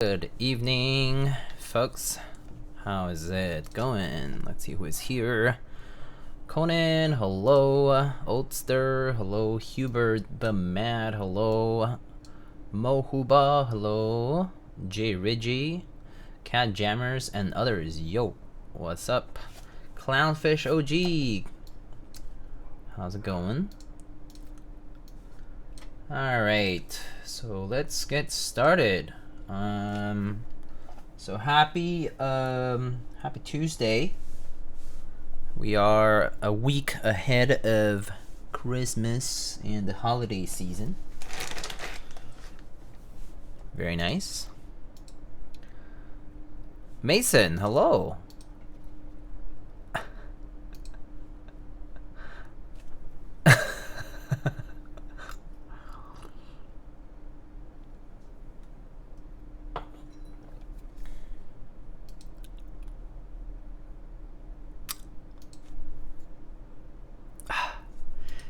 Good evening, folks. How is it going? Let's see who is here. Conan, hello. Oldster, hello. Hubert the Mad, hello. Mohuba, hello. J Ridgy, Cat Jammers, and others. Yo, what's up? Clownfish OG, how's it going? Alright, so let's get started. So happy Tuesday. We are a week ahead of Christmas and the holiday season. Very nice. Mason, hello.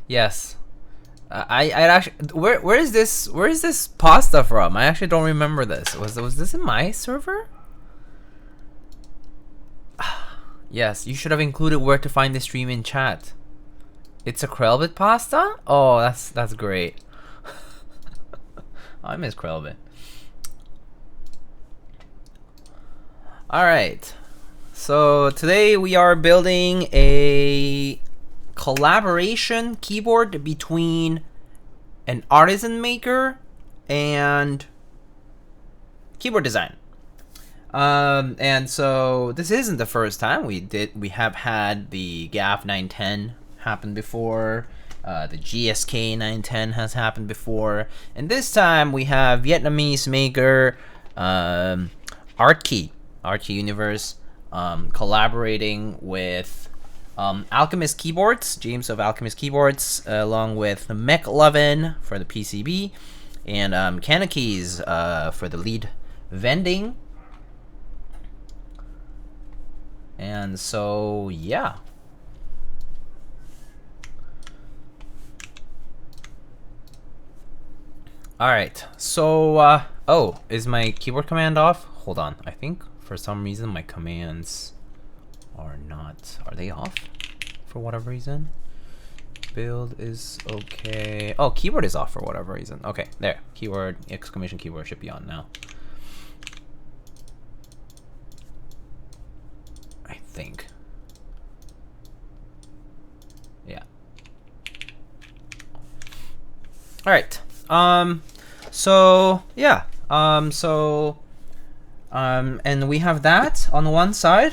Yes, I actually where is this pasta from? I actually don't remember this. Was this in my server? Yes, you should have included where to find the stream in chat. It's a Krelbit pasta? Oh, that's great. I miss Krelbit. All right, so today we are building a collaboration keyboard between an artisan maker and keyboard design. And so this isn't the first time we have had the GAF 910 happen before. The GSK 910 has happened before, and this time we have Vietnamese maker ArtKey Universe collaborating with Alchemist keyboards, James of Alchemist keyboards, along with McLovin for the PCB, and Keys for the lead vending. And so, yeah. Alright, so, oh, is my keyboard command off? Hold on, I think for some reason my commands are not. Are they off for whatever reason? Build is okay. Oh, keyboard is off for whatever reason. Okay, there. Keyword, exclamation keyboard should be on now. I think. Yeah. All right. So yeah. And we have that on one side.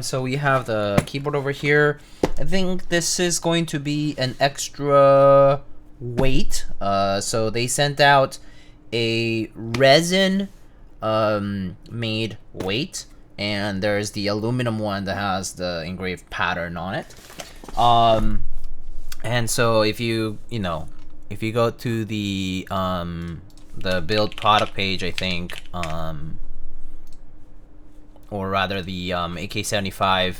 So we have the keyboard over here. I think this is going to be an extra weight. So they sent out a resin made weight, and there's the aluminum one that has the engraved pattern on it. And so if you go to the build product page, I think, or rather the AK75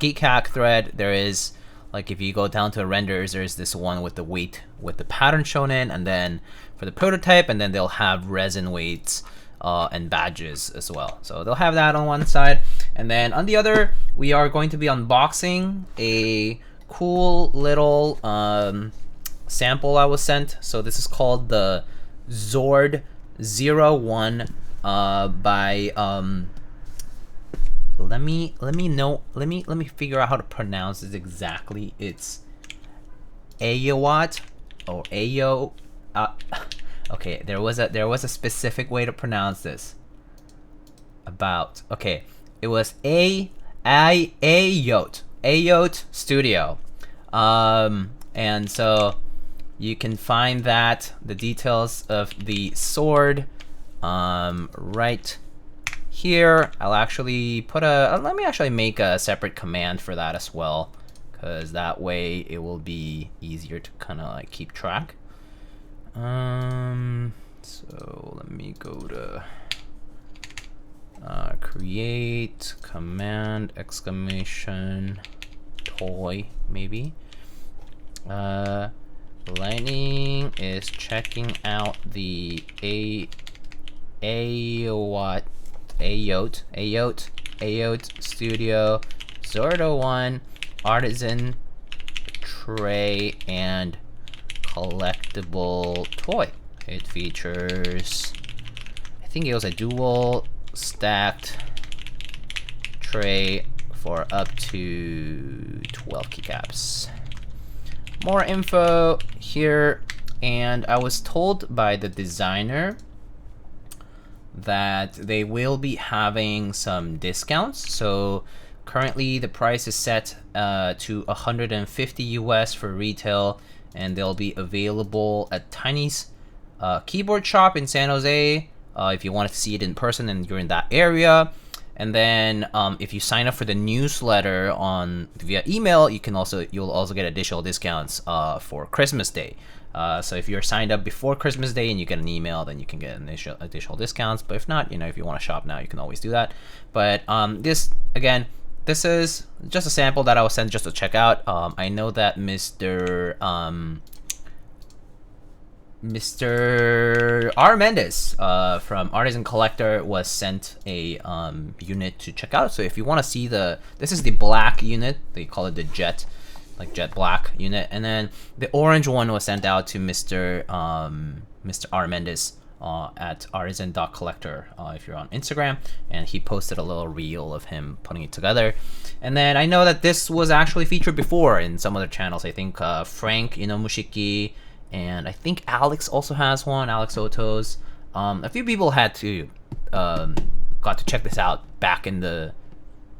Keycaps thread, there is, like, if you go down to renders, there's this one with the weight with the pattern shown in, and then for the prototype, and then they'll have resin weights and badges as well. So they'll have that on one side, and then on the other we are going to be unboxing a cool little sample I was sent. So this is called the ZORD-01 by let me figure out how to pronounce this exactly. It's AYOAT or AYO. Okay, there was a specific way to pronounce this. Okay, it was AYOAT Studio, and so you can find the details of the sword right here. I'll actually put let me actually make a separate command for that as well, because that way it will be easier to kind of like keep track. So let me go to create command exclamation toy maybe. Lightning is checking out the AYOAT Studio ZORD-01 Artisan Tray and Collectible Toy. It features, I think it was a dual stacked tray for up to 12 keycaps. More info here, and I was told by the designer that they will be having some discounts. So currently the price is set to 150 US for retail, and they'll be available at Tiny's keyboard shop in San Jose if you wanted to see it in person and you're in that area. And then if you sign up for the newsletter via email, you'll also get additional discounts for Christmas Day. So if you're signed up before Christmas Day and you get an email, then you can get additional discounts. But if not, if you want to shop now, you can always do that. But this is just a sample that I was sent just to check out. I know that Mr. R. Mendes from Artisan Collector was sent a unit to check out. So if you want to see this is the black unit. They call it the jet black unit, and then the orange one was sent out to Mr. R. Mendes at artisan.collector if you're on Instagram, and he posted a little reel of him putting it together. And then I know that this was actually featured before in some other channels. I think Frank Mushiki, and I think Alex also has one, Alex Oto's. A few people got to check this out back in the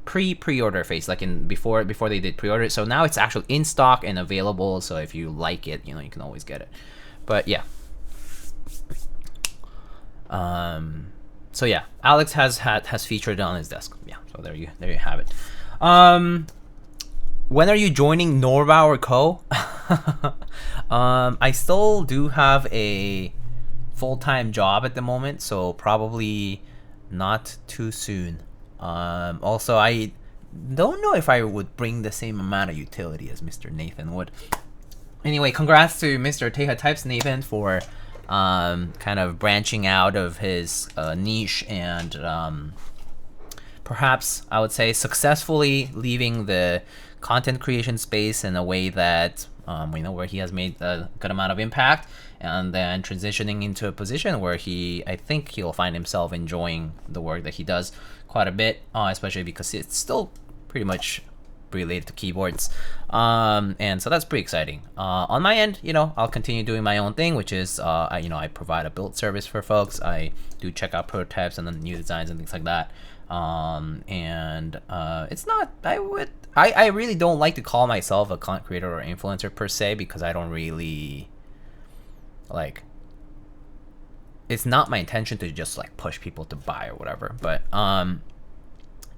pre-order phase, like before they did pre-order. So now it's actually in stock and available, so if you like it, you can always get it. But yeah, so yeah, Alex has featured it on his desk. Yeah, so there you have it. When are you joining Norbauer Co? I still do have a full-time job at the moment, so probably not too soon. Also, I don't know if I would bring the same amount of utility as Mr. Nathan would. Anyway, congrats to Mr. Teha Types Nathan for kind of branching out of his niche and perhaps I would say successfully leaving the content creation space in a way that where he has made a good amount of impact, and then transitioning into a position where I think he'll find himself enjoying the work that he does quite a bit, especially because it's still pretty much related to keyboards, and so that's pretty exciting. On my end, I'll continue doing my own thing, which is I provide a build service for folks. I do check out prototypes and then new designs and things like that. And it's not, I really don't like to call myself a content creator or influencer per se, because I don't really it's not my intention to just push people to buy or whatever, but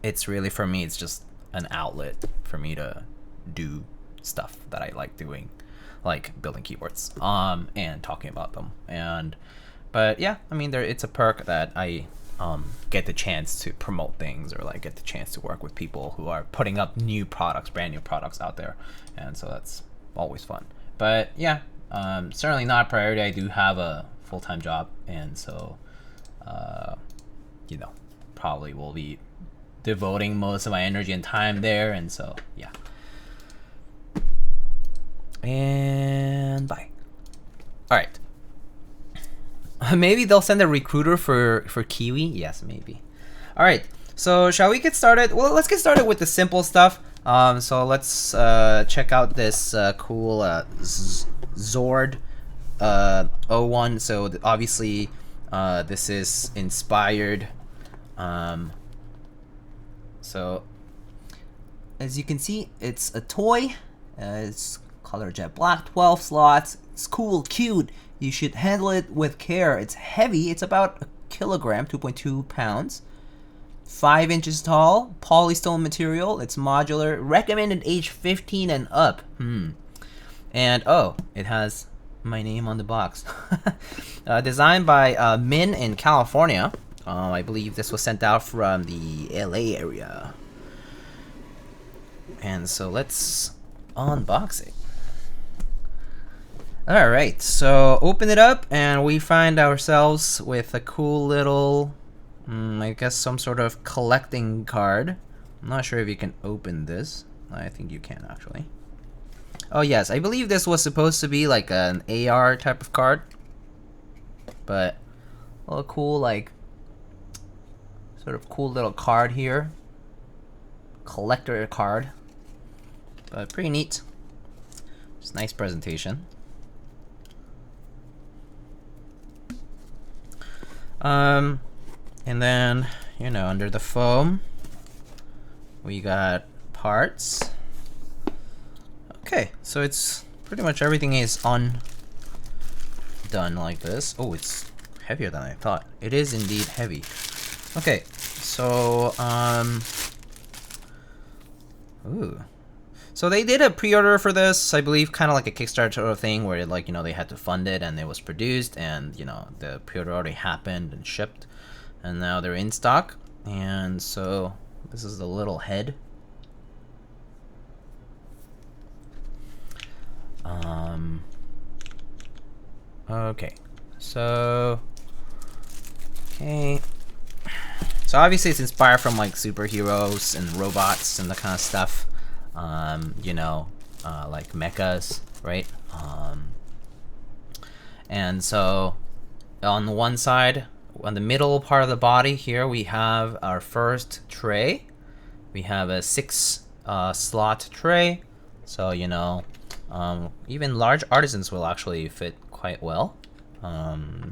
it's really, for me, it's just an outlet for me to do stuff that I like doing, like building keyboards and talking about them. But yeah, I mean, it's a perk that I get the chance to promote things, or get the chance to work with people who are putting up brand new products out there, and so that's always fun. But yeah, certainly not a priority. I do have a full-time job, and so probably will be devoting most of my energy and time there, and so yeah. And bye. All right. Maybe they'll send a recruiter for Kiwi. Yes, maybe. All right. So shall we get started? Well, let's get started with the simple stuff. So let's check out this cool ZORD-01. So obviously, this is inspired. So as you can see, it's a toy. It's color jet black, 12 slots. It's cool, cute. You should handle it with care. It's heavy. It's about a kilogram, 2.2 pounds. 5 inches tall, polystone material. It's modular. Recommended age 15 and up. And oh, it has my name on the box. Designed by Min in California. I believe this was sent out from the LA area. And so let's unbox it. Alright, so open it up and we find ourselves with a cool little, I guess some sort of collecting card. I'm not sure if you can open this. I think you can actually. Oh yes, I believe this was supposed to be like an AR type of card. But a little cool, like, sort of cool little card here. Collector card. But pretty neat. It's a nice presentation. And then, you know, under the foam, we got parts. Okay, so it's pretty much everything is undone like this. Oh, it's heavier than I thought. It is indeed heavy. Okay, so, ooh. So they did a pre-order for this, I believe, kind of like a Kickstarter sort of thing where, like, you know, they had to fund it and it was produced and, you know, the pre-order already happened and shipped and now they're in stock. And so this is the little head. Okay, so, okay. So obviously it's inspired from like superheroes and robots and that kind of stuff. You know, like mechas, right? And so on the one side, on the middle part of the body here, we have our first tray. We have a 6 slot tray. So, you know, even large artisans will actually fit quite well.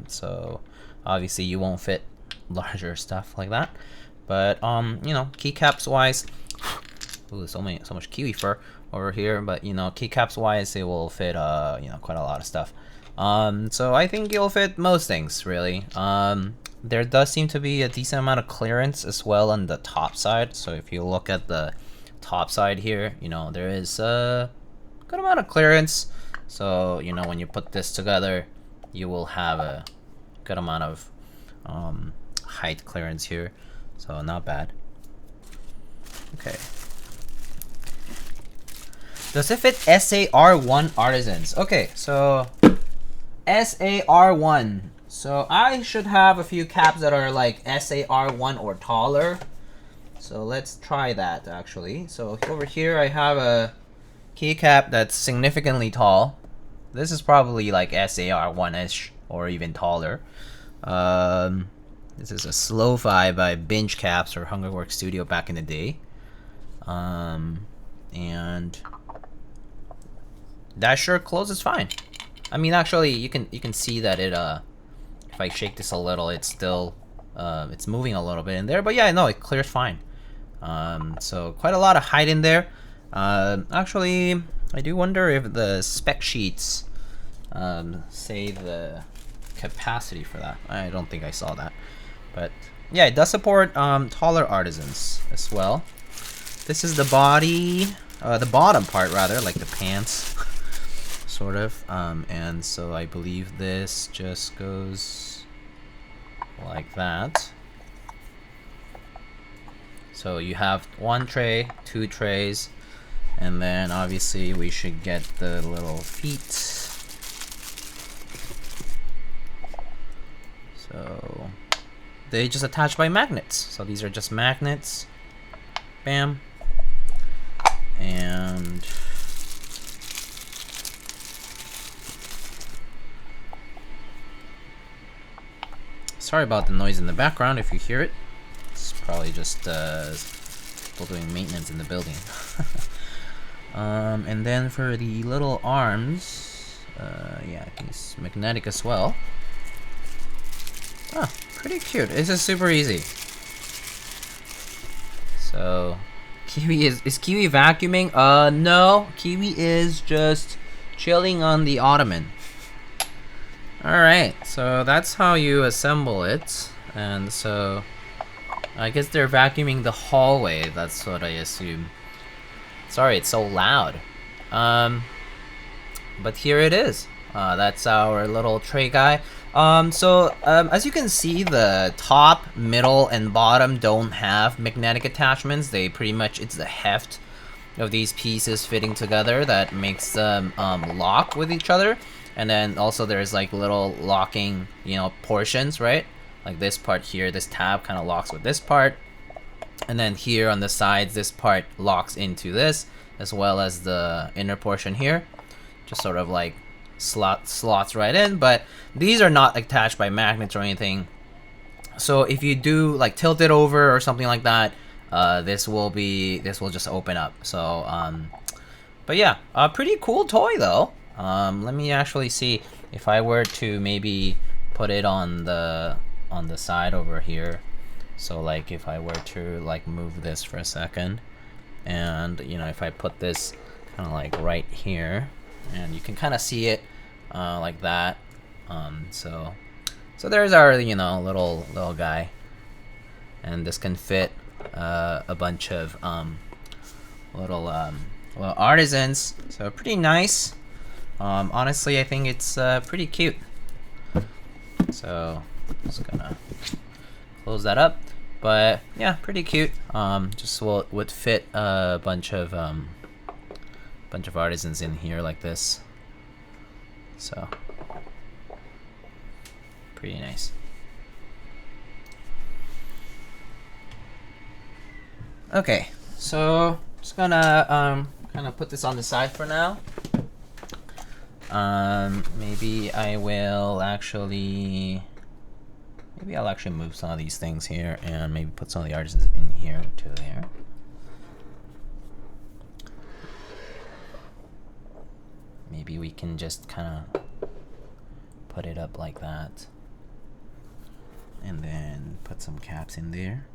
So obviously you won't fit larger stuff like that. But, you know, keycaps wise, ooh, so much kiwi fur over here, but you know, keycaps wise, it will fit you know, quite a lot of stuff. So I think it'll fit most things really. There does seem to be a decent amount of clearance as well on the top side. So if you look at the top side here, you know, there is a good amount of clearance. So you know, when you put this together, you will have a good amount of height clearance here. So not bad. Okay. Does it fit SAR1 artisans? Okay, so SAR1. So I should have a few caps that are like SAR1 or taller. So let's try that actually. So over here I have a keycap that's significantly tall. This is probably like SAR1-ish or even taller. This is a Slow-Fi by Binge Caps or Hungerworks Studio back in the day. And that sure closes fine. I mean, actually, you can see that it if I shake this a little, it's still it's moving a little bit in there. But yeah, no, it clears fine. So quite a lot of height in there. Actually, I do wonder if the spec sheets say the capacity for that. I don't think I saw that, but yeah, it does support taller artisans as well. This is the body, the bottom part rather, like the pants, sort of. And so I believe this just goes like that. So you have 1 tray, 2 trays, and then obviously we should get the little feet. So they just attach by magnets. So these are just magnets. Bam. And sorry about the noise in the background if you hear it. It's probably just people doing maintenance in the building. And then for the little arms, yeah, it's magnetic as well. Oh, pretty cute. This is super easy. So Kiwi is Kiwi vacuuming? No. Kiwi is just chilling on the ottoman. Alright, so that's how you assemble it. And so I guess they're vacuuming the hallway, that's what I assume. Sorry, it's so loud. But here it is. That's our little tray guy. As you can see, the top, middle, and bottom don't have magnetic attachments. They pretty much, it's the heft of these pieces fitting together that makes them lock with each other. And then also there's like little locking, you know, portions, right? Like this part here, this tab kind of locks with this part. And then here on the sides, this part locks into this, as well as the inner portion here. Just sort of like slots right in, but these are not attached by magnets or anything. So if you do like tilt it over or something like that, this will just open up. So but yeah, a pretty cool toy though. Let me actually see if I were to maybe put it on the side over here. So like if I were to like move this for a second, and you know, if I put this kind of like right here, and you can kind of see it like that. So there's our, you know, little guy, and this can fit a bunch of little artisans. So pretty nice. Honestly, I think it's pretty cute. So just gonna close that up, but yeah, pretty cute. Just would fit a bunch of artisans in here like this. So pretty nice. Okay, so just gonna kind of put this on the side for now. Maybe I'll actually move some of these things here and maybe put some of the artisans in here to there. Maybe we can just kind of put it up like that, and then put some caps in there.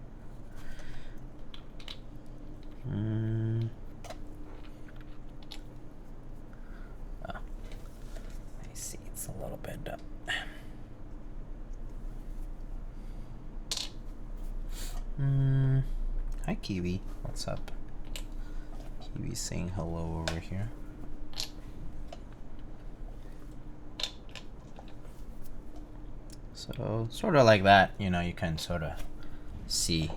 I see it's a little bit up. Hi Kiwi, what's up? Kiwi saying hello over here. So sort of like that, you know, you can sort of see.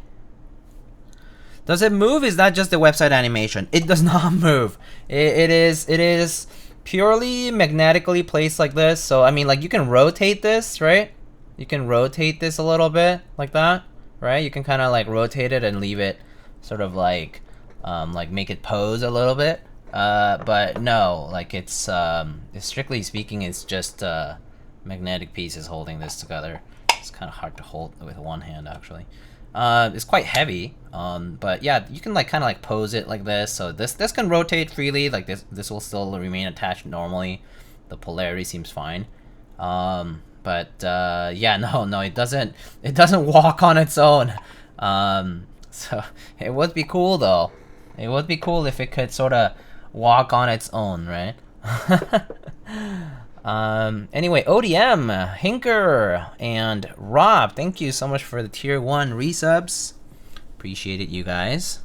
Does it move? Is that just the website animation? It does not move. It is purely magnetically placed like this. So I mean, like, you can rotate this, right? You can rotate this a little bit like that, right? You can kind of like rotate it and leave it sort of like make it pose a little bit. But no, like it's strictly speaking, it's just magnetic pieces holding this together. It's kind of hard to hold with one hand actually. It's quite heavy, but yeah, you can like kind of like pose it like this. So this can rotate freely. Like this will still remain attached normally. The polarity seems fine. But yeah, no, it doesn't walk on its own. So it would be cool though. It would be cool if it could sort of walk on its own, right? Anyway, ODM, Hinker, and Rob, thank you so much for the tier 1 resubs. Appreciate it, you guys.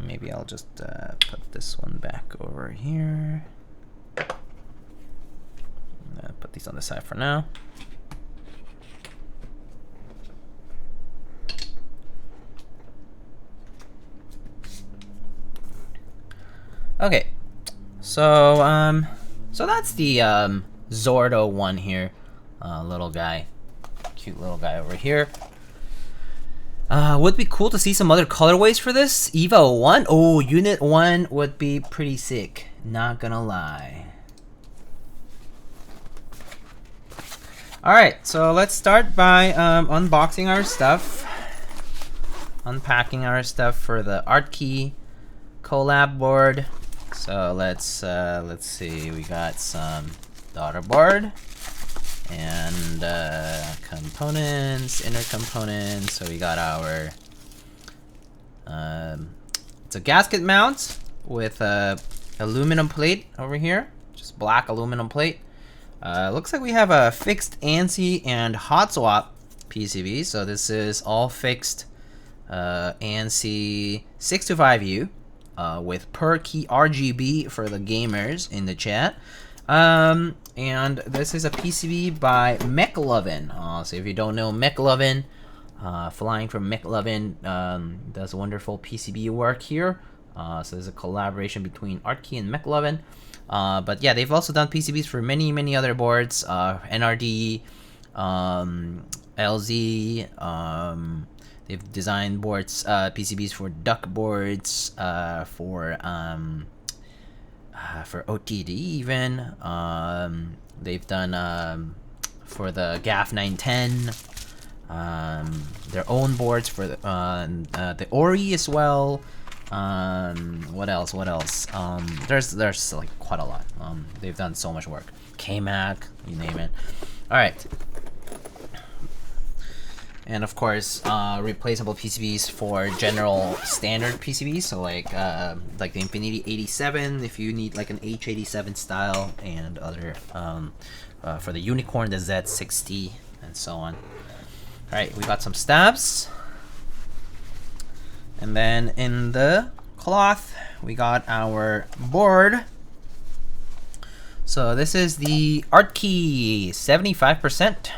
Maybe I'll just put this one back over here. Put these on the side for now. Okay, so that's the ZORD-01 here, little guy, cute little guy over here. Would be cool to see some other colorways for this. EVA 01, oh, Unit 1 would be pretty sick, not gonna lie. Alright, so let's start by unboxing our stuff, unpacking our stuff for the ArtKey collab board. So let's see, we got some daughter board and components, inner components. So we got our it's a gasket mount with a aluminum plate over here, just black aluminum plate. Looks like we have a fixed ANSI and hot swap PCB. So this is all fixed ANSI 625U. With per key RGB for the gamers in the chat. And this is a PCB by McLovin. So if you don't know McLovin, flying from McLovin, does wonderful PCB work here. So there's a collaboration between ArtKey and McLovin. But yeah, they've also done PCBs for many other boards, NRD, LZ. They've designed boards, PCBs for duck boards, for OTD even. They've done for the GAF 910. Their own boards for the Ori as well. What else? There's like quite a lot. They've done so much work. KMac, you name it. All right. And of course, replaceable PCBs for general standard PCBs. So like the Infinity 87, if you need like an H87 style, and other for the Unicorn, the Z60, and so on. All right, we got some stabs, and then in the cloth we got our board. So this is the ArtKey 75%.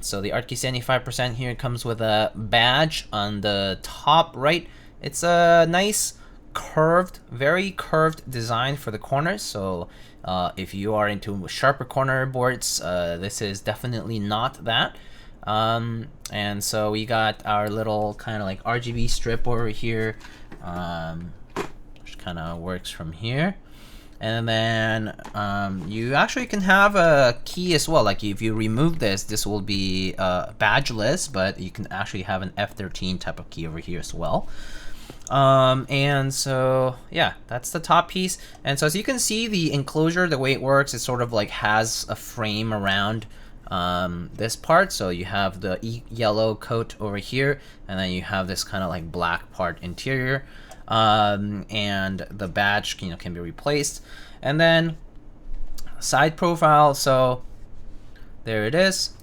So the ArtKey 75% here comes with a badge on the top right. It's a nice curved, very curved design for the corners. So if you are into sharper corner boards, this is definitely not that. And so we got our little kind of like RGB strip over here, which kind of works from here. And then you actually can have a key as well. Like if you remove this, this will be badgeless, but you can actually have an F13 type of key over here as well. And so yeah, that's the top piece. And so as you can see, the enclosure, the way it works, it sort of like has a frame around this part. So you have the yellow coat over here, and then you have this kind of like black part interior. And the badge, can be replaced. And then side profile, so there it is.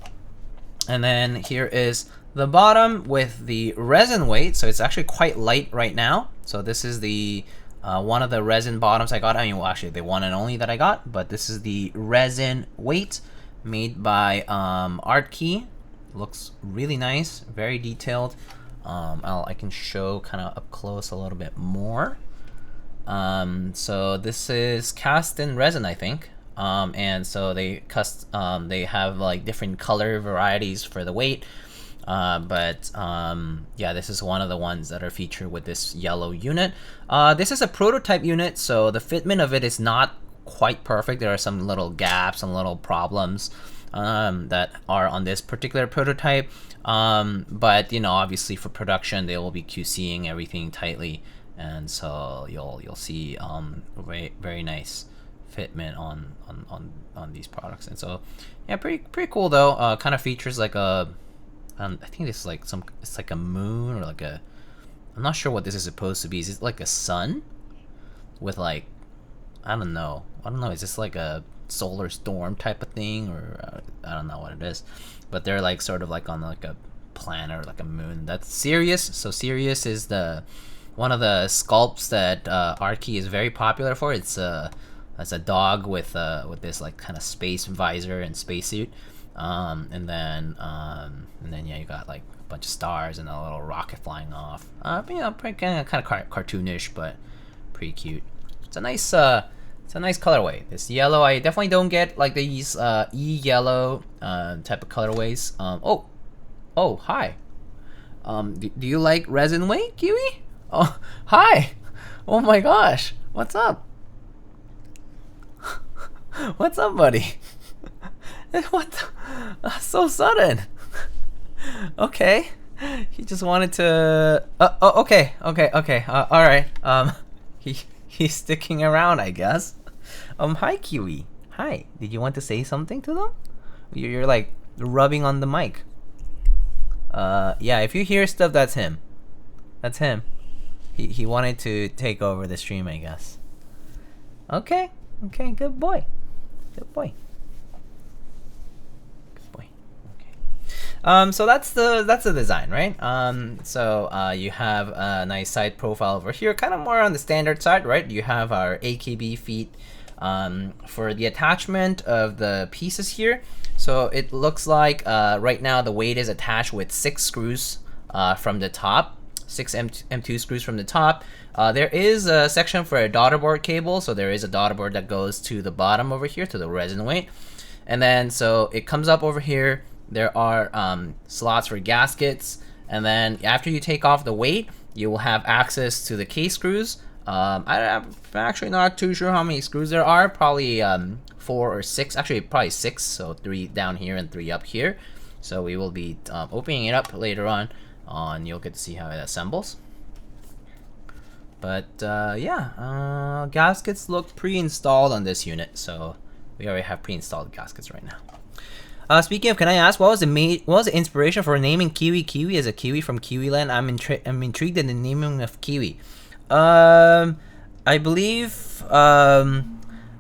And then here is the bottom with the resin weight. So it's actually quite light right now. So this is the one of the resin bottoms I got. I mean, well, actually the one and only that I got, but this is the resin weight made by ArtKey. Looks really nice, very detailed. I can show kind of up close a little bit more. So this is cast in resin, I think. And so they have like different color varieties for the weight. Yeah, this is one of the ones that are featured with this yellow unit. This is a prototype unit, so the fitment of it is not quite perfect. There are some little gaps and little problems that are on this particular prototype. But obviously for production they will be QCing everything tightly, and so you'll see very nice fitment on these products. And so yeah, pretty cool though. Kind of features like a I think it's like it's like a moon, or like a, I'm not sure what this is supposed to be. Is it like a sun with like, I don't know, is this like a solar storm type of thing, or I don't know what it is, but they're like sort of like on like a planet or like a moon. That's Sirius. So Sirius is the one of the sculpts that ArtKey is very popular for. It's a dog with this like kind of space visor and spacesuit, and then yeah, you got like a bunch of stars and a little rocket flying off. Pretty kind of cartoonish, but pretty cute. It's a nice colorway. This yellow, I definitely don't get like these yellow type of colorways. Oh, hi. Do you like resin weight, Kiwi? Oh, hi. Oh my gosh, what's up? What's up, buddy? What? So sudden. Okay. He just wanted to. Okay. All right. He's sticking around, I guess. Hi, Kiwi. Hi. Did you want to say something to them? You're like rubbing on the mic. Yeah. If you hear stuff, that's him. That's him. He wanted to take over the stream, I guess. Okay. Good boy. Good boy. So that's the design, right? So you have a nice side profile over here, kind of more on the standard side, right? You have our AKB feet for the attachment of the pieces here. So it looks like right now the weight is attached with 6 screws from the top. 6 M2 screws from the top. There is a section for a daughter board cable, so there is a daughter board that goes to the bottom over here to the resin weight. And then so it comes up over here. There are slots for gaskets, and then after you take off the weight, you will have access to the K screws. I'm actually not too sure how many screws there are. Probably 4 or 6. Actually, probably 6. So 3 down here and 3 up here. So we will be opening it up later on, and you'll get to see how it assembles. But yeah, gaskets look pre-installed on this unit, so we already have pre-installed gaskets right now. Speaking of, can I ask, what was the inspiration for naming Kiwi as a kiwi from Kiwiland? I'm intrigued in the naming of Kiwi. I believe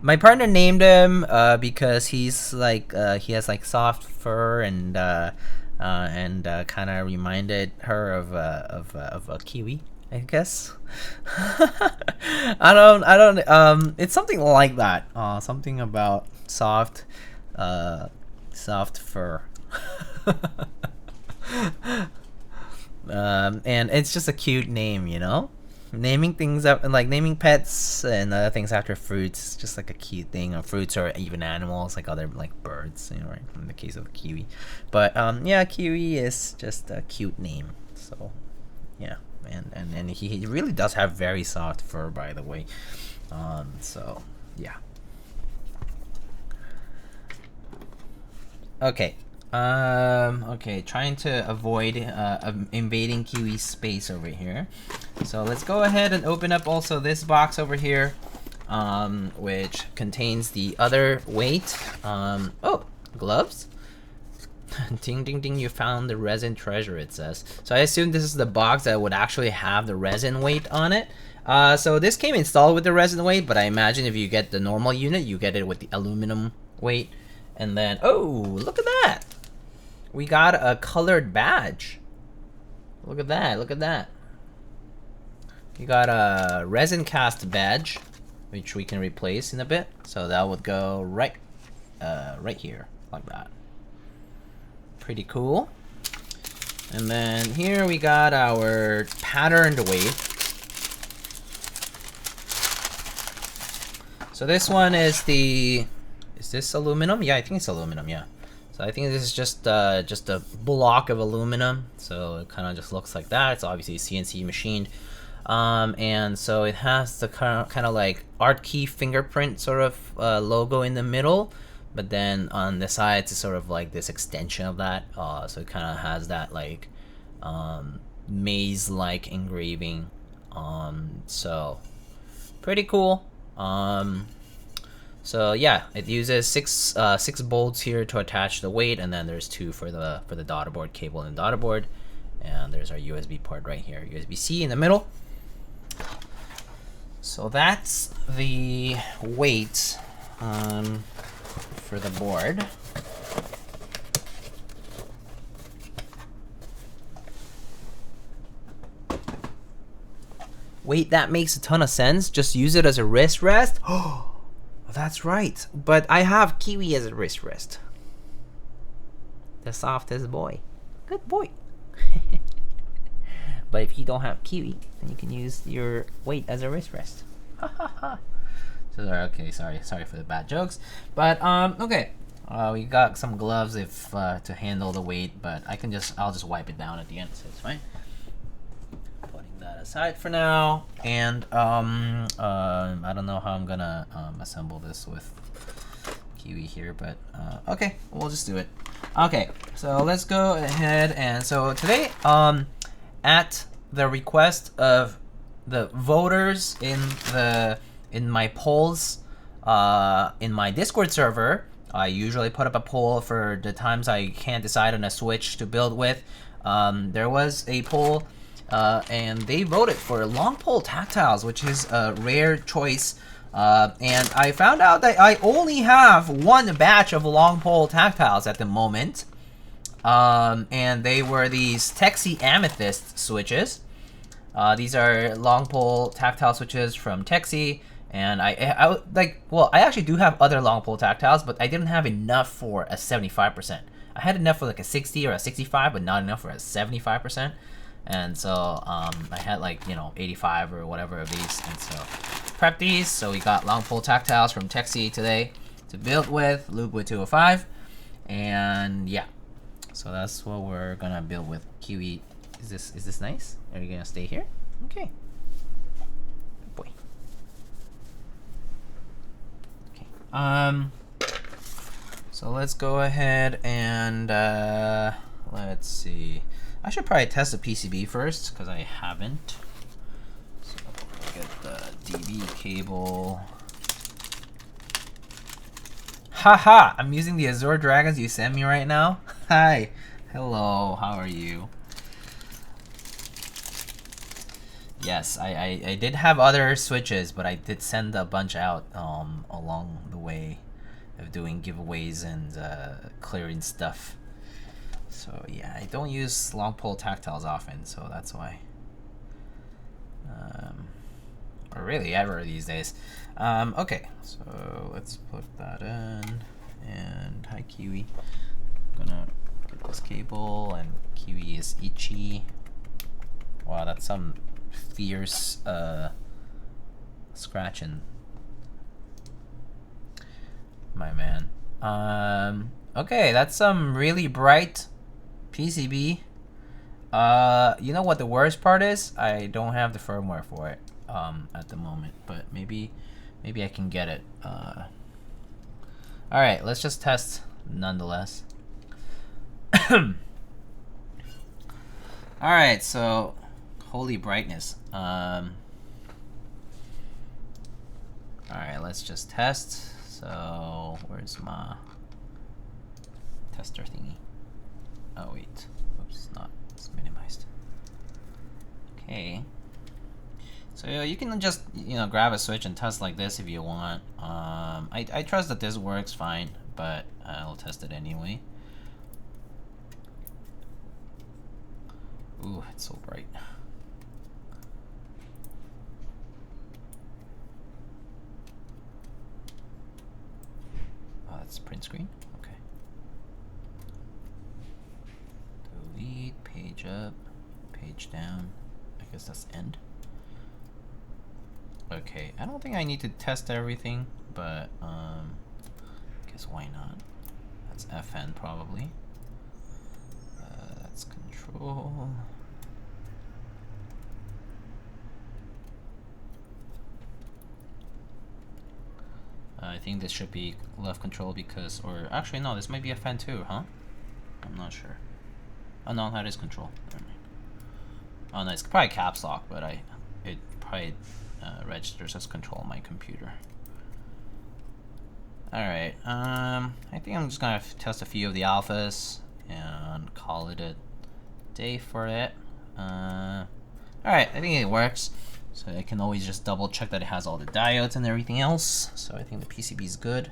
my partner named him because he's like he has like soft fur and kind of reminded her of a kiwi, I guess. I don't. It's something like that. Something about soft fur. And it's just a cute name, you know. Naming things up, like naming pets and other things after fruits, is just like a cute thing. Or fruits or even animals, like other like birds, you know, right? In the case of a kiwi, but yeah, kiwi is just a cute name. So yeah, and he really does have very soft fur, by the way. So yeah. Okay. Okay, trying to avoid invading Kiwi's space over here. So let's go ahead and open up also this box over here, which contains the other weight. Oh, gloves. Ding ding ding, you found the resin treasure, it says. So I assume this is the box that would actually have the resin weight on it. So this came installed with the resin weight, but I imagine if you get the normal unit, you get it with the aluminum weight. And then, oh, look at that. We got a colored badge. Look at that, look at that. You got a resin cast badge, which we can replace in a bit. So that would go right here, like that. Pretty cool. And then here we got our patterned weight. So this one is is this aluminum? Yeah, I think it's aluminum, yeah. So I think this is just a block of aluminum. So it kind of just looks like that. It's obviously CNC machined. And so it has the kind of like ArtKey fingerprint sort of logo in the middle. But then on the sides, it's sort of like this extension of that. So it kind of has that like maze-like engraving. So pretty cool. So yeah, it uses six bolts here to attach the weight, and then there's 2 for the daughter board cable and daughter board, and there's our USB port right here, USB-C in the middle. So that's the weight for the board. Wait, that makes a ton of sense. Just use it as a wrist rest. Oh. That's right, but I have Kiwi as a wrist rest. The softest boy. Good boy. But if you don't have Kiwi, then you can use your weight as a wrist rest. So okay, sorry for the bad jokes. But okay. We got some gloves if to handle the weight, but I'll just wipe it down at the end, so it's fine. That aside for now, and I don't know how I'm gonna assemble this with Kiwi here, but okay, we'll just do it. Okay, so let's go ahead, and so today, at the request of the voters in my polls in my Discord server, I usually put up a poll for the times I can't decide on a Switch to build with. There was a poll. And they voted for long pole tactiles, which is a rare choice. And I found out that I only have 1 batch of long pole tactiles at the moment. And they were these Tecsee Amethyst switches. These are long pole tactile switches from Tecsee. And I actually do have other long pole tactiles, but I didn't have enough for a 75%. I had enough for like a 60 or a 65, but not enough for a 75%. And so I had like, you know, 85 or whatever of these, and so prep these. So we got long pole tactiles from Tecsee today to build with, lube with 205, and yeah. So that's what we're gonna build with. Kiwi, is this nice? Are you gonna stay here? Okay. Good boy. Okay. So let's go ahead and let's see. I should probably test the PCB first because I haven't. So get the DB cable. Haha! I'm using the Azure Dragons you sent me right now. Hi. Hello. How are you? Yes, I did have other switches, but I did send a bunch out along the way of doing giveaways and clearing stuff. So yeah, I don't use long pole tactiles often, so that's why. Or really ever these days. Okay, so let's put that in. And hi Kiwi. I'm gonna get this cable, and Kiwi is itchy. Wow, that's some fierce scratching. My man. Okay, that's some really bright PCB. You know what the worst part is? I don't have the firmware for it at the moment, but maybe I can get it. Alright, let's just test nonetheless. Alright, so holy brightness. Alright, let's just test. So where's my tester thingy? Oh wait, oops, not, it's minimized. Okay, so you can just, you know, grab a switch and test like this if you want. I trust that this works fine, but I'll test it anyway. Ooh, it's so bright. Oh, that's print screen. Okay. Delete, page up, page down. I guess that's end. Okay, I don't think I need to test everything, but I guess why not? That's FN probably. That's control. I think this should be left control because, or actually no, this might be FN too, huh? I'm not sure. Oh no, that is control. Oh no, it's probably caps lock, but it probably registers as control on my computer. Alright, I think I'm just gonna test a few of the alphas and call it a day for it. Alright, I think it works. So I can always just double check that it has all the diodes and everything else. So I think the PCB is good.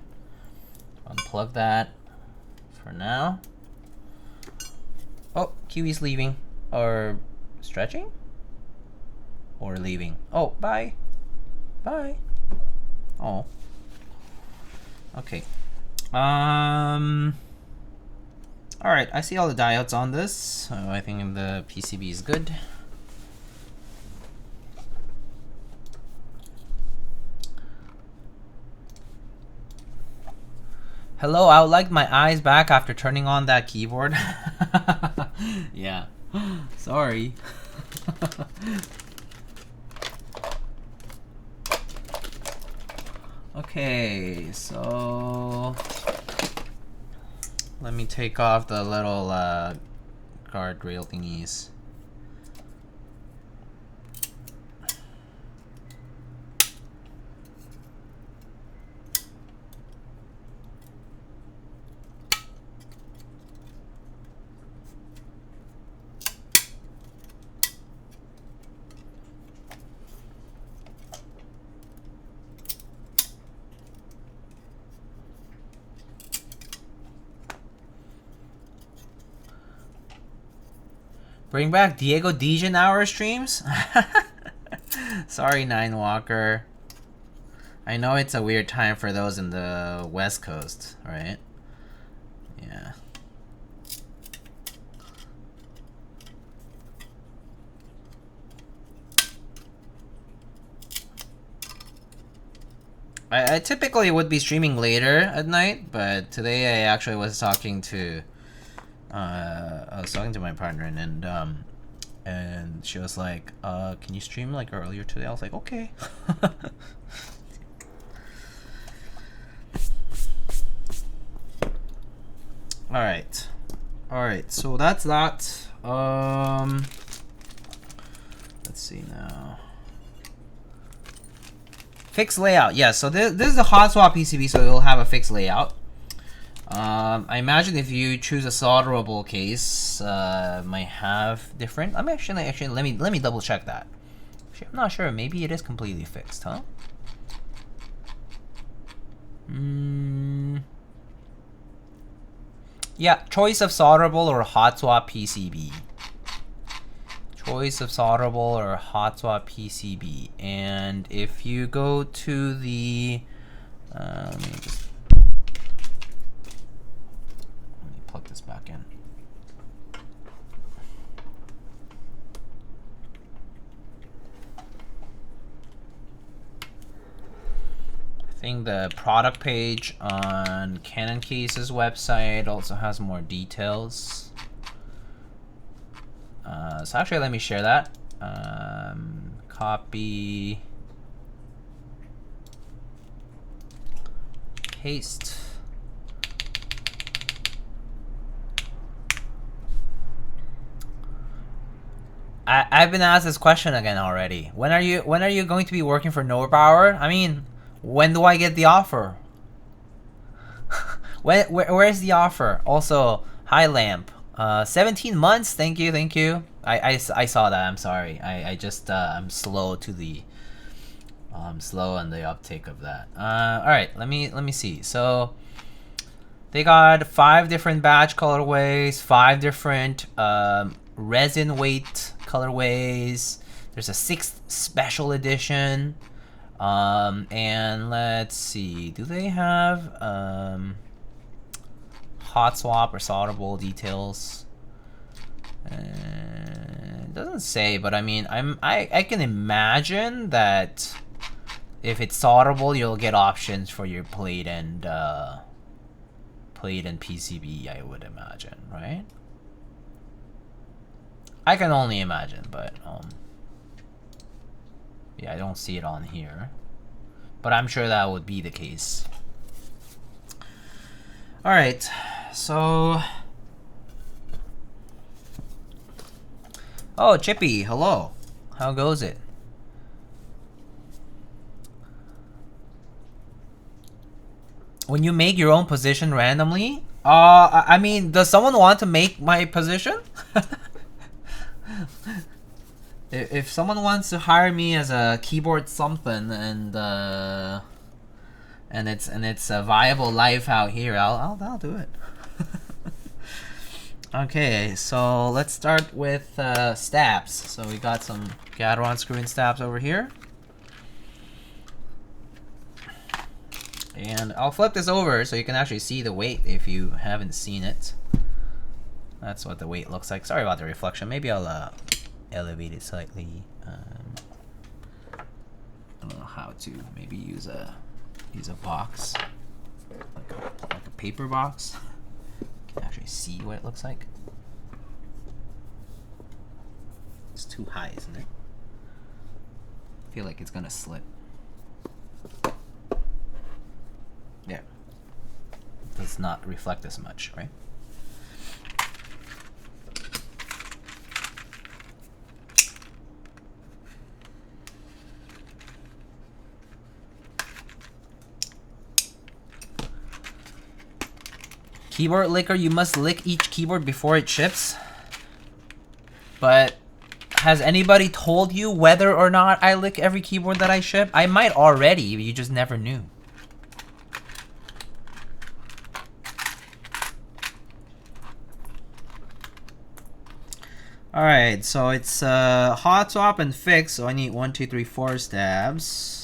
Unplug that for now. Oh, Kiwi's leaving. Or stretching? Or leaving. Oh, bye. Bye. Oh. Okay. Alright, I see all the diodes on this. So I think the PCB is good. Hello, I would like my eyes back after turning on that keyboard. Yeah. Sorry. Okay, so let me take off the little guardrail thingies. Bring back Diego Dijon hour streams? Sorry, Nine Walker. I know it's a weird time for those in the West Coast, right? Yeah. I typically would be streaming later at night, but today I actually was talking to my partner, and she was like, can you stream like earlier today? I was like, okay. Alright. Alright, so that's that. Let's see now. Fixed layout. Yeah, so this is the hot swap PCB, so it'll have a fixed layout. I imagine if you choose a solderable case, might have different. I'm actually let me double check that. Actually, I'm not sure. Maybe it is completely fixed, huh? Yeah, choice of solderable or hot swap PCB. Choice of solderable or hot swap PCB. And if you go to the let me plug this back in. I think the product page on Canon Case's website also has more details. So actually, let me share that. Copy, paste. I've been asked this question again already. When are you going to be working for No Power? I mean, when do I get the offer? Where's the offer? Also, hi Lamp. 17 months. Thank you. I saw that. I'm sorry. I just I'm slow to the slow on the uptake of that. All right. Let me see. So they got 5 different batch colorways, 5 different resin weight colorways. There's a 6th special edition. And let's see. Do they have hot swap or solderable details? It doesn't say, but I mean, I can imagine that if it's solderable, you'll get options for your plate and PCB. I would imagine, right? I can only imagine, but yeah, I don't see it on here, but I'm sure that would be the case. All right, so. Oh, Chippy, hello. How goes it? When you make your own position randomly? I mean, does someone want to make my position? If someone wants to hire me as a keyboard something and it's a viable life out here, I'll do it. Okay, so let's start with stabs. So we got some Gateron screw-in stabs over here. And I'll flip this over so you can actually see the weight if you haven't seen it. That's what the weight looks like. Sorry about the reflection. Maybe I'll elevate it slightly. I don't know how to. Maybe use a box, like a paper box. You can actually see what it looks like. It's too high, isn't it? I feel like it's gonna slip. There. It does not reflect as much, right? Keyboard licker, you must lick each keyboard before it ships. But has anybody told you whether or not I lick every keyboard that I ship? I might already, you just never knew. Alright, so it's hot swap and fix, so I need 1, 2, 3, 4 stabs.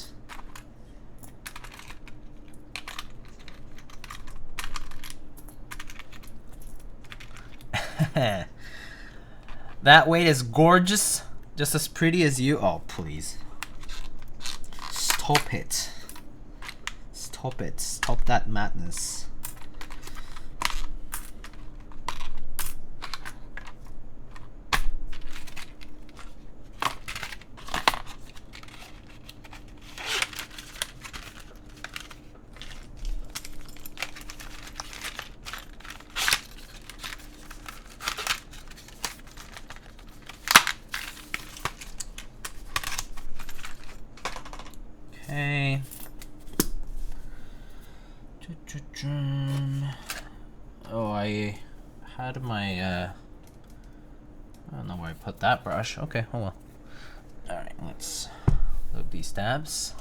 That weight is gorgeous, just as pretty as you. Oh, please. Stop it. top it. Top that madness. Okay. Oh, I had my I don't know where I put that brush. Okay, hold on. Alright, let's look these tabs.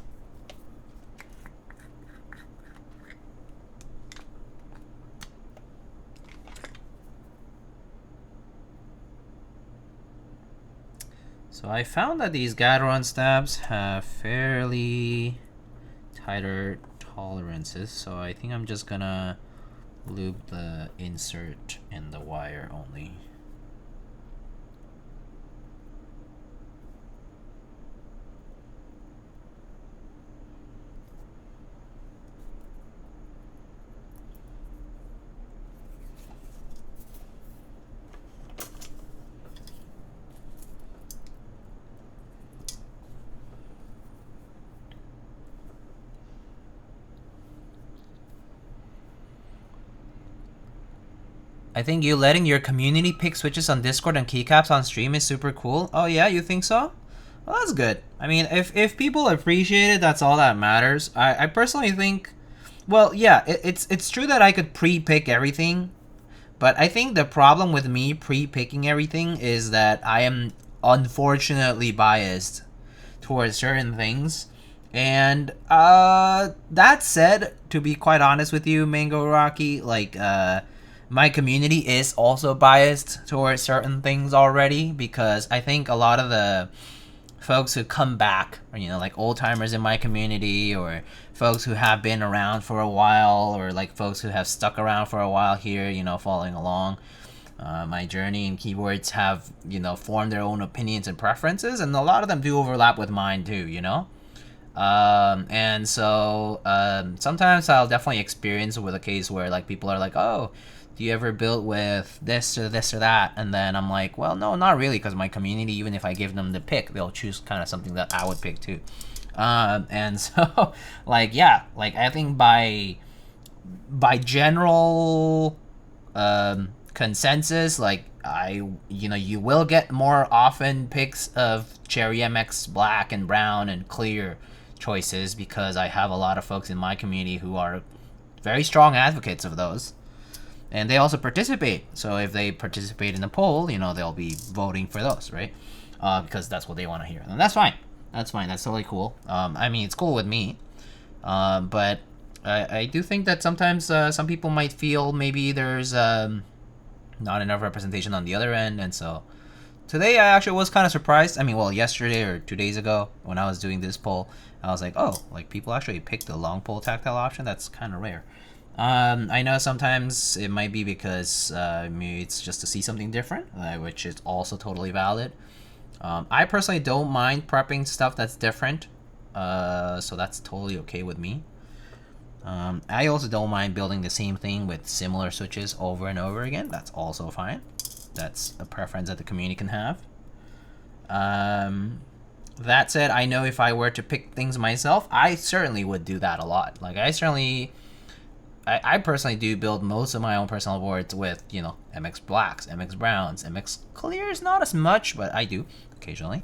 So I found that these Gateron stabs have fairly tighter tolerances, so I think I'm just gonna lube the insert and the wire only. I think you letting your community pick switches on Discord and keycaps on stream is super cool. Oh yeah, you think so? Well, that's good. I mean, if people appreciate it, that's all that matters. I personally think, well, yeah, it's true that I could pre-pick everything, but I think the problem with me pre-picking everything is that I am unfortunately biased towards certain things. And that said, to be quite honest with you, Mango Rocky, like my community is also biased towards certain things already, because I think a lot of the folks who come back, or, you know, like old timers in my community, or folks who have been around for a while, or like folks who have stuck around for a while here, you know, following along my journey in keyboards, have, you know, formed their own opinions and preferences, and a lot of them do overlap with mine too, you know. And so sometimes I'll definitely experience with a case where like people are like, oh, do you ever build with this or that? And then I'm like, well, no, not really, because my community, even if I give them the pick, they'll choose kind of something that I would pick too. And so like, yeah, like I think by general consensus, like you will get more often picks of Cherry MX Black and Brown and Clear choices, because I have a lot of folks in my community who are very strong advocates of those, and they also participate. So if they participate in the poll, you know, they'll be voting for those, right? Because that's what they want to hear, and that's fine. That's fine. That's totally cool. I mean, it's cool with me, but I do think that sometimes some people might feel maybe there's not enough representation on the other end, and so today I actually was kind of surprised. I mean, well, yesterday or 2 days ago when I was doing this poll, I was like, oh, like people actually picked the long pole tactile option. That's kind of rare. I know sometimes it might be because maybe it's just to see something different, which is also totally valid. I personally don't mind prepping stuff that's different, so that's totally okay with me. I also don't mind building the same thing with similar switches over and over again. That's also fine. That's a preference that the community can have. That said, I know if I were to pick things myself, I certainly would do that a lot. Like I personally do build most of my own personal boards with, you know, MX Blacks, MX Browns, MX Clears, not as much, but I do occasionally.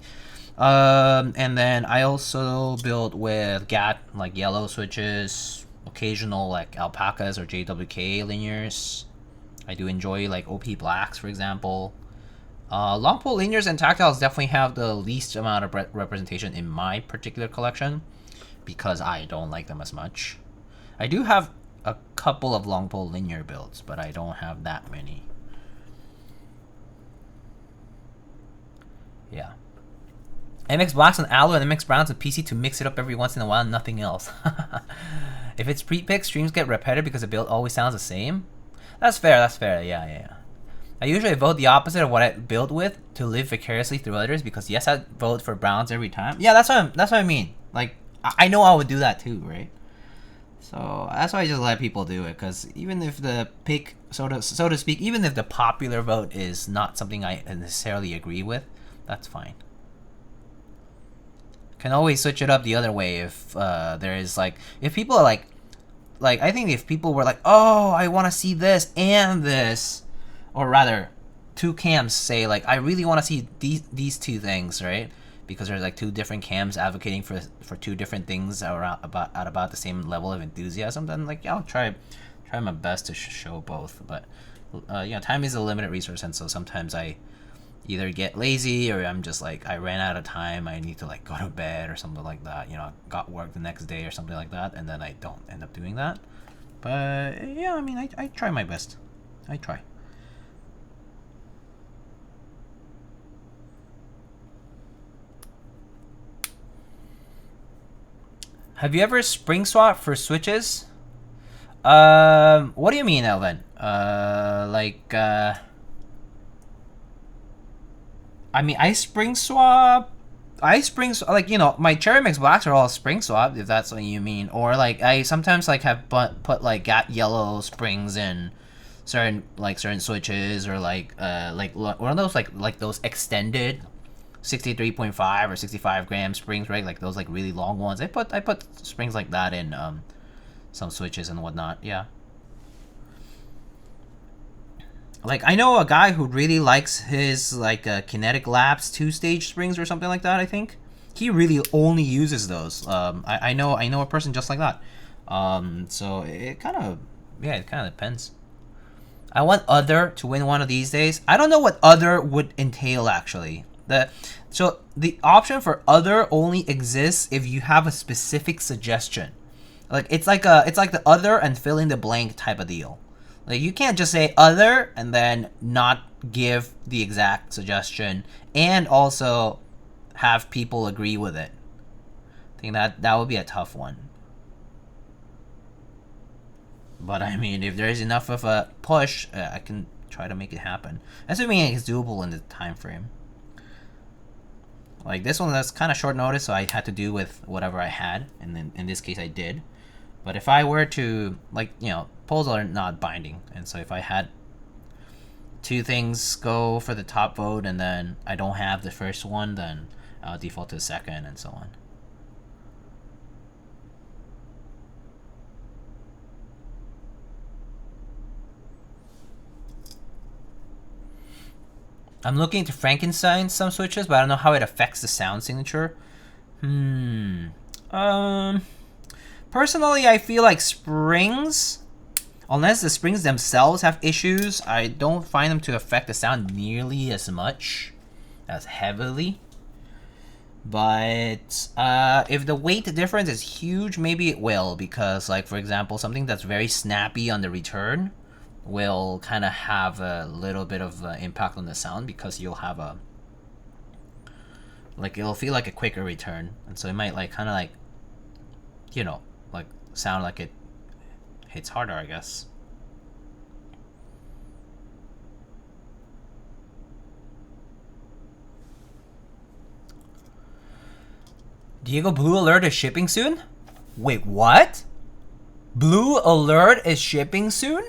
And then I also build with like yellow switches, occasional like alpacas or JWK linears. I do enjoy like OP Blacks, for example. Long pole linears and tactiles definitely have the least amount of representation in my particular collection, because I don't like them as much. I do have a couple of long pole linear builds, but I don't have that many. Yeah. MX Blacks and Aloe and MX Browns and PC to mix it up every once in a while, nothing else. If it's pre-picked, streams get repetitive because the build always sounds the same. That's fair, yeah. I usually vote the opposite of what I build with to live vicariously through others, because yes, I vote for Browns every time. Yeah, that's what I mean. Like, I know I would do that too, right? So that's why I just let people do it, because even if the pick, so to speak, even if the popular vote is not something I necessarily agree with, that's fine. Can always switch it up the other way if there is like, if people are like I think if people were like, oh, I want to see this and this, or rather, two cams say like, I really want to see these two things, right? Because there's like two different cams advocating for two different things around at about the same level of enthusiasm. Then like, yeah, I'll try my best to show both. But yeah, time is a limited resource, and so sometimes I either get lazy or I'm just like, I ran out of time, I need to like go to bed or something like that, you know, got work the next day or something like that, and then I don't end up doing that. But yeah, I mean, I try my best. I try. Have you ever spring swapped for switches? What do you mean, Elvin? I mean, I spring swap. Like, you know, my cherry mix blacks are all spring swapped, if that's what you mean. Or like, I sometimes like have put like yellow springs in certain switches, or like one of those like those extended 63.5 or 65 gram springs, right? Like those like really long ones. I put springs like that in some switches and whatnot. Yeah. Like, I know a guy who really likes his like kinetic lapse 2-stage springs or something like that. I think he really only uses those. I know a person just like that. So it kind of depends. I want Other to win one of these days. I don't know what Other would entail actually. So the option for Other only exists if you have a specific suggestion. Like it's like the Other and fill in the blank type of deal. Like, you can't just say Other and then not give the exact suggestion and also have people agree with it. I think that would be a tough one. But I mean, if there is enough of a push, I can try to make it happen. Assuming it's doable in the time frame. Like this one, that's kind of short notice, so I had to do with whatever I had, and then in this case I did. But if I were to, like, you know, polls are not binding, and so if I had two things go for the top vote and then I don't have the first one, then I'll default to the second and so on. I'm looking into Frankenstein some switches, but I don't know how it affects the sound signature. Personally, I feel like springs, unless the springs themselves have issues, I don't find them to affect the sound nearly as much, as heavily. But if the weight difference is huge, maybe it will, because like, for example, something that's very snappy on the return will kind of have a little bit of impact on the sound, because you'll have a, like, it'll feel like a quicker return, and so it might like kind of like, you know, like sound like it hits harder, I guess. Diego, Blue Alert is shipping soon? Wait, what? Blue Alert is shipping soon?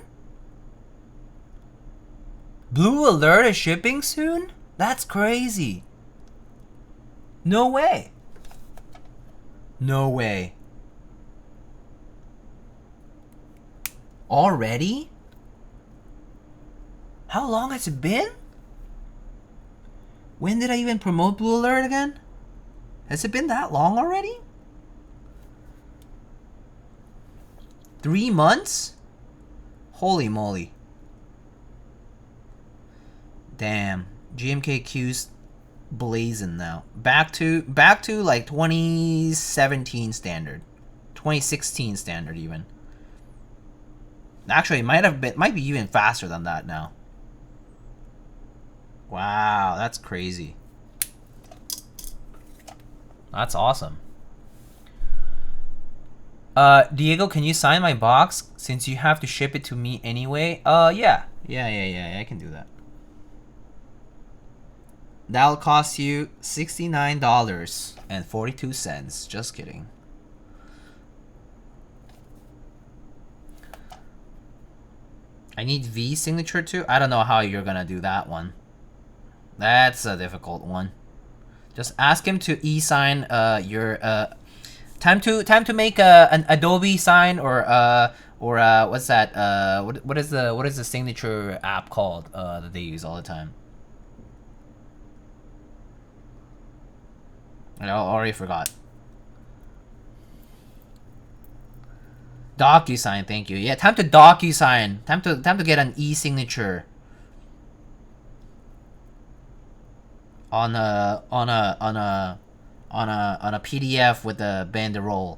Blue Alert is shipping soon? That's crazy. No way. No way. Already? How long has it been? When did I even promote Blue Alert again? Has it been that long already? 3 months? Holy moly. Damn. GMKQ's blazing now. Back to like 2017 standard. 2016 standard even. Actually, it might be even faster than that now. Wow, that's crazy. That's awesome. Diego, can you sign my box since you have to ship it to me anyway? Yeah, I can do that. That'll cost you $69.42. Just kidding. I need V signature too. I don't know how you're gonna do that one. That's a difficult one. Just ask him to e-sign your time to make an Adobe sign or what's that what is the signature app called that they use all the time? I already forgot. DocuSign, thank you. Yeah, time to DocuSign. Time to get an e-signature on a PDF with a banderole.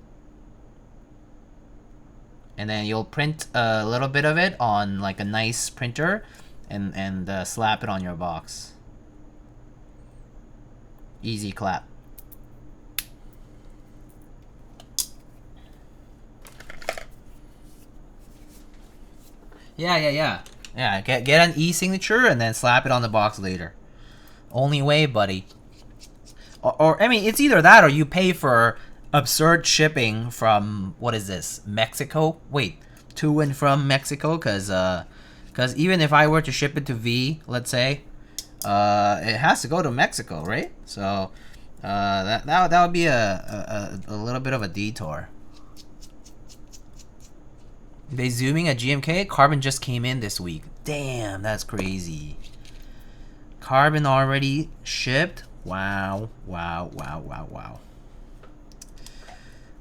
And then you'll print a little bit of it on like a nice printer and slap it on your box. Easy clap. Yeah, get an e-signature and then slap it on the box later. Only way, buddy. Or I mean, it's either that or you pay for absurd shipping from, what is this, Mexico? Wait, to and from Mexico? Because even if I were to ship it to V, let's say, it has to go to Mexico, right? So that would be a little bit of a detour. They zooming at GMK? Carbon just came in this week. Damn, that's crazy. Carbon already shipped? Wow.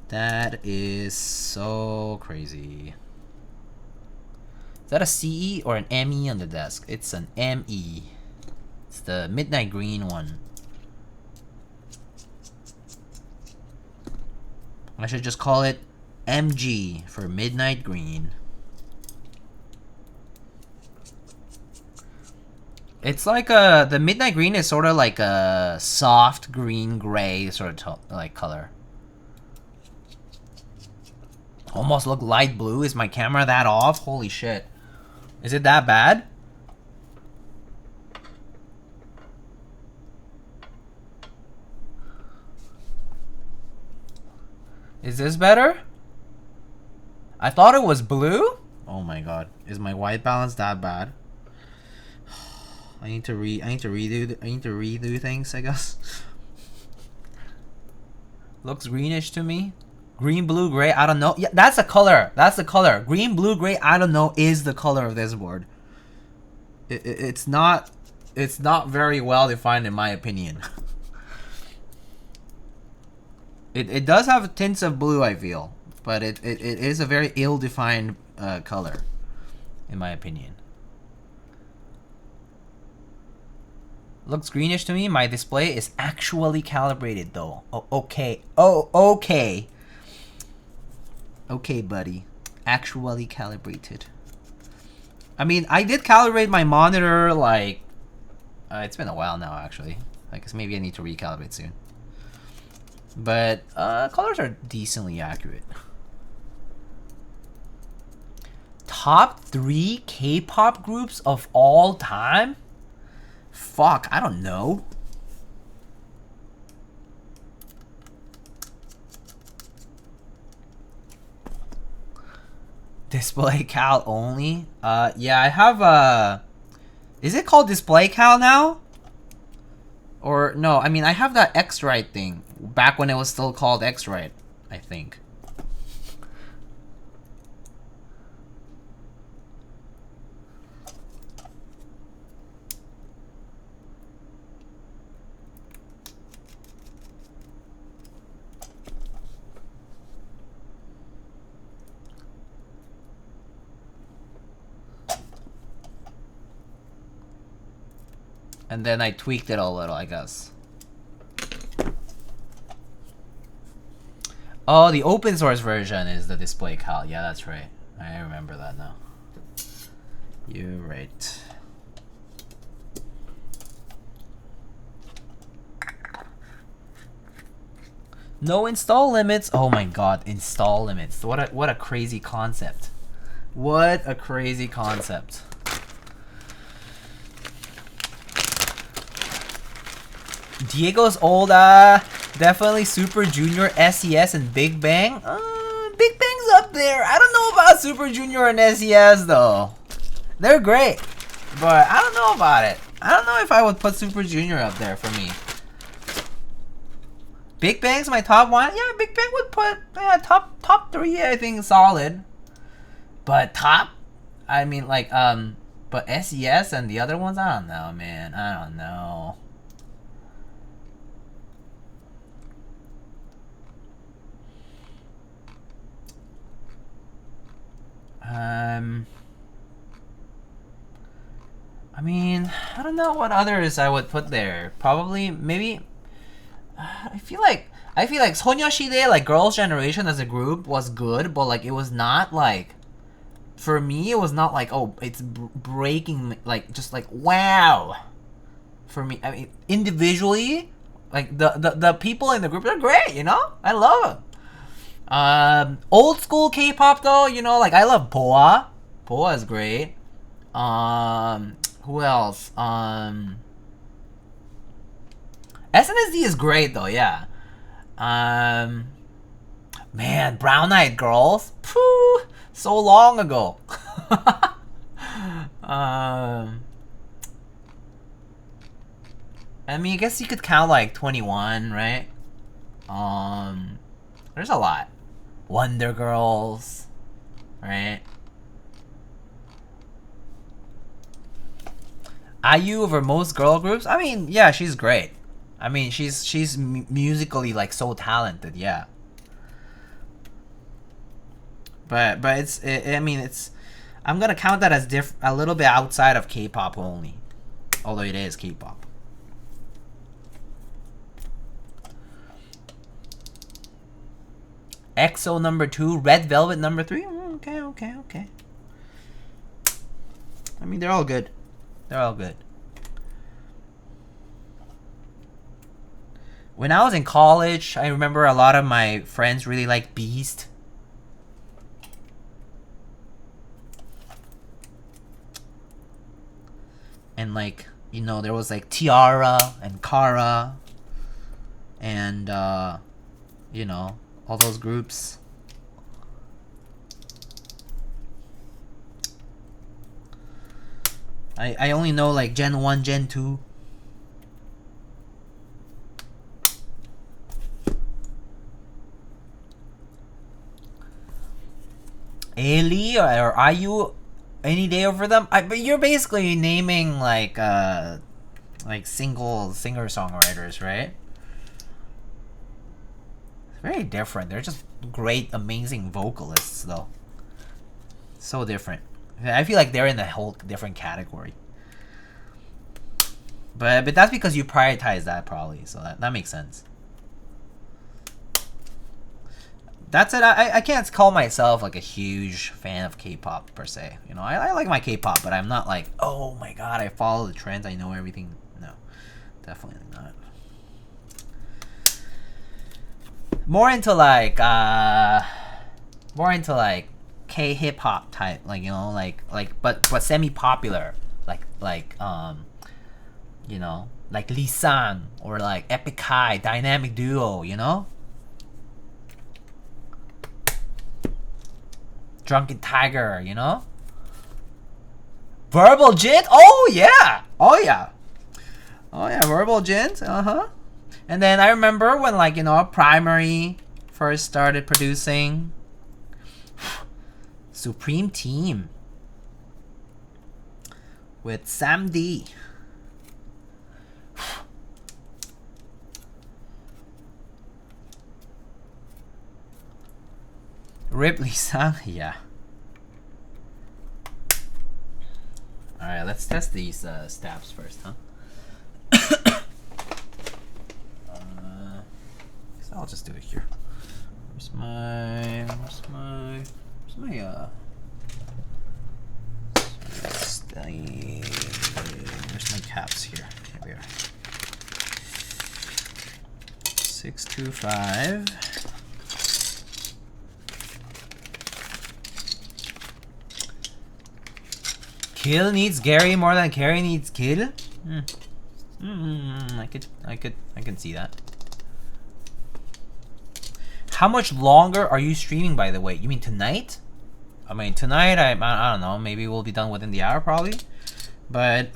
That is so crazy. Is that a CE or an ME on the desk? It's an ME. It's the midnight green one. I should just call it MG for midnight green. It's like the midnight green is sort of like a soft green gray sort of like color. Almost look light blue. Is my camera that off? Holy shit. Is it that bad? Is this better? I thought it was blue? Oh my god. Is my white balance that bad? I need to redo things, I guess. Looks greenish to me. Green, blue, gray, I don't know. Yeah, that's the color. That's the color. Green, blue, gray, I don't know is the color of this board. It's not very well defined in my opinion. It does have tints of blue, I feel, but it is a very ill-defined color, in my opinion. Looks greenish to me. My display is actually calibrated, though. Oh, okay. Oh, okay. Okay, buddy. Actually calibrated. I mean, I did calibrate my monitor, like... it's been a while now, actually. I guess maybe I need to recalibrate soon. But colors are decently accurate. Top 3 K-pop groups of all time? Fuck, I don't know. Display cal only? Yeah, I have is it called display cal now? Or no, I mean I have that X-Rite thing back when it was still called X-Rite, I think. And then I tweaked it a little, I guess. Oh, the open source version is the display cal. Yeah, that's right. I remember that now. You're right. No install limits. Oh my god, install limits. What a crazy concept. What a crazy concept. Diego's old, definitely Super Junior, SES, and Big Bang. Big Bang's up there. I don't know about Super Junior and SES though. They're great, but I don't know about it. I don't know if I would put Super Junior up there for me. Big Bang's my top one. Yeah, Big Bang would put top 3. I think solid. But top, I mean like but SES and the other ones, I don't know, man. I don't know. I mean, I don't know what others I would put there. Probably, maybe. I feel like 소녀시대, like Girls' Generation as a group, was good, but like it was not like. For me, it was not like, oh, it's breaking, like just like wow. For me, I mean, individually, like the people in the group are great. You know, I love them. Old school K-pop though, you know, like I love Boa. Boa is great. Who else? SNSD is great though, yeah. Man, Brown Eyed Girls. Phew, so long ago. I mean, I guess you could count like 21, right? There's a lot. Wonder Girls, right? IU over most girl groups. I mean, yeah, she's great. I mean, she's musically like so talented, yeah. But I mean, it's. I'm gonna count that as a little bit outside of K-pop only, although it is K-pop. EXO number 2, Red Velvet number 3. Okay. I mean, they're all good. They're all good. When I was in college, I remember a lot of my friends really liked Beast. And like, you know, there was like Tiara and Kara and you know, all those groups. I only know like Gen 1, Gen 2. Ailey or IU any day over them? But you're basically naming like single singer-songwriters, right? It's very different. They're just great, amazing vocalists though. So different. I feel like they're in a whole different category. But that's because you prioritize that probably, so that makes sense. That's it. I can't call myself like a huge fan of K-pop per se. You know, I like my K-pop, but I'm not like, oh my god, I follow the trends, I know everything. No, definitely not. More into like K-hip hop type, like, you know, like but semi-popular, like you know, like Lisan or like Epic High, Dynamic Duo, you know. Drunken Tiger, you know? Verbal Jint? Oh yeah! Verbal Jint, And then I remember when, like, you know, Primary first started producing. Supreme Team with Sam D. Ripley-san, yeah. Alright, let's test these stabs first, huh? So I'll just do it here. Where's my caps here? Here we are. 625. Kill needs Gary more than Gary needs Kill. I can see that. How much longer are you streaming, by the way? You mean tonight? I mean, tonight, I don't know, maybe we'll be done within the hour probably. But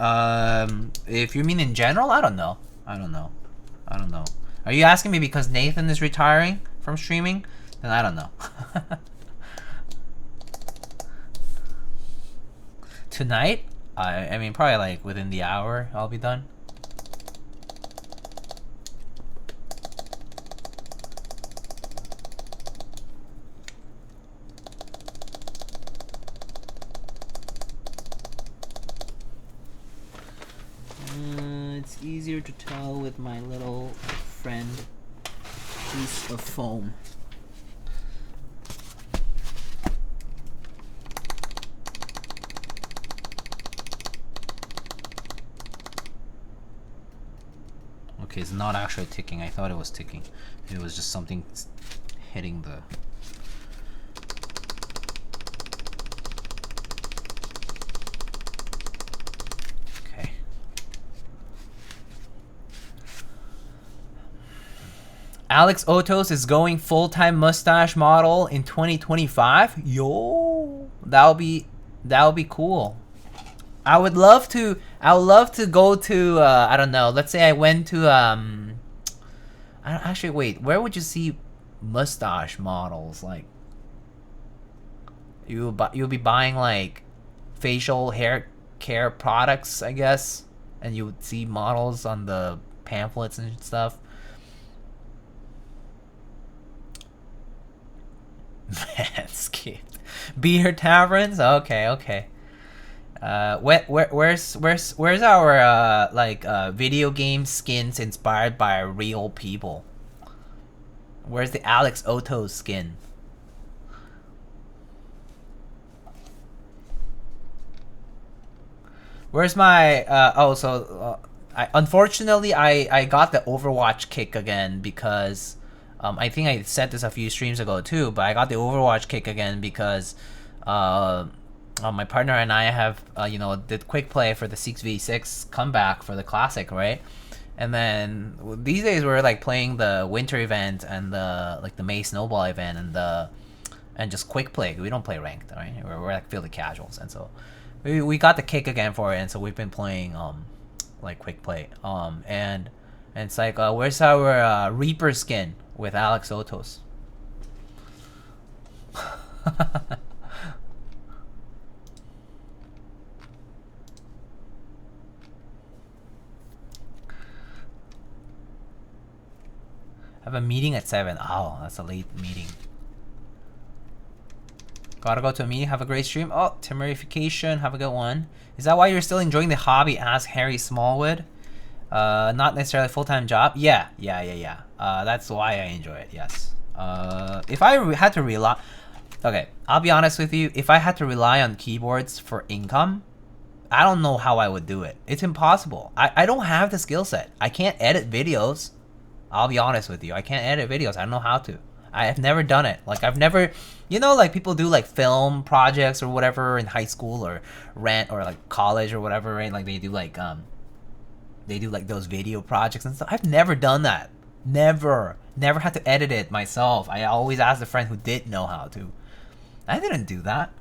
if you mean in general, I don't know. I don't know. Are you asking me because Nathan is retiring from streaming? Then I don't know. Tonight, I mean, probably like within the hour, I'll be done. It's easier to tell with my little friend piece of foam. Okay, it's not actually ticking. I thought it was ticking. It was just something hitting the... Okay. Alex Otos is going full-time mustache model in 2025. Yo, that'll be cool. I would love to go to I don't know, let's say I went to actually wait, where would you see mustache models? Like you'll be buying like facial hair care products, I guess, and you would see models on the pamphlets and stuff. Manscaped. Beer taverns? Okay. Where's our like video game skins inspired by real people? Where's the Alex Oto skin? Where's my unfortunately I got the Overwatch kick again because I think I said this a few streams ago too, but I got the Overwatch kick again because my partner and I have, did quick play for the 6v6 comeback for the classic, right? And then these days we're like playing the winter event and the May snowball event and just quick play. We don't play ranked, right? We're like field casuals, and so we got the kick again for it, and so we've been playing like quick play. And it's like where's our Reaper skin with Alex Otos? I have a meeting at 7. Oh, that's a late meeting. Gotta go to a meeting. Have a great stream. Oh, Timerification. Have a good one. Is that why you're still enjoying the hobby? Ask Harry Smallwood. Not necessarily a full-time job. Yeah. That's why I enjoy it. Yes. If I had to rely... Okay, I'll be honest with you. If I had to rely on keyboards for income, I don't know how I would do it. It's impossible. I don't have the skill set. I can't edit videos. I'll be honest with you. I can't edit videos. I don't know how to. I have never done it. Like I've never, like people do like film projects or whatever in high school or rent or like college or whatever, right? Like they do like those video projects and stuff. I've never done that. Never had to edit it myself. I always asked a friend who did know how to. I didn't do that.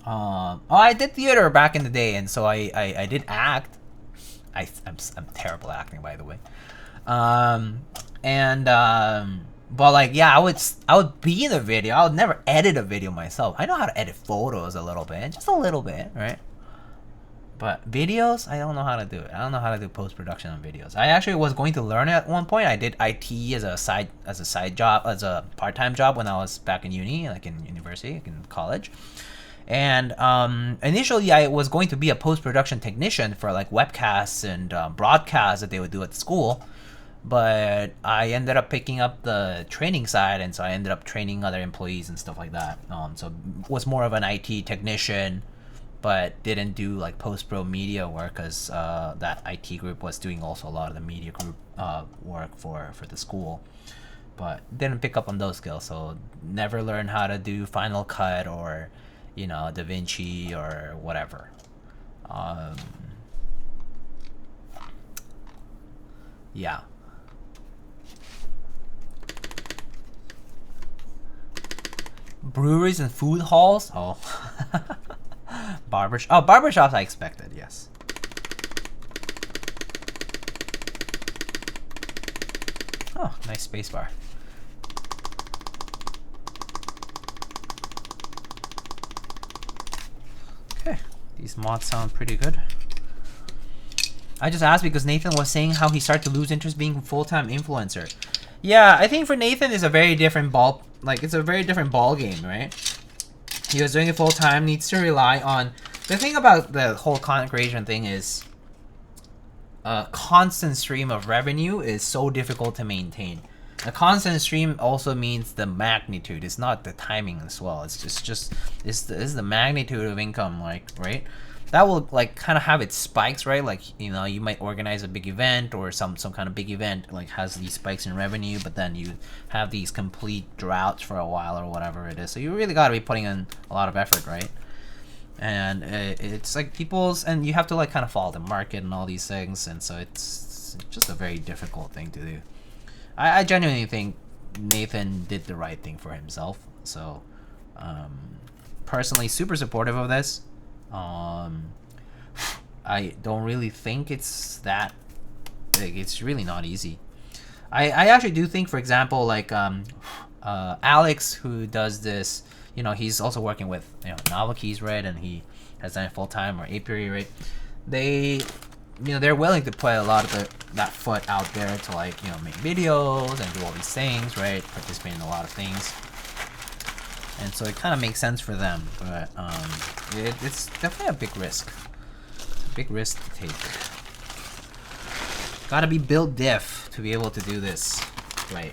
I did theater back in the day, and so I did act. I'm terrible at acting, by the way. But like, yeah, I would be in a video. I would never edit a video myself. I know how to edit photos a little bit, just a little bit, right? But videos, I don't know how to do it. I don't know how to do post-production on videos. I actually was going to learn it at one point. I did IT as a side job, as a part-time job when I was back in uni, like in university, like in college. And initially, I was going to be a post-production technician for like webcasts and broadcasts that they would do at school. But I ended up picking up the training side, and so I ended up training other employees and stuff like that. So was more of an IT technician, but didn't do like post-pro media work because that IT group was doing also a lot of the media group work for the school. But didn't pick up on those skills, so never learned how to do Final Cut or, DaVinci or whatever. Yeah. breweries and food halls. Oh, barbershops. I expected. Yes. Oh, nice spacebar. Okay, these mods sound pretty good. I just asked because Nathan was saying how he started to lose interest being a full-time influencer. Yeah, I think for Nathan it's a very different ball. Like, it's a very different ball game, right? He was doing it full-time, needs to rely on. The thing about the whole content creation thing is, a constant stream of revenue is so difficult to maintain. A constant stream also means the magnitude. It's not the timing as well. It's just it's the magnitude of income, like, right? That will like kind of have its spikes, right? Like, you know, you might organize a big event or some kind of big event like has these spikes in revenue, but then you have these complete droughts for a while or whatever it is. So you really got to be putting in a lot of effort, right? And it's like and you have to like kind of follow the market and all these things, and so it's just a very difficult thing to do. I genuinely think Nathan did the right thing for himself. So personally super supportive of this. I don't really think it's that like, it's really not easy. I actually do think, for example, like Alex, who does this, you know, he's also working with, you know, Novel Keys, right? And he has done it full time, or Apiary, right? They, you know, they're willing to put a lot of that foot out there to, like, you know, make videos and do all these things, right? Participate in a lot of things. And so it kind of makes sense for them, but it's definitely a big risk. Big risk to take. Gotta be built diff to be able to do this, right?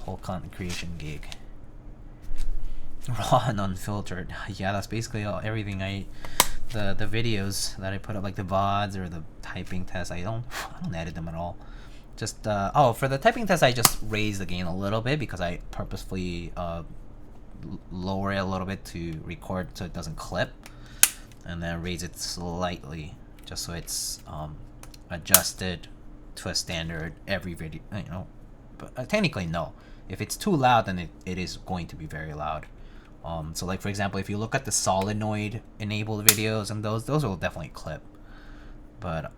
Whole content creation gig. Raw and unfiltered. Yeah, that's basically everything the videos that I put up, like the VODs or the typing test. I don't edit them at all. Just oh, for the typing test, I just raise the gain a little bit because I purposefully lower it a little bit to record so it doesn't clip, and then raise it slightly just so it's adjusted to a standard every video, you know. But technically no, if it's too loud then it is going to be very loud. So like, for example, if you look at the solenoid enabled videos, and those will definitely clip, but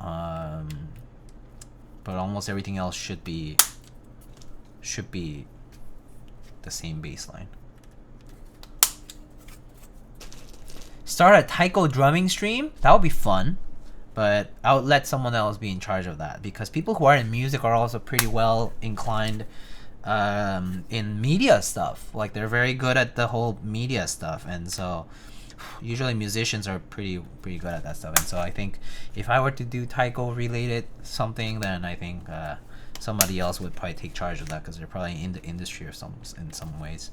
almost everything else should be the same baseline. Start a taiko drumming stream? That would be fun, but I would let someone else be in charge of that, because people who are in music are also pretty well inclined in media stuff. Like, they're very good at the whole media stuff, and so usually musicians are pretty good at that stuff. And so I think if I were to do taiko related something, then I think somebody else would probably take charge of that, because they're probably in the industry or in some ways.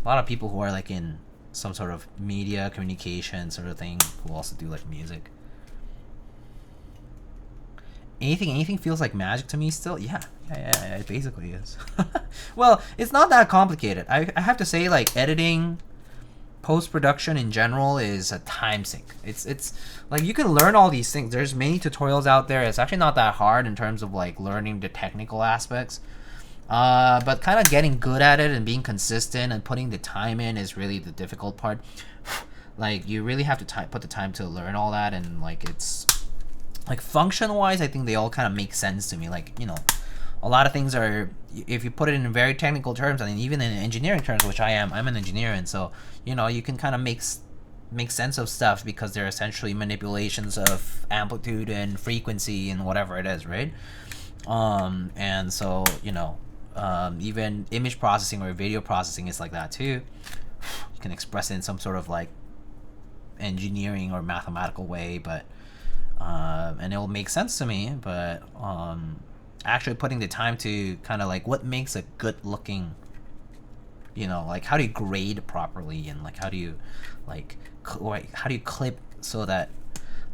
A lot of people who are like in some sort of media communication sort of thing who also do like music. Anything feels like magic to me still. Yeah, it basically is. Well, it's not that complicated. I have to say, like, editing, post-production in general is a time sink. It's like, you can learn all these things. There's many tutorials out there. It's actually not that hard in terms of like learning the technical aspects. But kind of getting good at it and being consistent and putting the time in is really the difficult part. Like, you really have to put the time to learn all that, and like, it's like, function wise, I think they all kind of make sense to me. Like, you know, a lot of things are, if you put it in very technical terms, I mean, even in engineering terms, which I'm an engineer, and so, you know, you can kind of make sense of stuff because they're essentially manipulations of amplitude and frequency and whatever it is, right? And so, you know, even image processing or video processing is like that too. You can express it in some sort of like engineering or mathematical way, but and it will make sense to me. But actually putting the time to kind of like, what makes a good looking, you know, like, how do you grade properly, and like, how do you like how do you clip so that,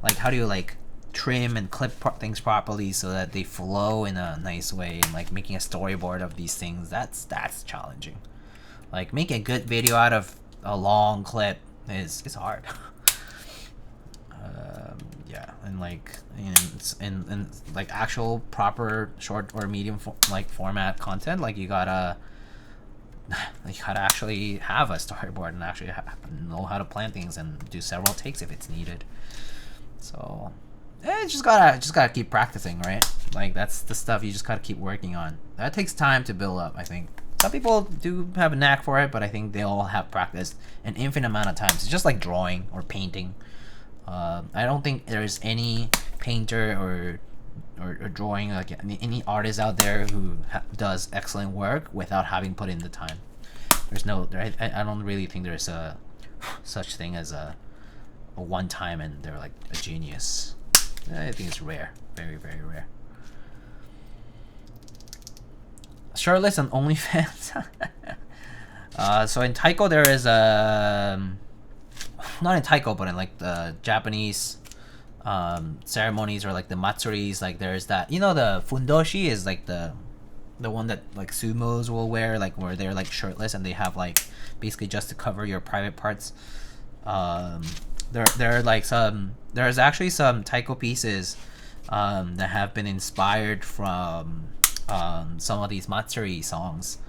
like, how do you like trim and clip things properly so that they flow in a nice way, and like making a storyboard of these things, that's challenging. Like, making a good video out of a long clip is hard. Yeah, and like in like actual proper short or medium like format content, like, you gotta like how to actually have a storyboard and actually know how to plan things and do several takes if it's needed. So just gotta keep practicing, right? Like that's the stuff you just gotta keep working on. That takes time to build up, I think. Some people do have a knack for it, but I think they all have practiced an infinite amount of times. It's just like drawing or painting. I don't think there's any painter or drawing, like any artist out there who does excellent work without having put in the time. There's no, I don't really think there's a such thing as a one time and they're like a genius. I think it's rare, very, very rare. Shirtless on OnlyFans. So in Taiko there is a, not in Taiko, but in like the Japanese ceremonies or like the matsuris, like there's that, you know, the fundoshi is like the one that like sumos will wear, like where they're like shirtless and they have like basically just to cover your private parts. There are like there's actually some taiko pieces that have been inspired from some of these matsuri songs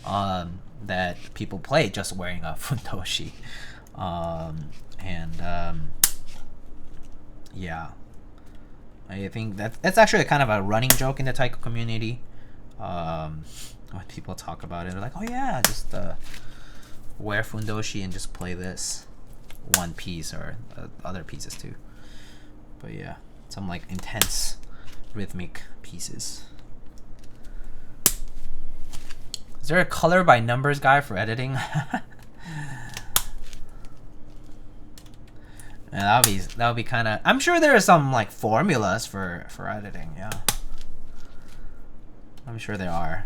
that people play just wearing a fundoshi. Yeah, I think that's actually kind of a running joke in the taiko community. When people talk about it, they're like, oh yeah, just wear fundoshi and just play this one piece or other pieces too. But yeah, some like intense rhythmic pieces. Is there a color by numbers guy for editing? Yeah, that would be kind of. I'm sure there are some like formulas for editing. Yeah, I'm sure there are.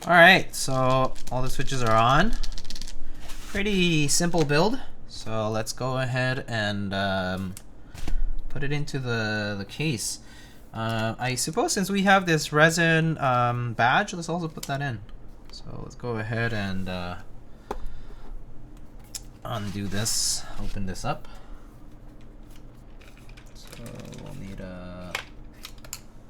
Alright, so all the switches are on. Pretty simple build. So let's go ahead and put it into the case. I suppose since we have this resin badge, let's also put that in. So let's go ahead and undo this, open this up. So we'll need a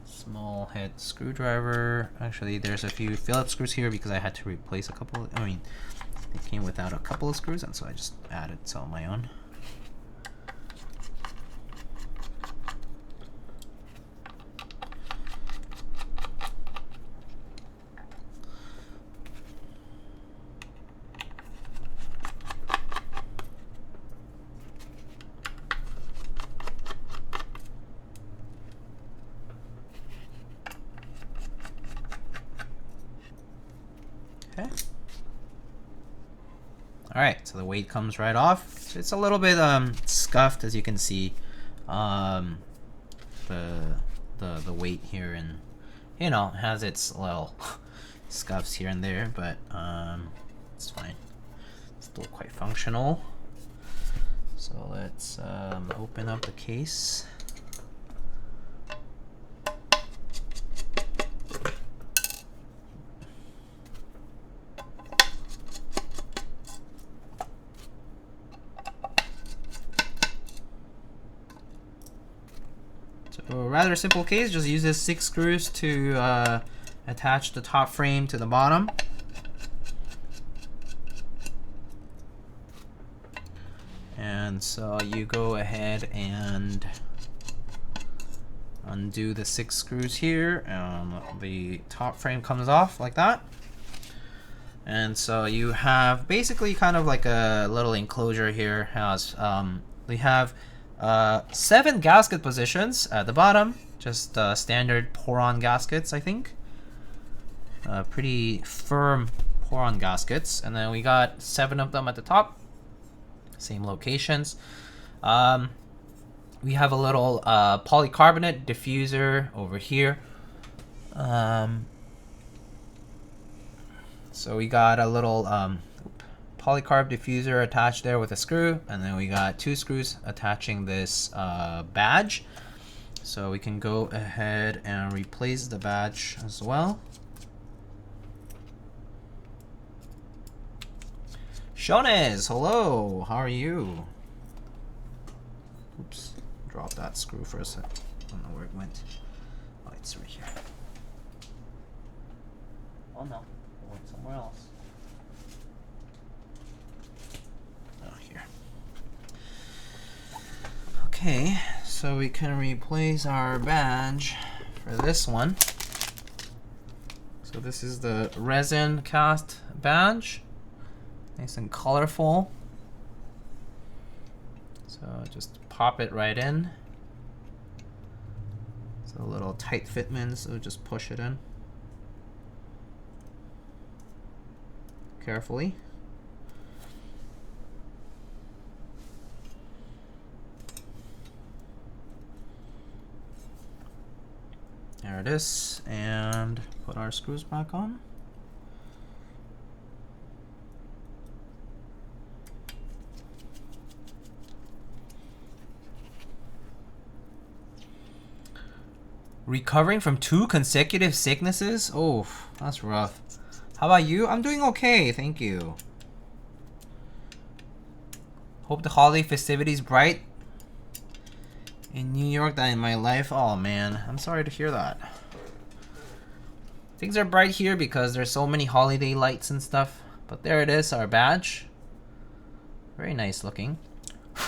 small head screwdriver. Actually, there's a few Phillips screws here because I had to replace a couple. I mean, it came without a couple of screws, and so I just added some of my own. Okay. Alright, so the weight comes right off. It's a little bit scuffed, as you can see. The weight here, and you know, has its little scuffs here and there, but it's fine. It's still quite functional. So let's open up the case. So a rather simple case, just uses 6 screws to attach the top frame to the bottom. And so you go ahead and undo the 6 screws here, and the top frame comes off like that. And so you have basically kind of like a little enclosure here. Has we have 7 gasket positions at the bottom, just standard pour-on gaskets, I think. Pretty firm pour-on gaskets, and then we got 7 of them at the top, same locations. We have a little polycarbonate diffuser over here. So we got a little polycarb diffuser attached there with a screw, and then we got 2 screws attaching this badge. So we can go ahead and replace the badge as well. Shonez, hello, how are you? Oops, drop that screw for a sec. I don't know where it went. Oh, it's right here. Oh no, it went somewhere else. Oh, here. Okay, so we can replace our badge for this one. So this is the resin cast badge. Nice and colorful. So just pop it right in. It's a little tight fitment, so just push it in carefully. There it is, and put our screws back on. Recovering from 2 consecutive sicknesses? Oh, that's rough. How about you? I'm doing okay, thank you. Hope the holiday festivities bright in New York than in my life. Oh man, I'm sorry to hear that. Things are bright here because there's so many holiday lights and stuff. But there it is, our badge. Very nice looking. A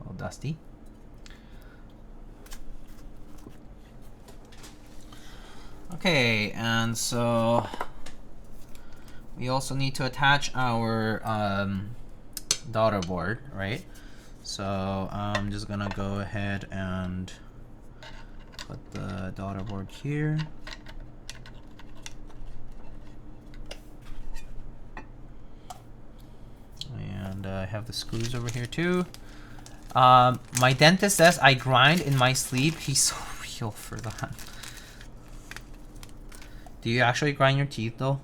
little dusty. Okay, and so we also need to attach our daughter board, right? So I'm just gonna go ahead and put the daughter board here. And I have the screws over here too. My dentist says I grind in my sleep. He's so real for that. Do you actually grind your teeth though?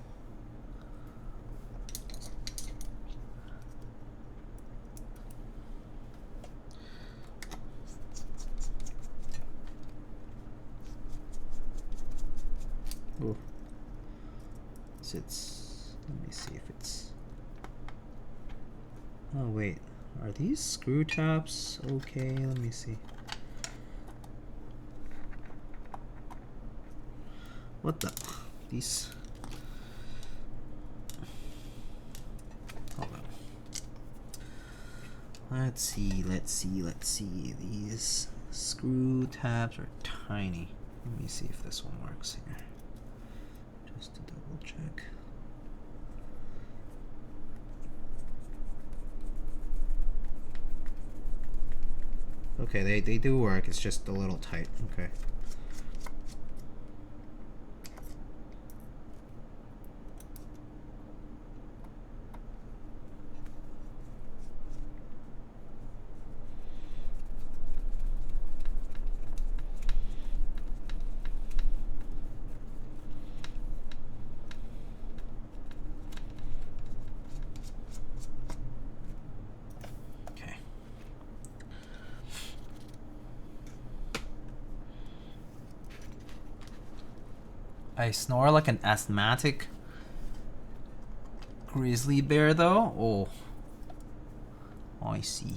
Ooh. Let me see if it's... Oh wait, are these screw tabs okay? Let me see. What the? These... Hold on. Let's see. These screw tabs are tiny. Let me see if this one works here. Just to double check. Okay, they do work. It's just a little tight. Okay. I snore like an asthmatic grizzly bear though. Oh, I see.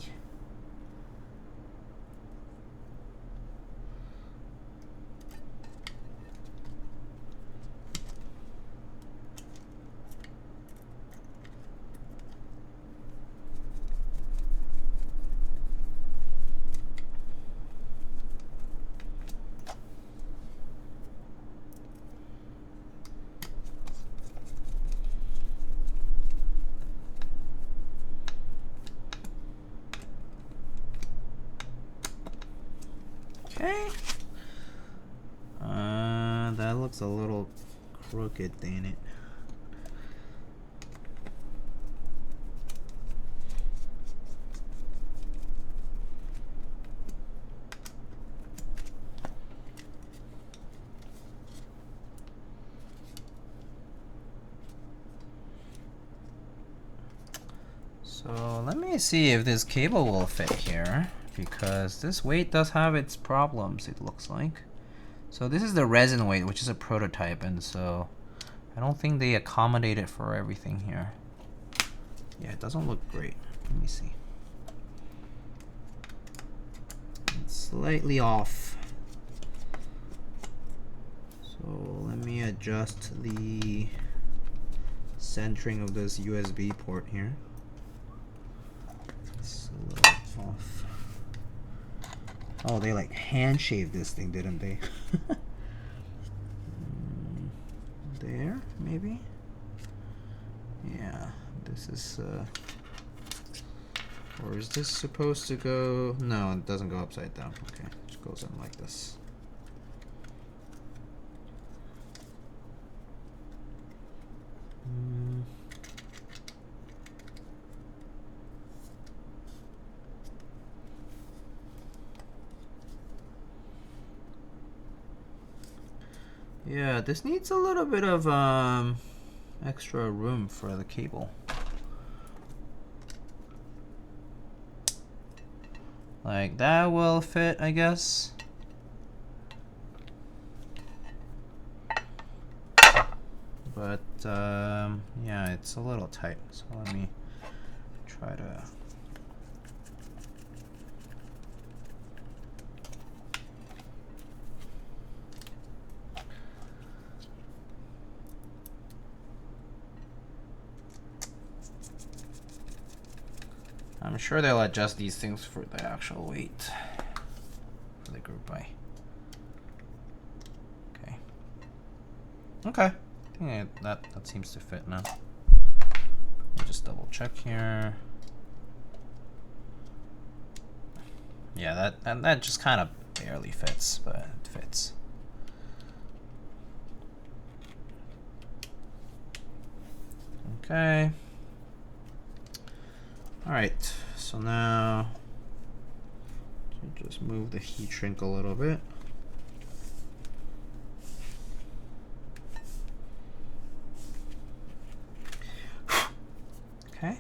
Okay. That looks a little crooked, ain't it? So let me see if this cable will fit here, because this weight does have its problems, it looks like. So this is the resin weight, which is a prototype, and so I don't think they accommodate it for everything here. Yeah, it doesn't look great. Let me see. It's slightly off. So let me adjust the centering of this USB port here. It's a little off. Oh, they like hand shaved this thing, didn't they? There, maybe? Yeah, this is, or is this supposed to go? No, it doesn't go upside down. Okay, it just goes in like this. Yeah, this needs a little bit of extra room for the cable. Like that will fit, I guess. But yeah, it's a little tight. So let me try to. I'm sure they'll adjust these things for the actual weight for the group by. Okay. Okay. I think that seems to fit now. Let me just double check here. Yeah, that just kind of barely fits, but it fits. Okay. Alright, so now just move the heat shrink a little bit. Okay.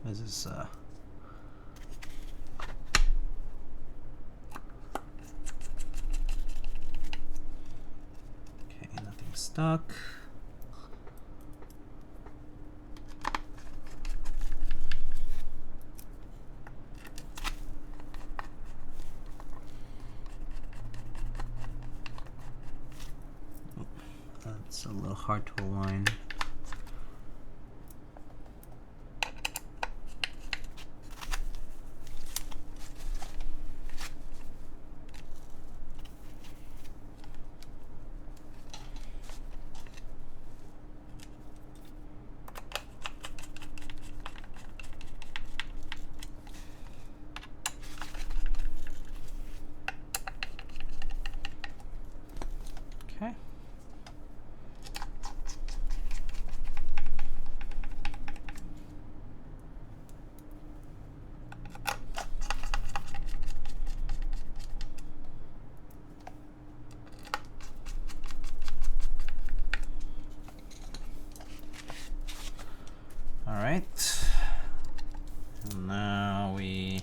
This is okay, nothing stuck. That's a little hard to align. Okay. All right. And now we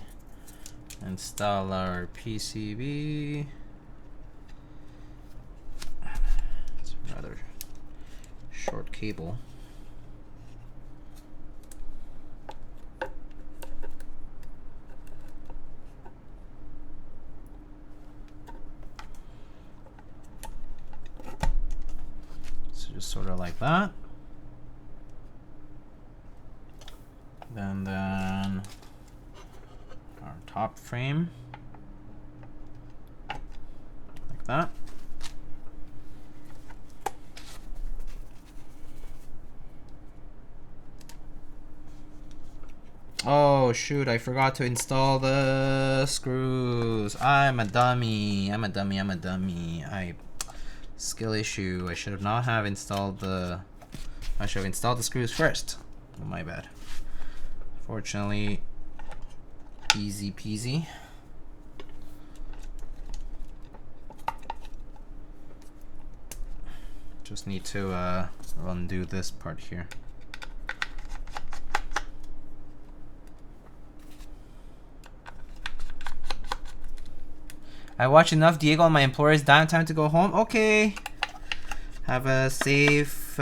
install our PCB. It's a rather short cable. like that. Then our top frame, like that. Oh shoot, I forgot to install the screws. I'm a dummy. Skill issue. I should not have installed the... I should have installed the screws first. Oh, my bad. Fortunately, easy peasy. Just need to undo this part here. I watch enough Diego on my employer's downtime to go home. Okay. Have a safe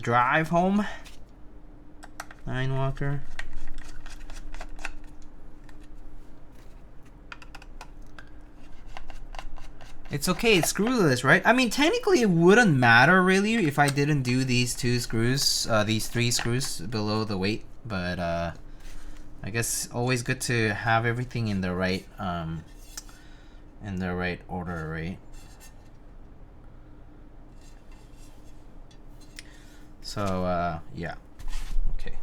drive home. Nine Walker. It's okay, it's screwless, right? I mean, technically it wouldn't matter really if I didn't do these two screws, these three screws below the weight, but I guess always good to have everything in the right order, right? So yeah. Okay.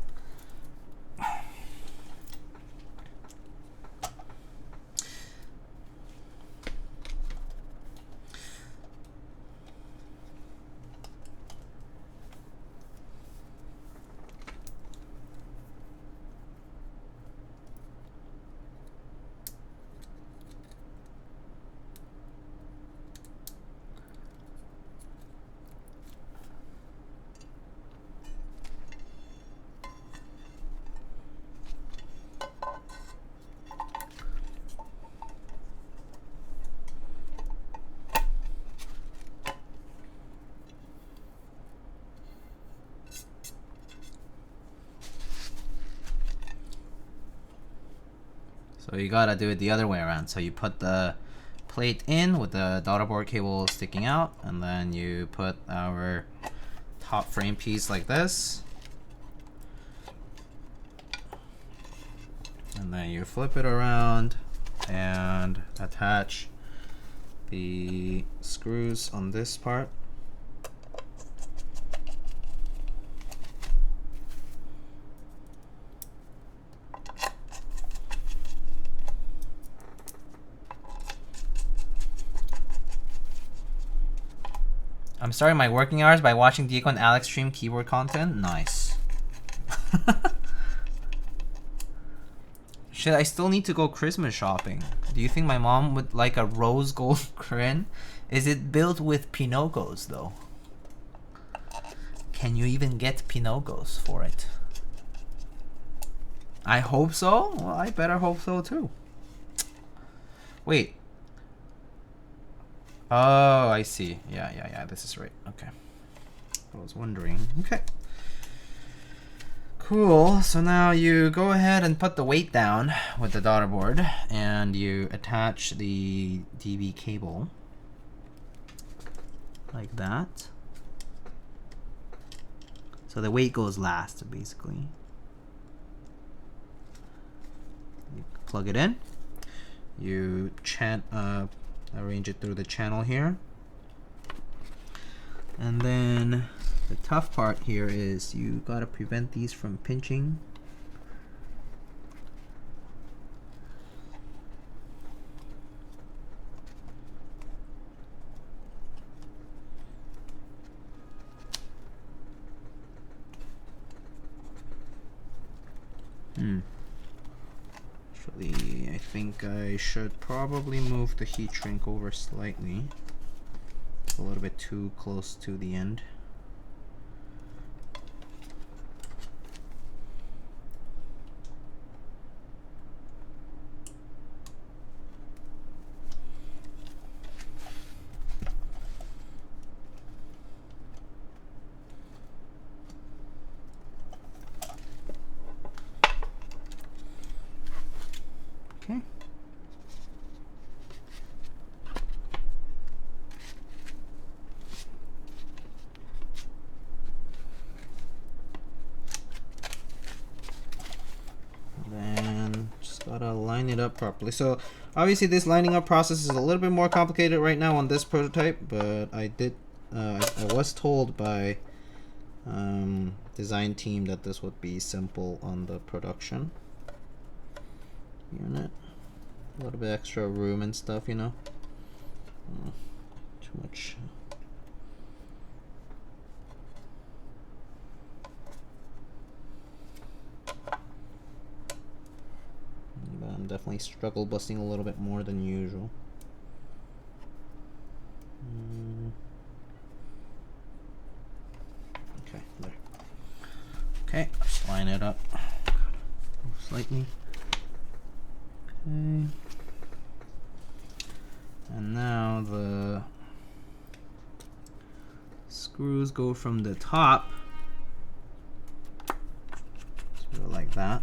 So you gotta do it the other way around. So you put the plate in with the daughter board cable sticking out, and then you put our top frame piece like this, and then you flip it around and attach the screws on this part. I'm starting my working hours by watching Diego and Alex stream keyboard content. Nice. Shit, I still need to go Christmas shopping. Do you think my mom would like a rose gold grin? Is it built with Pinocchos though? Can you even get Pinocchos for it? I hope so. Well, I better hope so too. Wait. Oh, I see. Yeah. This is right. Okay. I was wondering. Okay. Cool. So now you go ahead and put the weight down with the daughter board, and you attach the DB cable like that. So the weight goes last, basically. You plug it in. You arrange it through the channel here, and then the tough part here is you gotta prevent these from pinching. Actually, I think I should probably move the heat shrink over slightly. It's a little bit too close to the end. Okay. line it up properly. So obviously this lining up process is a little bit more complicated right now on this prototype, but I was told by design team that this would be simple on the production unit. A little bit extra room and stuff, you know. Too much. But I'm definitely struggle busting a little bit more than usual. Okay, there. Okay, let's line it up slightly. Okay. And now the screws go from the top, sort of like that.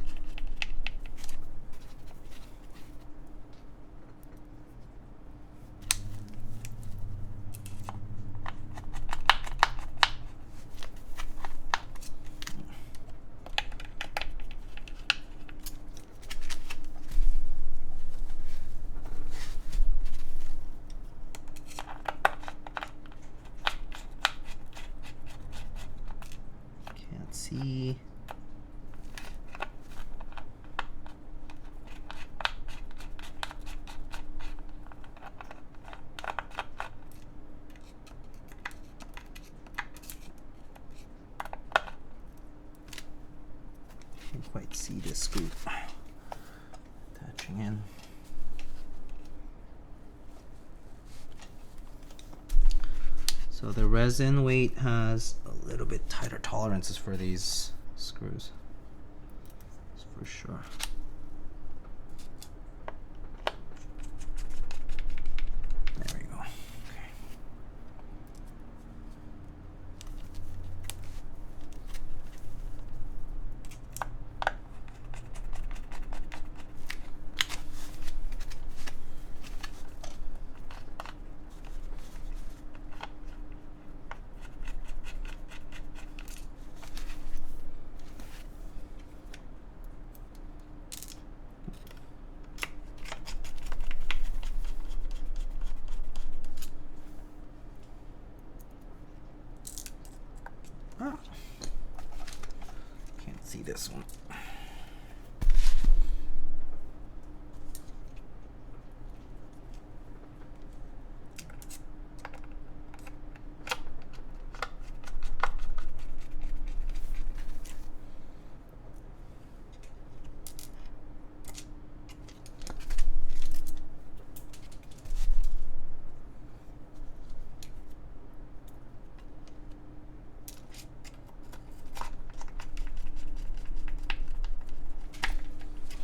See. Can't quite see this screw attaching in. So the resin weight has a little bit tighter tolerances for these screws. That's for sure. There we go. Okay. Can't see this one.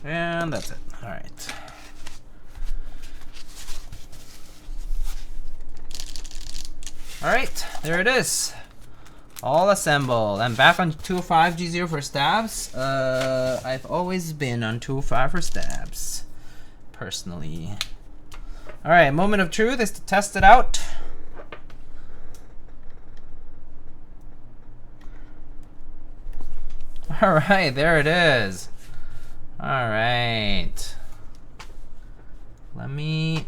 And that's it. All right. All right, there it is. All assembled. I'm back on 205 G0 for stabs. I've always been on 205 for stabs, personally. All right, moment of truth is to test it out. All right, there it is. All right. Let me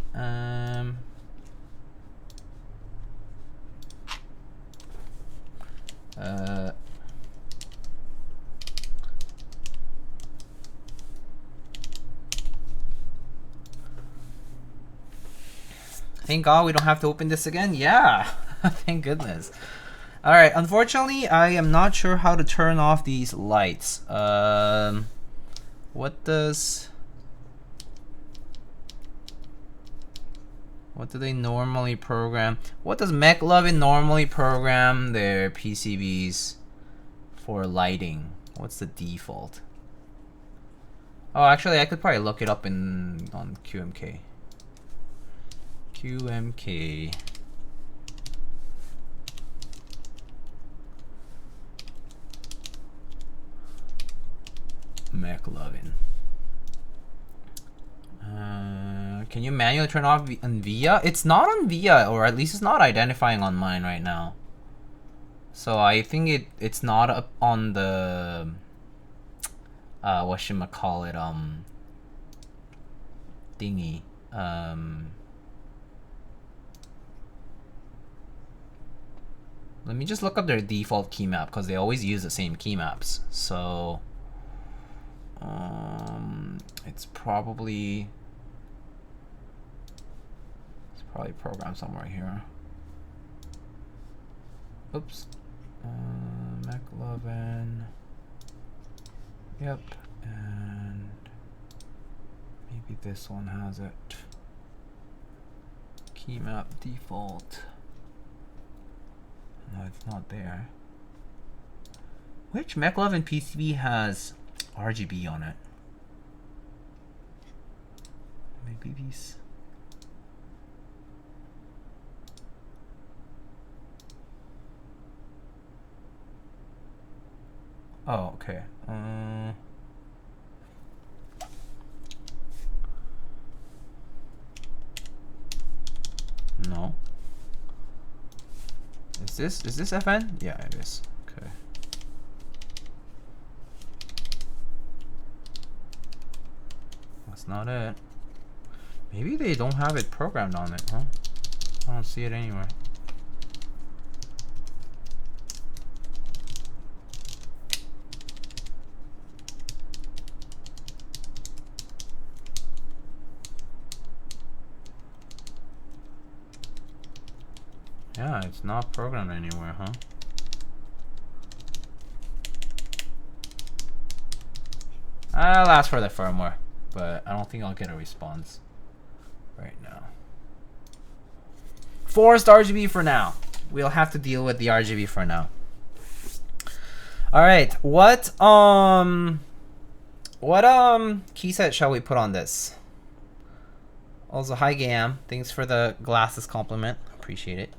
thank God we don't have to open this again. Yeah, thank goodness. All right, unfortunately, I am not sure how to turn off these lights. What do they normally program? What does McLovin normally program their PCBs for lighting? What's the default? Oh, actually, I could probably look it up on QMK. QMK. McLovin. Can you manually turn off on VIA? It's not on VIA, or at least it's not identifying on mine right now. So I think it's not up on the whatchamacallit, thingy. Let me just look up their default key map because they always use the same key maps. So it's probably programmed somewhere here. Oops. McLovin. Yep. And maybe this one has it. Key map default. No, it's not there. Which McLovin PCB has RGB on it? Maybe these. Oh, okay. No. Is this FN? Yeah, it is. Okay. That's not it. Maybe they don't have it programmed on it, huh? I don't see it anywhere. Yeah, it's not programmed anywhere, huh? I'll ask for the firmware, but I don't think I'll get a response right now. Forced RGB for now. We'll have to deal with the RGB for now. All right, what key set shall we put on this? Also, hi Gam, thanks for the glasses compliment. Appreciate it.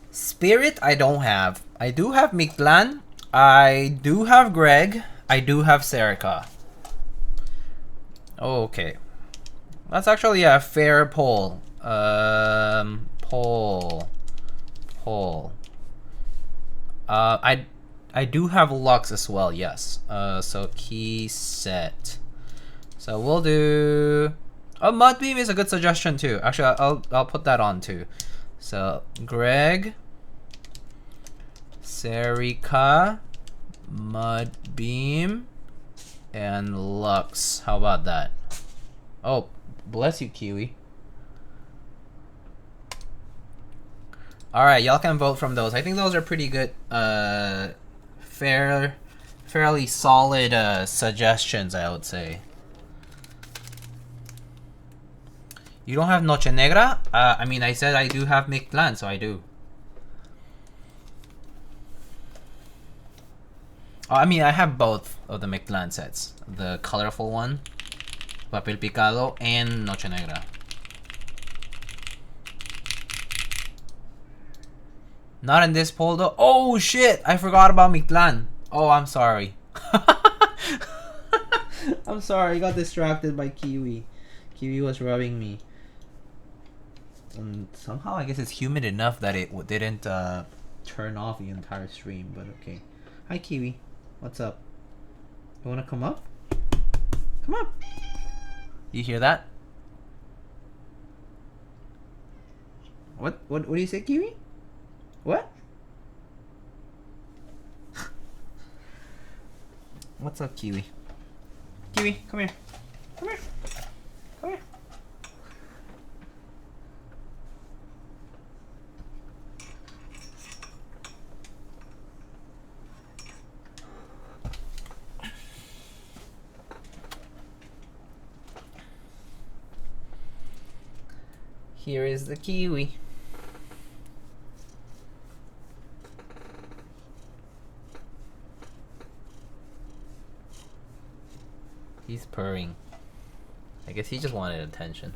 Spirit, I don't have. I do have Mictlan. I do have Greg. I do have Serica. Oh, okay. That's actually a fair poll. Poll. I do have Lux as well, yes. So key set. So we'll do. Oh, Mudbeam is a good suggestion too. Actually, I'll put that on too. So Greg, Serica, Mudbeam, and Lux. How about that? Oh, bless you, Kiwi. Alright, y'all can vote from those. I think those are pretty good, fairly solid suggestions, I would say. You don't have Noche Negra? I mean, I said I do have Mictlan, so I do. Oh, I mean, I have both of the Mictlan sets. The colorful one, Papel Picado, and Noche Negra. Not in this poll though. Oh shit! I forgot about Mictlan. Oh, I'm sorry. I'm sorry, I got distracted by Kiwi. Kiwi was rubbing me. And somehow I guess it's humid enough that it didn't turn off the entire stream, but okay. Hi Kiwi. What's up? You wanna come up? Come up. You hear that? What do you say, Kiwi? What? What's up, Kiwi? Kiwi, come here. Come here. Come here. Here is the Kiwi. He's purring. I guess he just wanted attention.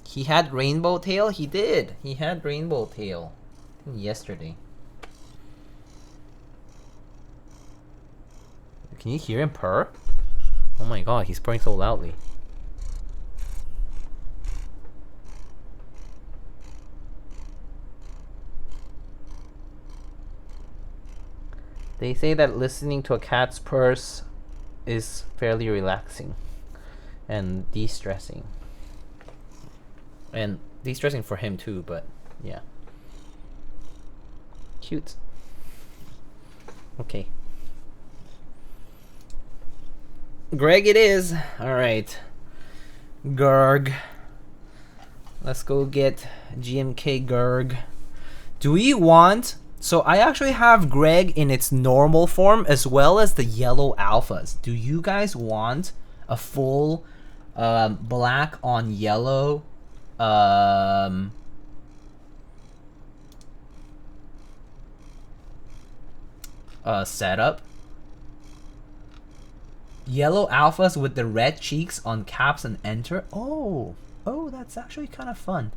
He had rainbow tail? He did. He had rainbow tail. I think yesterday. Can you hear him purr? Oh my god, he's purring so loudly. They say that listening to a cat's purse is fairly relaxing and de-stressing. And de-stressing for him too, but yeah. Cute. Okay. Greg it is. Alright. Greg. Let's go get GMK Greg. Do we want... So I actually have Greg in its normal form as well as the yellow alphas. Do you guys want a full black on yellow setup? Yellow alphas with the red cheeks on caps and enter. Oh, that's actually kind of fun.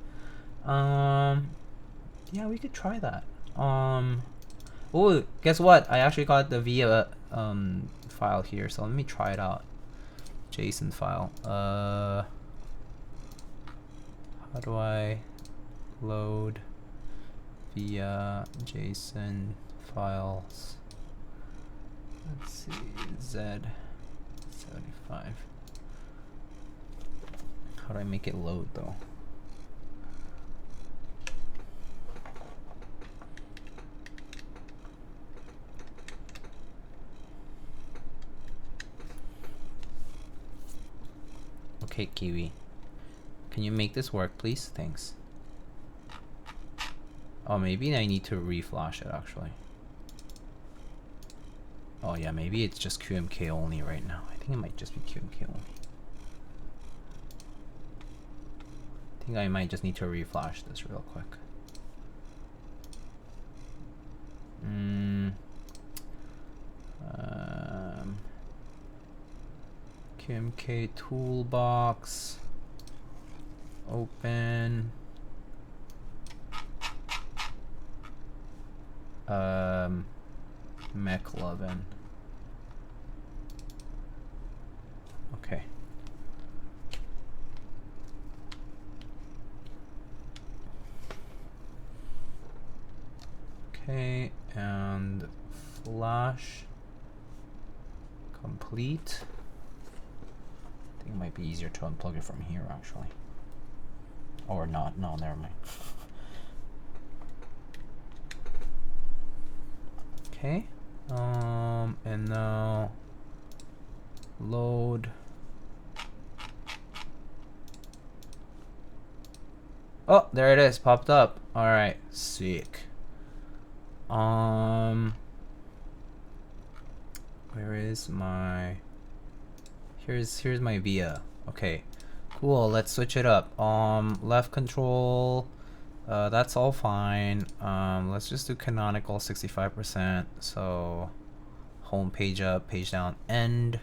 Yeah, we could try that. Oh, guess what? I actually got the via file here, so let me try it out. JSON file. How do I load via JSON files? Let's see, Z75. How do I make it load though? Okay, Kiwi. Can you make this work, please? Thanks. Oh, maybe I need to reflash it, actually. Oh, yeah, maybe it's just QMK only right now. I think it might just be QMK only. I think I might just need to reflash this real quick. QMK toolbox. Open. McLovin. Okay. Okay, and flash complete. I think it might be easier to unplug it from here actually. Or not, no, never mind. Okay, and now load. Oh, there it is, popped up. All right, sick. Where is my? Here's my via. Okay, cool. Let's switch it up. Left control. That's all fine. Let's just do canonical 65%. So home page up, page down, end.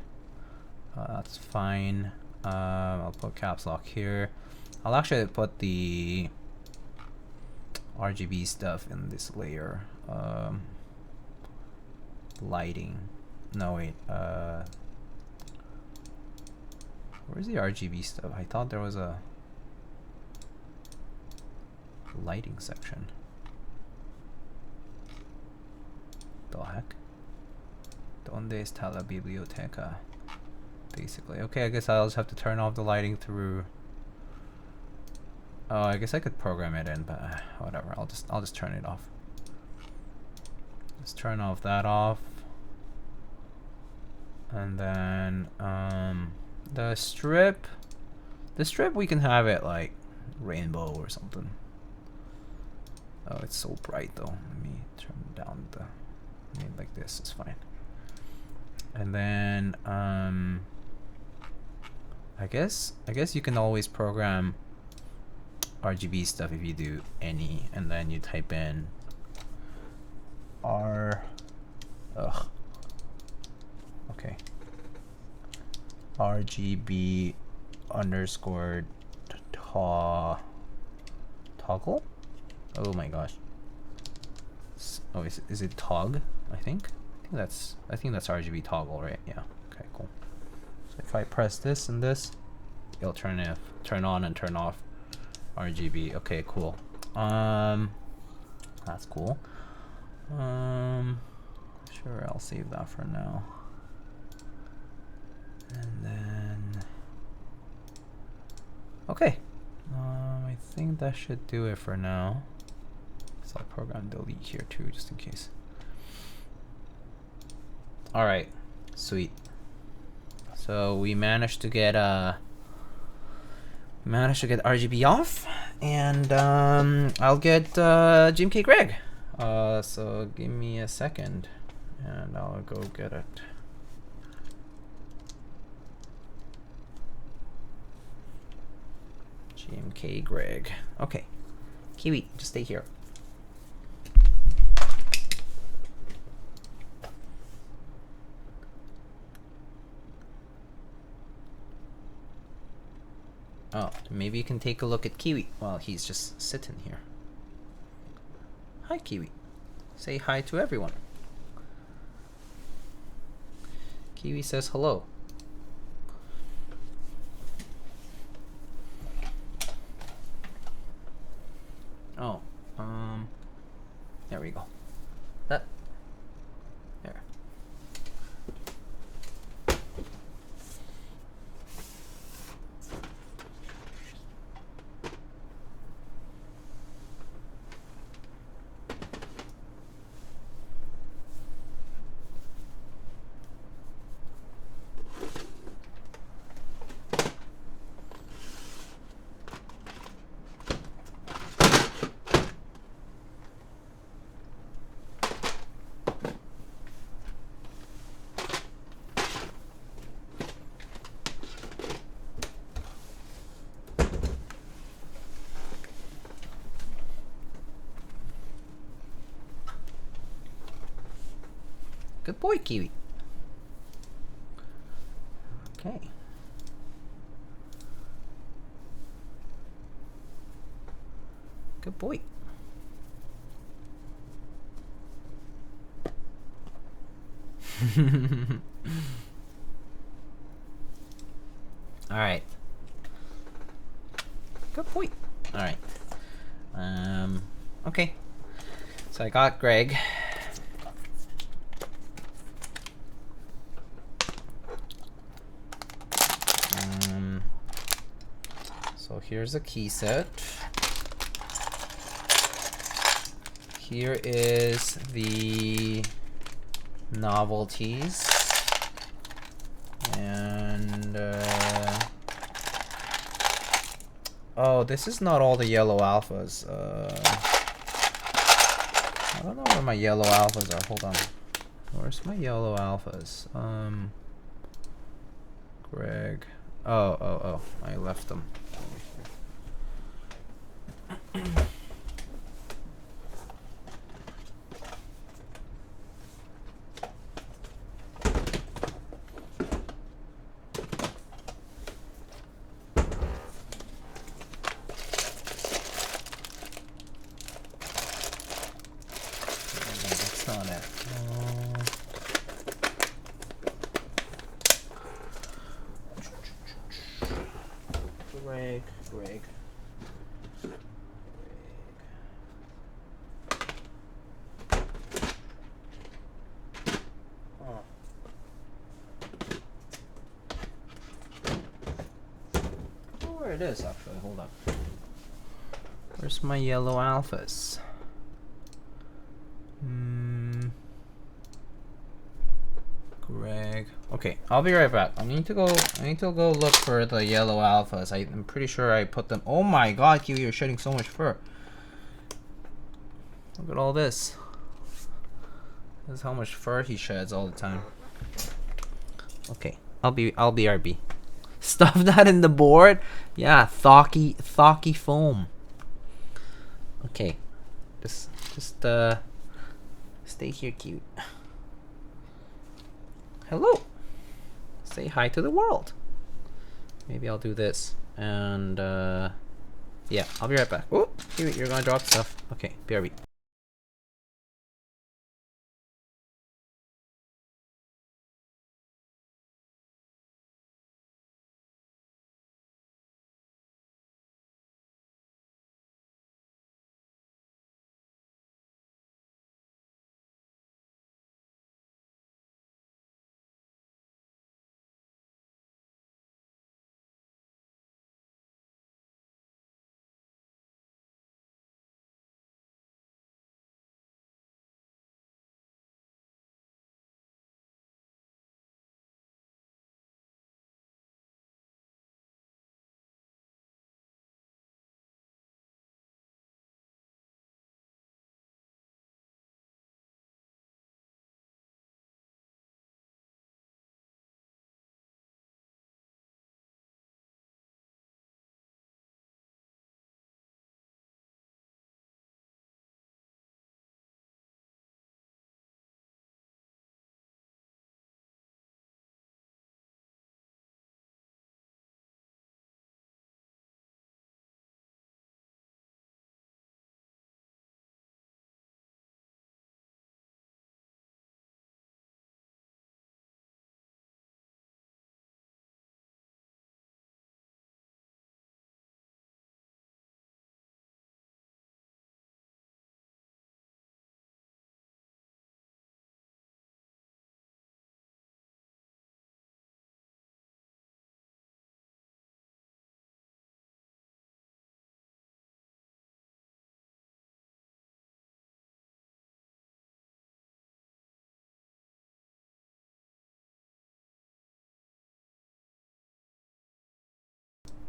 That's fine. I'll put caps lock here. I'll actually put the RGB stuff in this layer. Lighting. No, wait. Where's the RGB stuff? I thought there was a lighting section. The heck? Donde está la biblioteca? Basically. Okay, I guess I'll just have to turn off the lighting through. Oh, I guess I could program it in, but whatever. I'll just turn it off. Let's turn off that off. And then the strip we can have it like rainbow or something. Oh, it's so bright though. Let me turn down the like this is fine. And then I guess you can always program RGB stuff if you do any, and then you type in okay, RGB underscore toggle. Oh my gosh. Oh, is it tog? I think that's RGB toggle, right? Yeah. Okay, cool. So if I press this and this, it'll turn on and turn off RGB. Okay, cool. That's cool. Sure, I'll save that for now. And then, okay. I think that should do it for now. So I'll program delete here too, just in case. All right, sweet. So we managed to get RGB off, and I'll get GMK Greg. So give me a second, and I'll go get it. GMK Greg. Okay, Kiwi, just stay here. Oh, maybe you can take a look at Kiwi while he's just sitting here. Hi, Kiwi. Say hi to everyone. Kiwi says hello. Oh, there we go. That, there. Good boy, Kiwi. Okay. Good boy. All right. Good boy. All right. Okay. So I got Greg. So here's a key set. Here is the novelties. And oh, this is not all the yellow alphas. I don't know where my yellow alphas are. Hold on. Where's my yellow alphas? Greg. Oh, I left them over here. That's not it. Greg. Oh. Oh, where it is actually. Hold up. Where's my yellow alphas? Greg. Okay, I'll be right back. I need to go look for the yellow alphas. I'm pretty sure I put them. Oh my god, Kiwi, you're shedding so much fur. Look at all this. This is how much fur he sheds all the time. Okay, I'll be RB. Stuff that in the board? Yeah, thocky foam. Okay. Just stay here, cute. Hello. Say hi to the world. Maybe I'll do this. And yeah, I'll be right back. Oh, you're gonna drop stuff. Okay, BRB.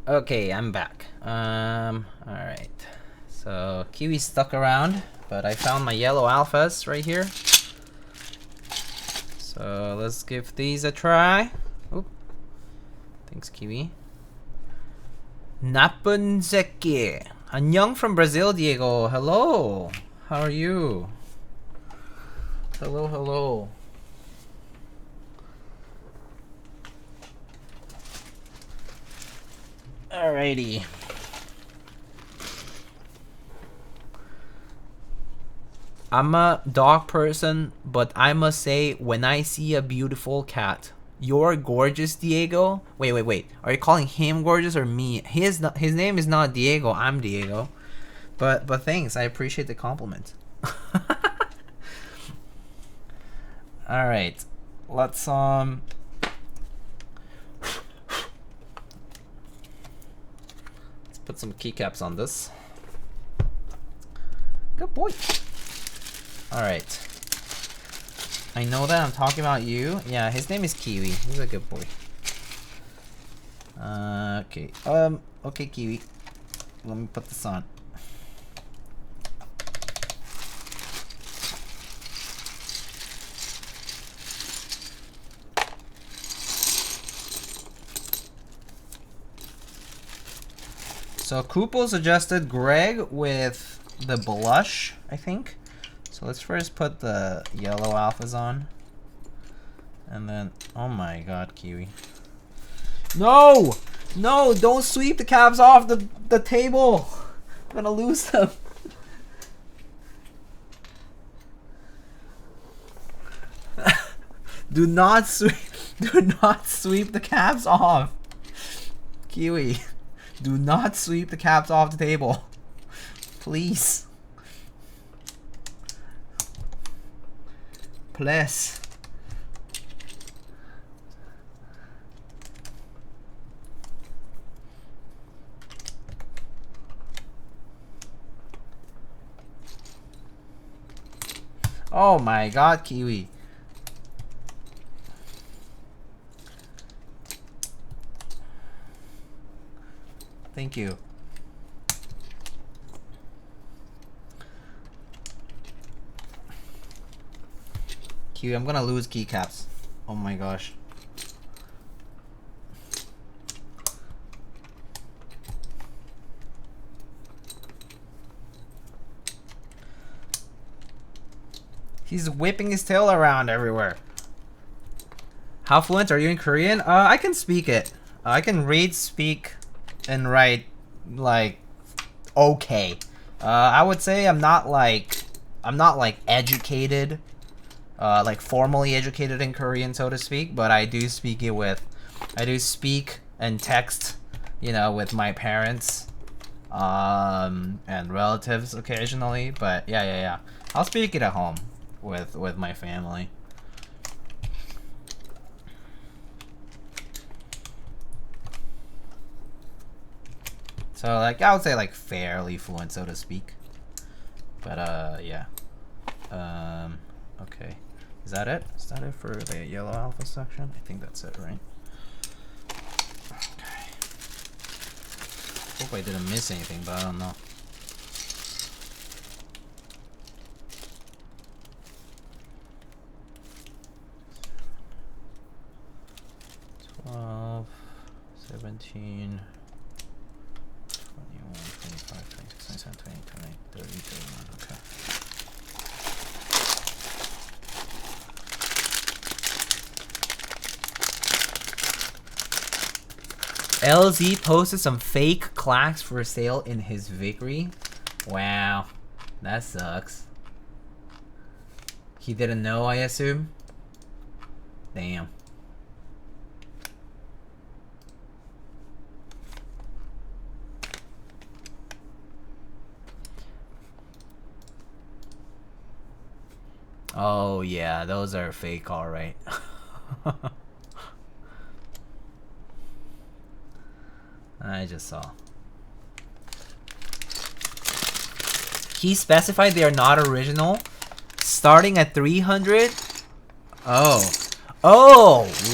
Okay, I'm back. Alright. So, Kiwi stuck around, but I found my yellow alphas right here. So, let's give these a try. Oop. Thanks, Kiwi. Napunzeki. Annyeong from Brazil, Diego. Hello. How are you? Hello, hello. Alrighty. I'm a dog person, but I must say, when I see a beautiful cat, you're gorgeous, Diego. Wait. Are you calling him gorgeous or me? His name is not Diego. I'm Diego. But thanks. I appreciate the compliment. All right. Let's put some keycaps on this. Good boy. All right. I know that I'm talking about you. Yeah, his name is Kiwi. He's a good boy. Okay. Okay, Kiwi. Let me put this on. So Kupo suggested Greg with the blush, I think. So let's first put the yellow alphas on. And then, oh my god, Kiwi. No! No, don't sweep the caps off the table! I'm gonna lose them. Do not sweep the caps off. Kiwi. Do not sweep the caps off the table. Please. Please. Oh my god, Kiwi. Thank you. Kiwi, I'm gonna lose keycaps. Oh my gosh. He's whipping his tail around everywhere. How fluent are you in Korean? I can speak it. I can read, speak, and write like okay. I would say I'm not like educated, like formally educated in Korean, so to speak, but I do speak and text, you know, with my parents and relatives occasionally, but yeah. I'll speak it at home with my family. So like I would say like fairly fluent, so to speak. But yeah. Okay. Is that it? Is that it for the yellow alpha section? I think that's it, right? Okay. Hope I didn't miss anything, but I don't know. $12, $17, $21, $25, $26, $27, $28, $29, $30, $31. Okay. LZ posted some fake clacks for sale in his Victory. Wow, that sucks. He didn't know, I assume. Damn. Oh yeah, those are fake, all right. I just saw. He specified they are not original. Starting at 300. Oh,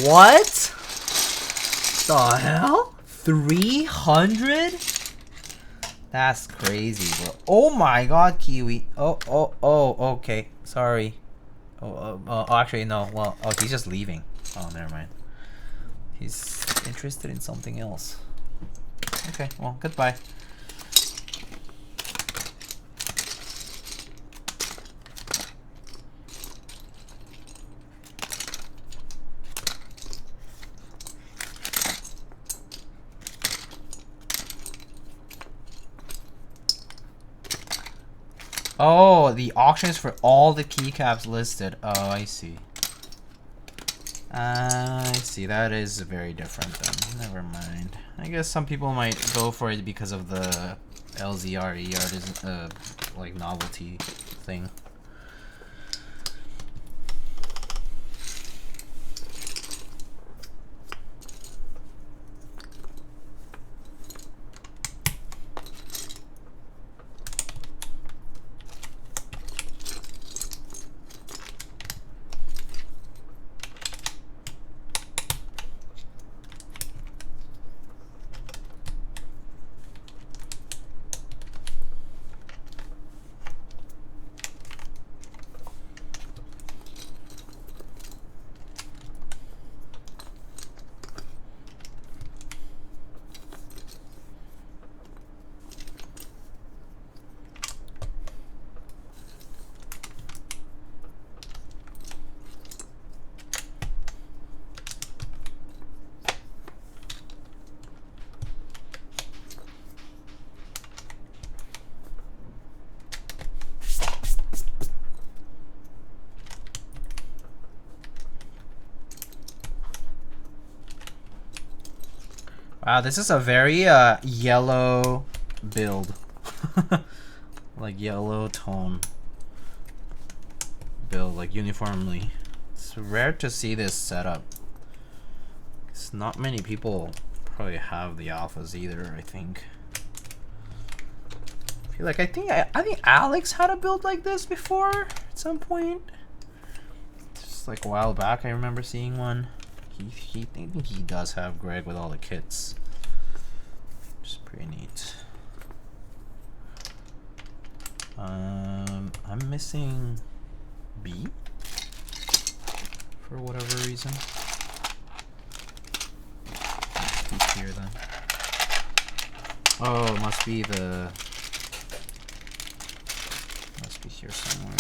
what? The hell? 300? That's crazy, bro. Oh my god, Kiwi. Oh, okay. Sorry. Oh, actually, no. Well, oh, he's just leaving. Oh, never mind. He's interested in something else. Okay, well, goodbye. Oh, the auction is for all the keycaps listed. Oh, I see. I see. That is very different then. Never mind. I guess some people might go for it because of the LZRE artisan, like novelty thing. Wow, this is a very yellow build. Like yellow tone build, like uniformly. It's rare to see this setup. It's not many people probably have the alphas either, I think. I feel like I think Alex had a build like this before at some point. Just like a while back I remember seeing one. I think he does have Greg with all the kits. Which is pretty neat. I'm missing B for whatever reason. He's here then. Oh, it must be here somewhere.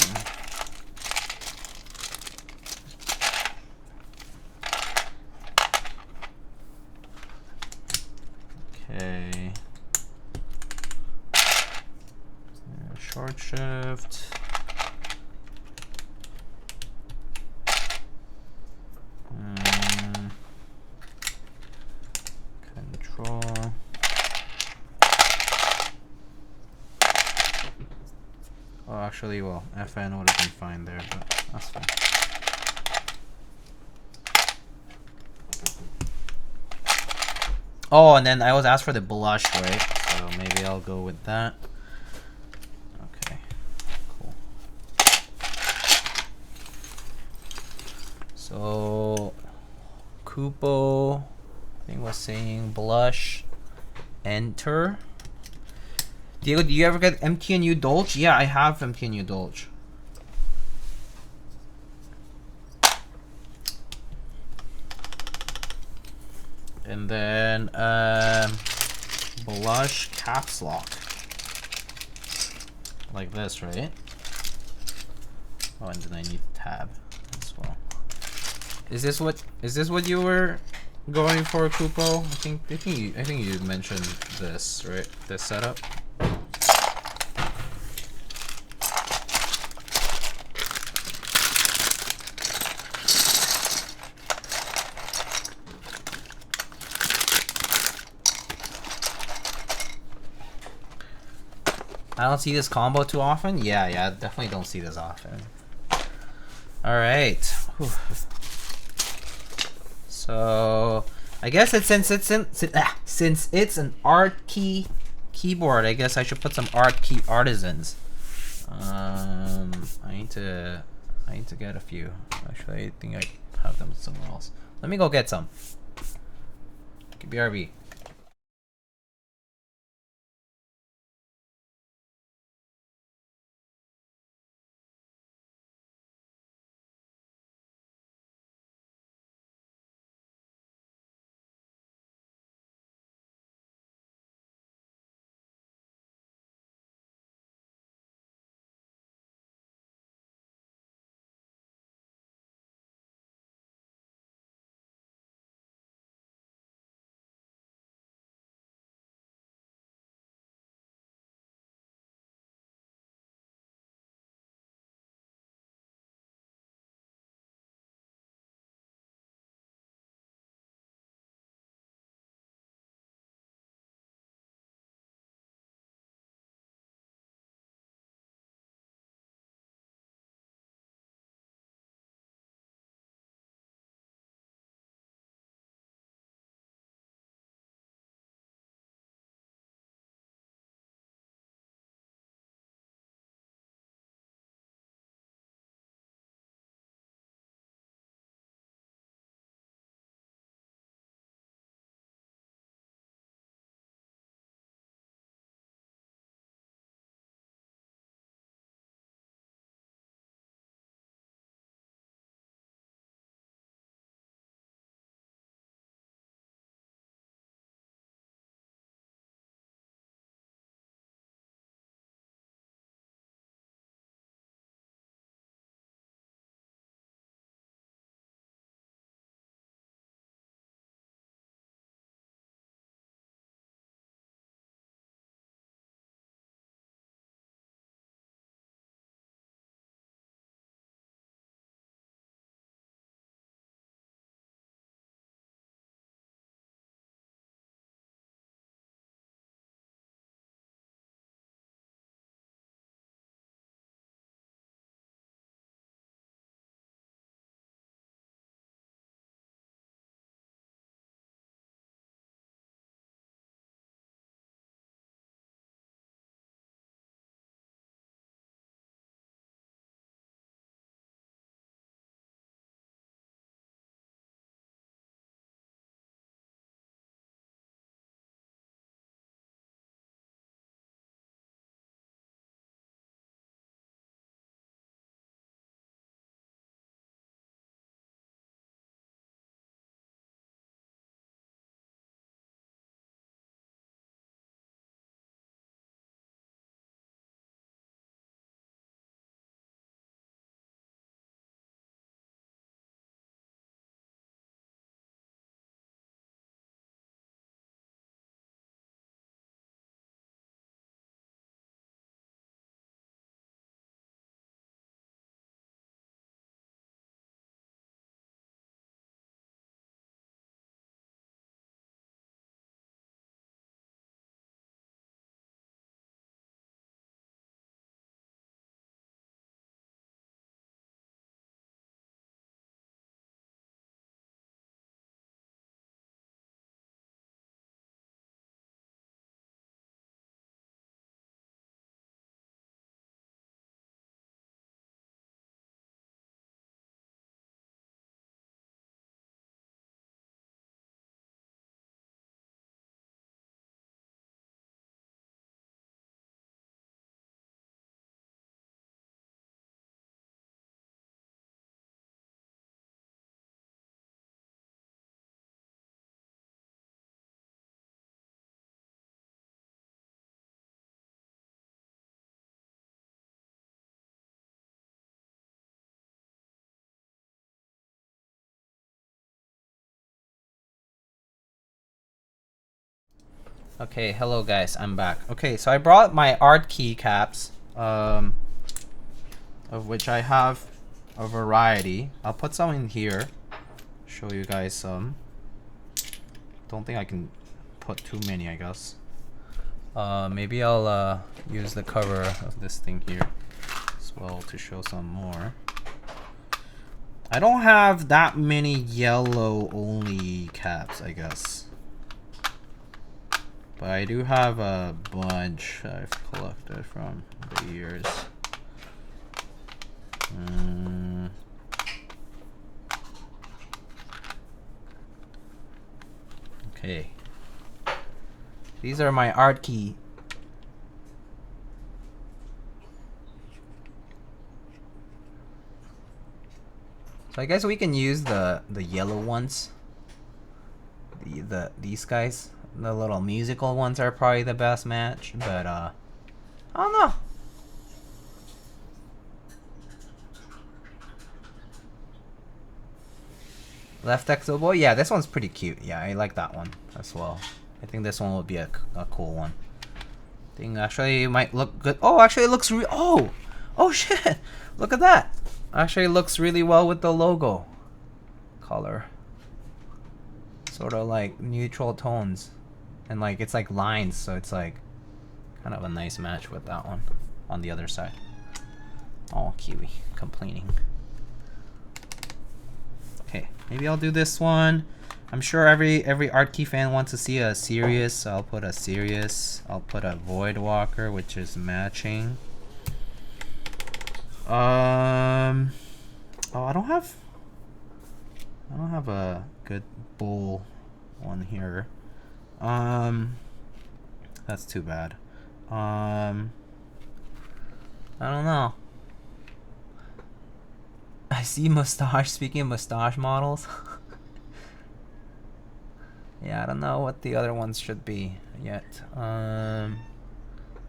Okay. Short shift. Control. Oh, actually, well, FN would have been fine there, but that's fine. Oh, and then I was asked for the blush, right? So maybe I'll go with that. Okay, cool. So, Kupo, I think was saying blush, enter. Diego, do you ever get MTNU Dolce? Yeah, I have MTNU Dolce. And then blush caps lock, like this, right? Oh, and then I need tab as well. Is this what you were going for, Kupo? I think you mentioned this, right? This setup. I don't see this combo too often. Yeah, I definitely don't see this often. All right. Whew. So I guess since it's an ArtKey keyboard, I guess I should put some ArtKey artisans. I need to get a few. Actually, I think I have them somewhere else. Let me go get some. BRB. Okay, hello guys, I'm back. Okay, so I brought my ArtKey caps, of which I have a variety. I'll put some in here, show you guys some. Don't think I can put too many, I guess. Maybe I'll use the cover of this thing here as well to show some more. I don't have that many yellow only caps, I guess. But I do have a bunch I've collected from the years. Okay. These are my ArtKey. So I guess we can use the yellow ones. These guys. The little musical ones are probably the best match, but I don't know. Left Exo Boy, yeah, this one's pretty cute. Yeah, I like that one as well. I think this one will be a cool one. I think actually it might look good. Oh, actually it looks oh shit! Look at that. Actually it looks really well with the logo color. Sort of like neutral tones. And like it's like lines, so it's like kind of a nice match with that one on the other side. Oh, Kiwi complaining. Okay, maybe I'll do this one. I'm sure every ArtKey fan wants to see a Sirius, so I'll put a Sirius. I'll put a Voidwalker, which is matching. Oh, I don't have a good bull one here. That's too bad. I don't know. I see mustache. Speaking of mustache models. Yeah, I don't know what the other ones should be yet.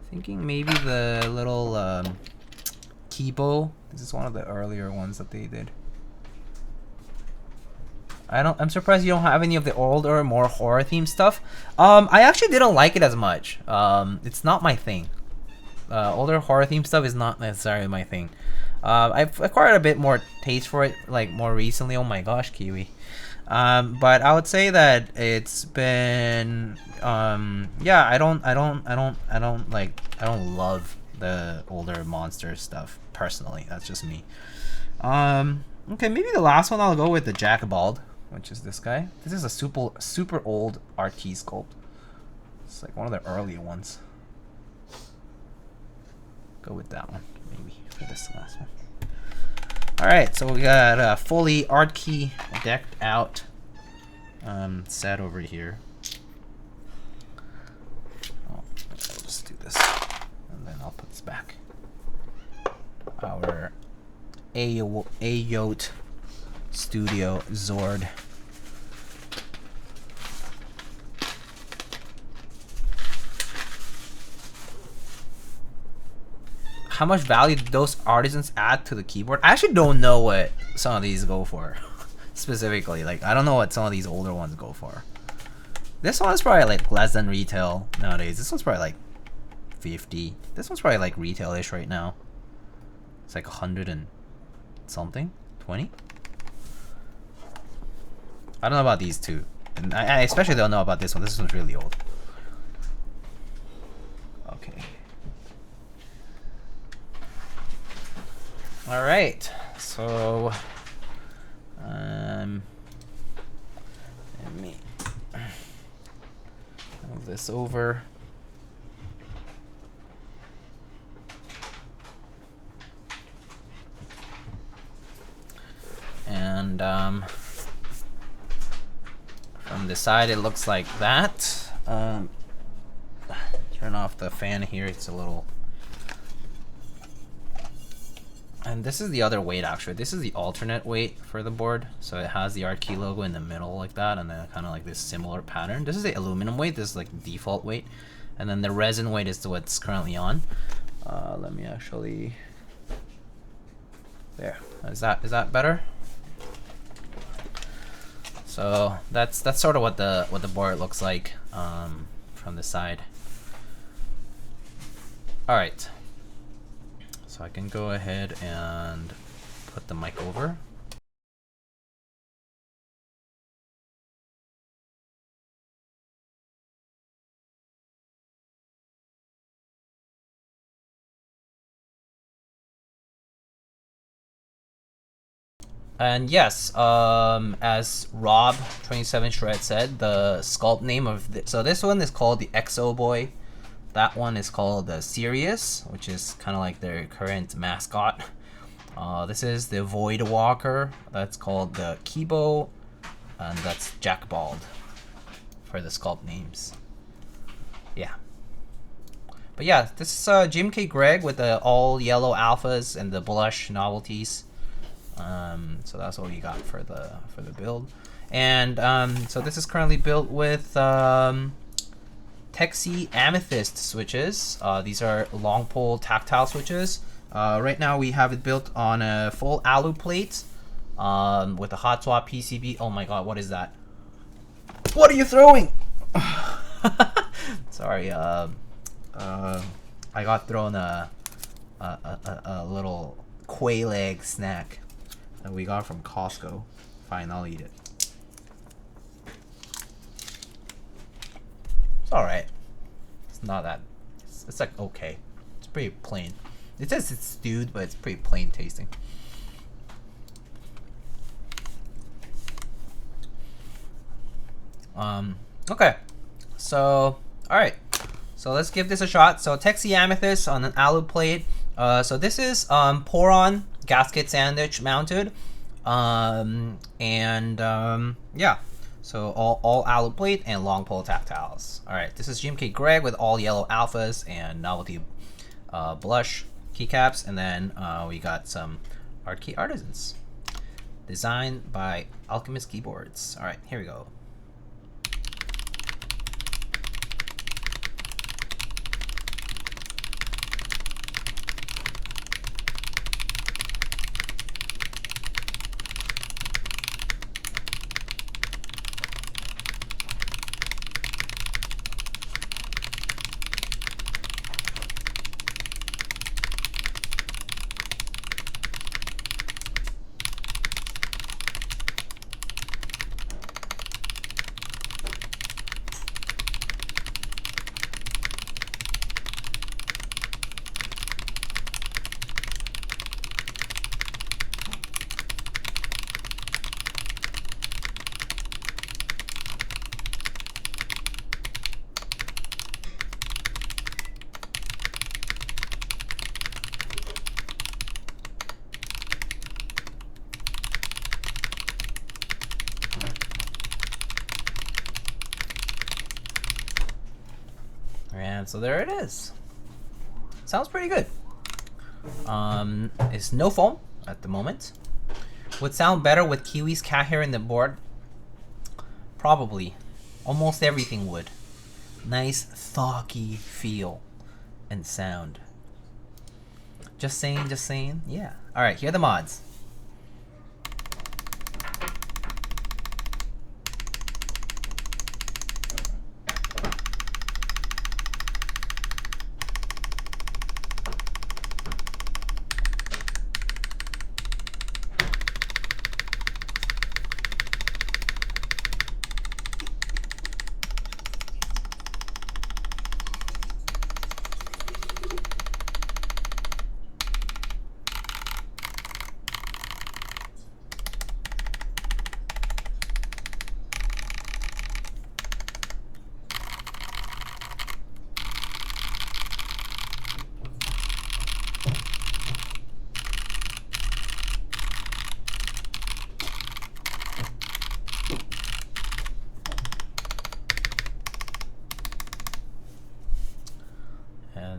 Thinking maybe the little Kibo. This is one of the earlier ones that they did. I'm surprised you don't have any of the older, more horror themed stuff. I actually didn't like it as much. It's not my thing. Older horror themed stuff is not necessarily my thing. I've acquired a bit more taste for it, like more recently. Oh my gosh, Kiwi. But I would say that it's been, yeah, I don't love the older monster stuff personally. That's just me. Okay, maybe the last one I'll go with the Jacobald, which is this guy. This is a super old ArtKey sculpt. It's like one of the earlier ones. Go with that one, maybe, for this last one. Alright, so we got a fully ArtKey decked out set over here. Oh, I'll just do this, and then I'll put this back. Our AYOAT Studio Zord. How much value do those artisans add to the keyboard? I actually don't know what some of these go for. Specifically, like I don't know what some of these older ones go for. This one's probably like less than retail nowadays. This one's probably like 50. This one's probably like retail-ish right now. It's like 100 and something, 20. I don't know about these two, and I especially don't know about this one. This one's really old. Okay. All right, so let me move this over. And from the side it looks like that. Turn off the fan here, it's a little. And this is the other weight actually. This is the alternate weight for the board. So it has the ArtKey logo in the middle like that, and then kind of like this similar pattern. This is the aluminum weight, this is like the default weight. And then the resin weight is what's currently on. Let me actually, there. Is that better? So that's sort of what the board looks like from the side. All right. So I can go ahead and put the mic over. And yes, as Rob27 Shred said, the sculpt name of so this one is called the XO Boy. That one is called the Sirius, which is kind of like their current mascot. This is the Void Walker. That's called the Kibo, and that's Jack Bald for the sculpt names. Yeah. But yeah, this is GMK Greg with the all yellow alphas and the blush novelties. So that's what we got for the build. And so this is currently built with Tecsee Amethyst switches. These are long pole tactile switches. Right now we have it built on a full alu plate with a hot swap PCB. Oh my god, what is that? What are you throwing? Sorry, I got thrown a little quail egg snack that we got from Costco. Fine, I'll eat it. It's alright. It's not that. It's like okay. It's pretty plain. It says it's stewed, but it's pretty plain tasting. Okay. So, alright. So let's give this a shot. So Tecsee Amethyst on an alu plate. So this is pour-on gasket sandwich mounted. Yeah. So all alu plate and long pole tactiles. Alright, this is GMK Greg with all yellow alphas and novelty blush keycaps, and then we got some ArtKey Artisans. Designed by Alchemist keyboards. Alright, here we go. And so there it is. Sounds pretty good. It's no foam at the moment. Would sound better with Kiwi's cat hair in the board. Probably. Almost everything would. Nice thoggy feel and sound. Just saying, just saying. Yeah. Alright, here are the mods.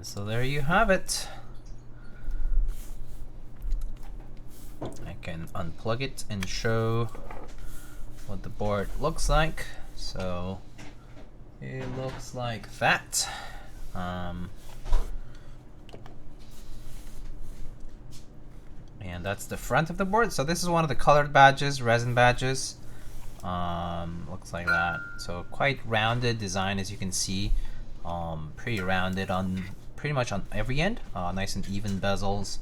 So there you have it. I can unplug it and show what the board looks like. So it looks like that. And that's the front of the board. So this is one of the colored badges, resin badges. Looks like that. So quite rounded design, as you can see. Pretty rounded on pretty much on every end. Nice and even bezels.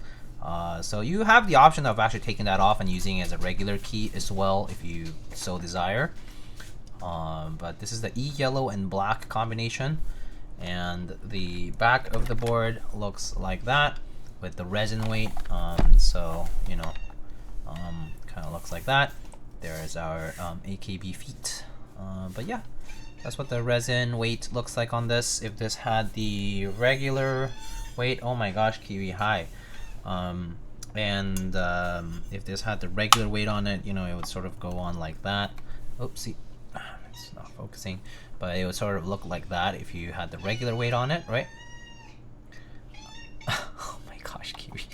So you have the option of actually taking that off and using it as a regular key as well if you so desire. But this is the E yellow and black combination, and the back of the board looks like that with the resin weight. So you know, kind of looks like that. There is our AKB feet. But yeah, that's what the resin weight looks like on this. If this had the regular weight, oh my gosh, Kiwi, hi. If this had the regular weight on it, you know, it would sort of go on like that. Oopsie, it's not focusing, but it would sort of look like that if you had the regular weight on it, right? Oh my gosh, Kiwi.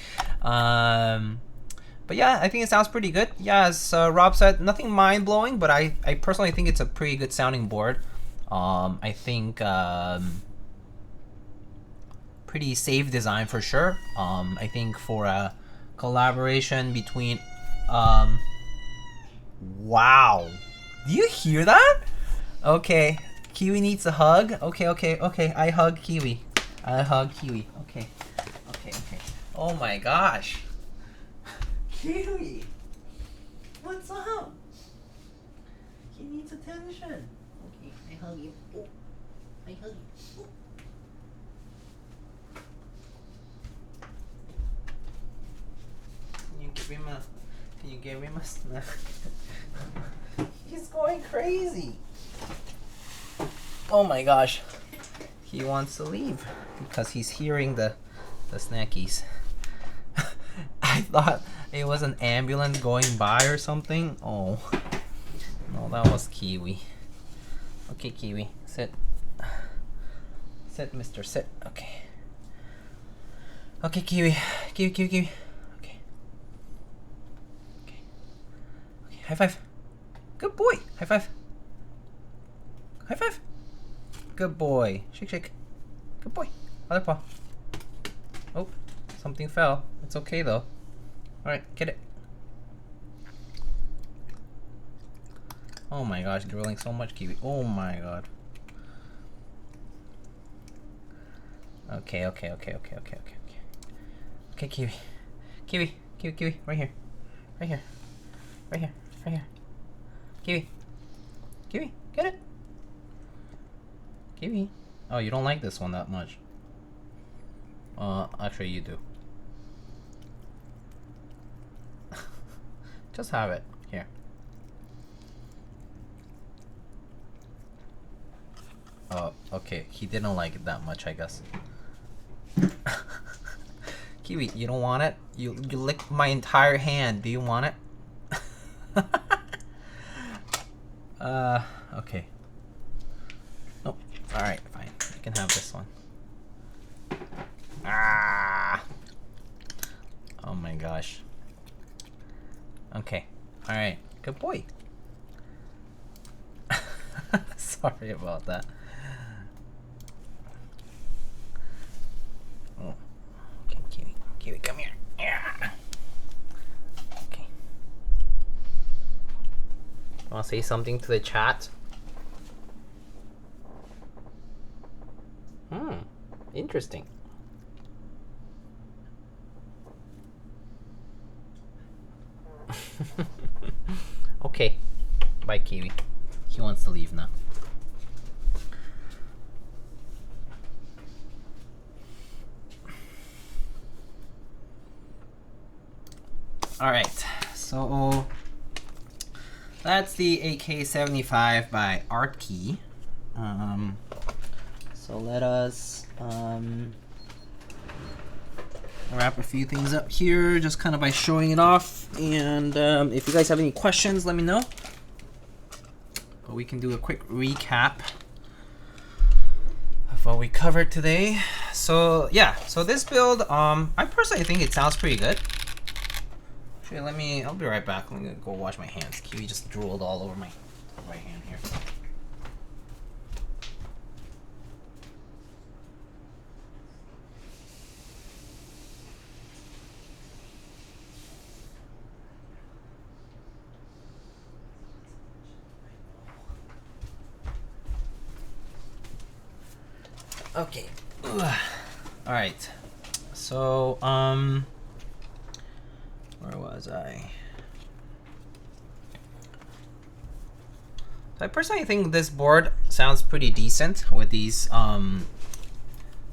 But yeah, I think it sounds pretty good. Yeah, as Rob said, nothing mind-blowing, but I personally think it's a pretty good sounding board. I think pretty safe design for sure. I think for a collaboration between wow, do you hear that? Okay, Kiwi needs a hug. Okay, I hug Kiwi. Okay. Oh my gosh, Kiwi, what's up? He needs attention. Okay, I hug you. Oh, I hug you. Oh. Can you give him a snack? He's going crazy. Oh my gosh. He wants to leave because he's hearing the snackies. I thought it was an ambulance going by or something. Oh. No, that was Kiwi. Okay, Kiwi, sit. Sit, mister, sit. Okay. Okay, Kiwi. Kiwi. High five. Good boy. High five. Good boy. Shake. Good boy. Other paw. Oh, something fell. It's okay though. Alright, get it. Oh my gosh, drilling so much, Kiwi. Oh my god. Okay. Okay, Kiwi. Kiwi. Right here. Kiwi, get it. Kiwi. Oh, you don't like this one that much. Actually you do. Just have it. Here. Oh, okay. He didn't like it that much, I guess. Kiwi, you don't want it? You licked my entire hand. Do you want it? Okay. Nope. Alright, fine. You can have this one. Ah! Oh my gosh. Okay. Alright. Good boy. Sorry about that. Oh. Okay, Kiwi, come here. Yeah. Okay. Want to say something to the chat? Interesting. Okay. Bye, Kiwi. He wants to leave now. Alright, so that's the AK75 by ArtKey. So let us wrap a few things up here, just kind of by showing it off. And if you guys have any questions, let me know. But we can do a quick recap of what we covered today. So yeah, so this build, I personally think it sounds pretty good. Actually, I'll be right back. Let me go wash my hands. Kiwi just drooled all over my right hand here. Okay. All right. So where was I? So I personally think this board sounds pretty decent with these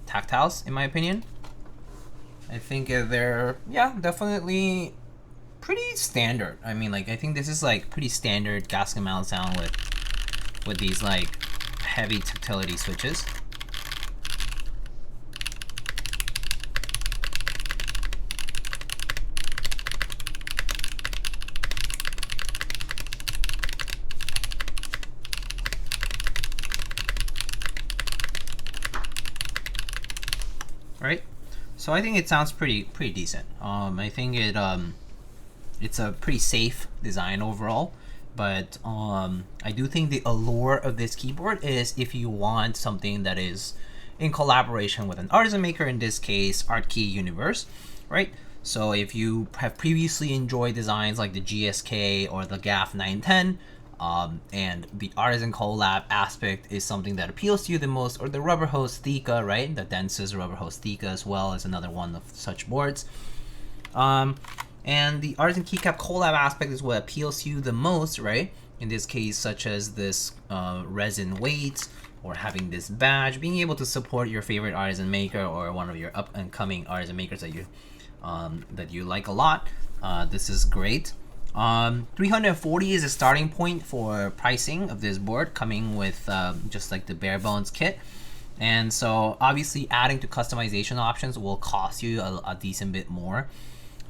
tactiles, in my opinion. I think they're, yeah, definitely pretty standard. I mean, like, I think this is like pretty standard gasket mount sound with these like heavy tactility switches. Right, so I think it sounds pretty decent. I think it's a pretty safe design overall, but I do think the allure of this keyboard is if you want something that is in collaboration with an artisan maker, in this case ArtKey Universe, right? So if you have previously enjoyed designs like the GSK or the GAF 910, and the artisan collab aspect is something that appeals to you the most, or the rubber hose Thika, right? The densest rubber hose Thika as well is another one of such boards. And the artisan keycap collab aspect is what appeals to you the most, right? In this case, such as this resin weight, or having this badge, being able to support your favorite artisan maker or one of your up and coming artisan makers that you like a lot. This is great. 340 is a starting point for pricing of this board, coming with just like the bare bones kit. And so obviously adding to customization options will cost you a decent bit more.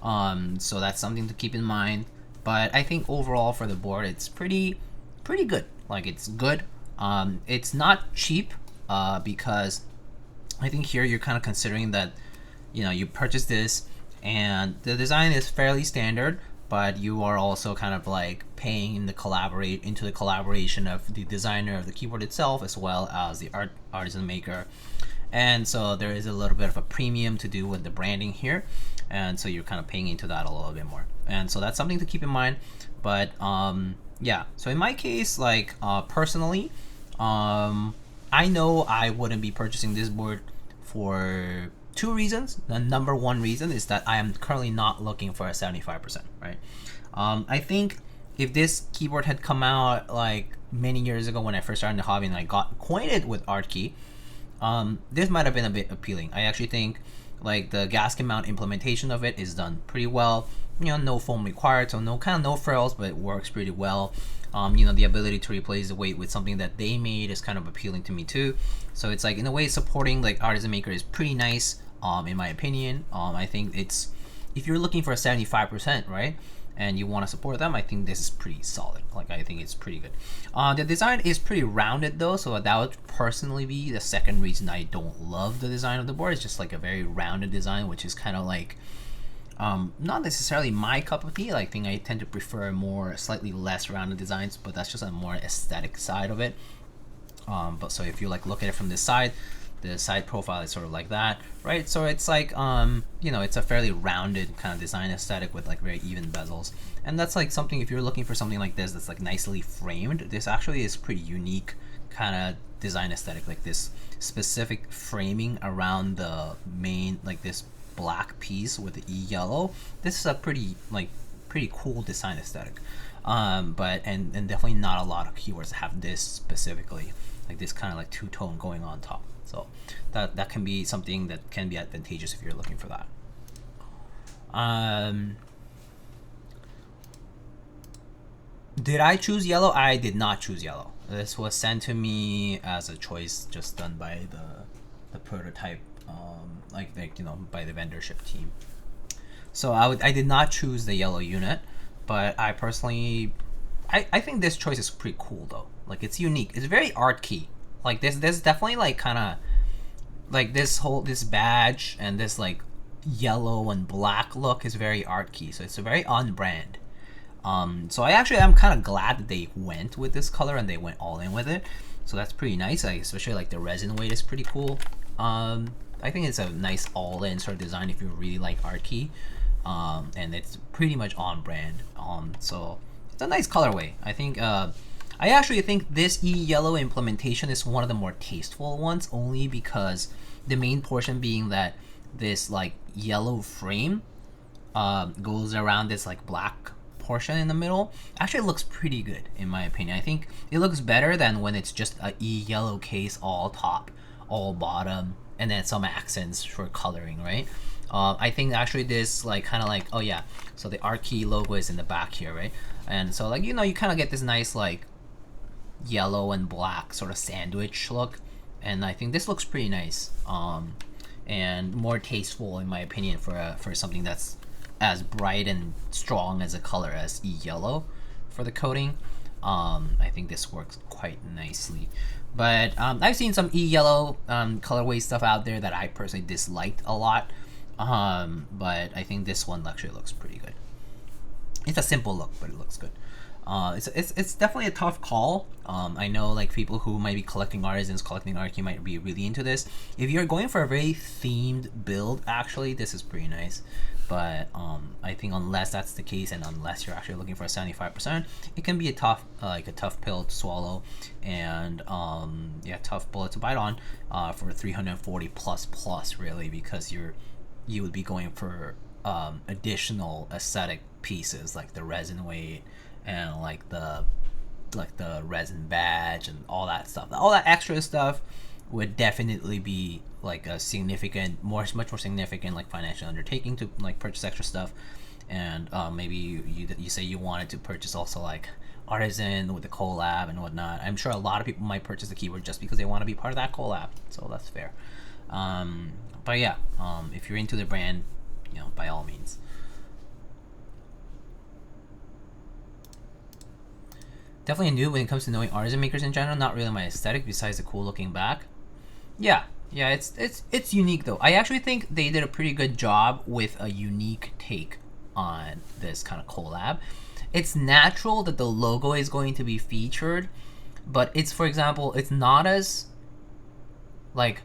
So that's something to keep in mind. But I think overall for the board, it's pretty good. Like, it's good. It's not cheap because I think here you're kind of considering that, you know, you purchase this and the design is fairly standard, but you are also kind of like paying into the collaboration of the designer of the keyboard itself, as well as the artisan maker. And so there is a little bit of a premium to do with the branding here, and so you're kind of paying into that a little bit more. And so that's something to keep in mind. But yeah, so in my case, like personally, I know I wouldn't be purchasing this board for two reasons. The number one reason is that I am currently not looking for a 75%, right? I think if this keyboard had come out like many years ago when I first started in the hobby and I got acquainted with ArtKey, this might have been a bit appealing. I actually think like the gasket mount implementation of it is done pretty well. You know, no foam required, so no frills, but it works pretty well. You know, the ability to replace the weight with something that they made is kind of appealing to me too. So it's like, in a way, supporting like artisan maker is pretty nice, in my opinion. I think it's, if you're looking for a 75%, right, and you want to support them, I think this is pretty solid. Like, I think it's pretty good. The design is pretty rounded though, so that would personally be the second reason I don't love the design of the board. It's just like a very rounded design, which is kind of like not necessarily my cup of tea. Like, I think I tend to prefer more slightly less rounded designs, but that's just a more aesthetic side of it. But so if you like look at it from this side, the side profile is sort of like that, right? So it's like, you know, it's a fairly rounded kind of design aesthetic with like very even bezels. And that's like something, if you're looking for something like this that's like nicely framed, this actually is pretty unique kind of design aesthetic, like this specific framing around the main, like this black piece with the yellow. This is a pretty cool design aesthetic. But and definitely not a lot of keyboards have this specifically, like this kind of like two-tone going on top. So that can be something that can be advantageous if you're looking for that. Did I choose yellow? I did not choose yellow. This was sent to me as a choice just done by the prototype, like you know, by the vendorship team. So I did not choose the yellow unit, but I personally, I think this choice is pretty cool though. Like, it's unique. It's very ArtKey. Like, there's definitely like kind of like this badge and this like yellow and black look is very ArtKey. So it's a very on brand. So I'm kind of glad that they went with this color and they went all in with it. So that's pretty nice. Like, especially like the resin weight is pretty cool. I think it's a nice all-in sort of design if you really like ArtKey. And it's pretty much on brand. So it's a nice colorway. I think I actually think this E-yellow implementation is one of the more tasteful ones, only because the main portion being that this like yellow frame goes around this like black portion in the middle. Actually, it looks pretty good in my opinion. I think it looks better than when it's just a E-yellow case, all top, all bottom, and then some accents for coloring, right? I think actually this like kind of like, oh yeah, so the ArtKey logo is in the back here, right? And so like, you know, you kind of get this nice like yellow and black sort of sandwich look, and I think this looks pretty nice, and more tasteful in my opinion for something that's as bright and strong as a color as E-yellow for the coating. I think this works quite nicely. But I've seen some E-yellow colorway stuff out there that I personally disliked a lot, but I think this one actually looks pretty good. It's a simple look, but it looks good. It's definitely a tough call. I know like people who might be collecting artisans, collecting ArtKey might be really into this. If you're going for a very themed build, actually this is pretty nice. But I think unless that's the case, and unless you're actually looking for a 75%, it can be a tough pill to swallow, and yeah, tough bullet to bite on for 340 plus really, because you would be going for additional aesthetic pieces like the resin weight and like the resin badge and all that stuff. All that extra stuff would definitely be like a significant, much more significant like financial undertaking to like purchase extra stuff. And maybe you say you wanted to purchase also like artisan with the collab and whatnot. I'm sure a lot of people might purchase the keyboard just because they want to be part of that collab, so that's fair. But yeah, if you're into the brand, you know, by all means. Definitely new when it comes to knowing artisan makers in general. Not really my aesthetic, besides the cool looking back. Yeah, it's unique though. I actually think they did a pretty good job with a unique take on this kind of collab. It's natural that the logo is going to be featured, but it's, for example, it's not as like,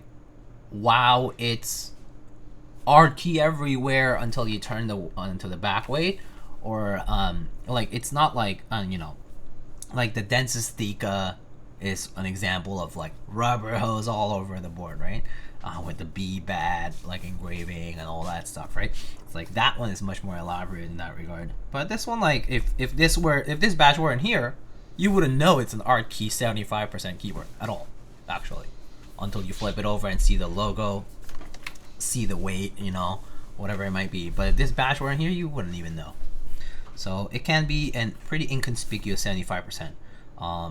wow, it's ArtKey everywhere until you turn the back way, or like it's not like you know, like the Densest Thika is an example of like rubber hose all over the board, right? With the B bad like engraving and all that stuff, right? It's like that one is much more elaborate in that regard. But this one, like if this badge weren't here, you wouldn't know it's an ArtKey 75% keyboard at all, actually, until you flip it over and see the logo, see the weight, you know, whatever it might be. But if this badge weren't here, you wouldn't even know. So it can be a pretty inconspicuous 75%,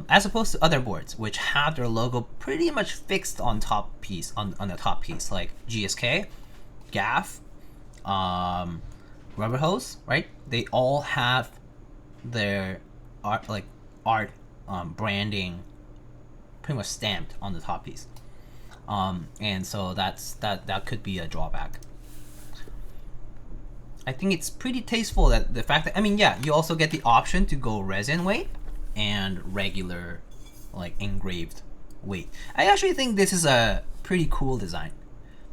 as opposed to other boards which have their logo pretty much fixed on top piece, on the top piece, like GSK, GAF, Rubber Hose, right? They all have their art branding pretty much stamped on the top piece, and so that could be a drawback. I think it's pretty tasteful that the fact that, I mean, yeah, you also get the option to go resin weight and regular like engraved weight. I actually think this is a pretty cool design.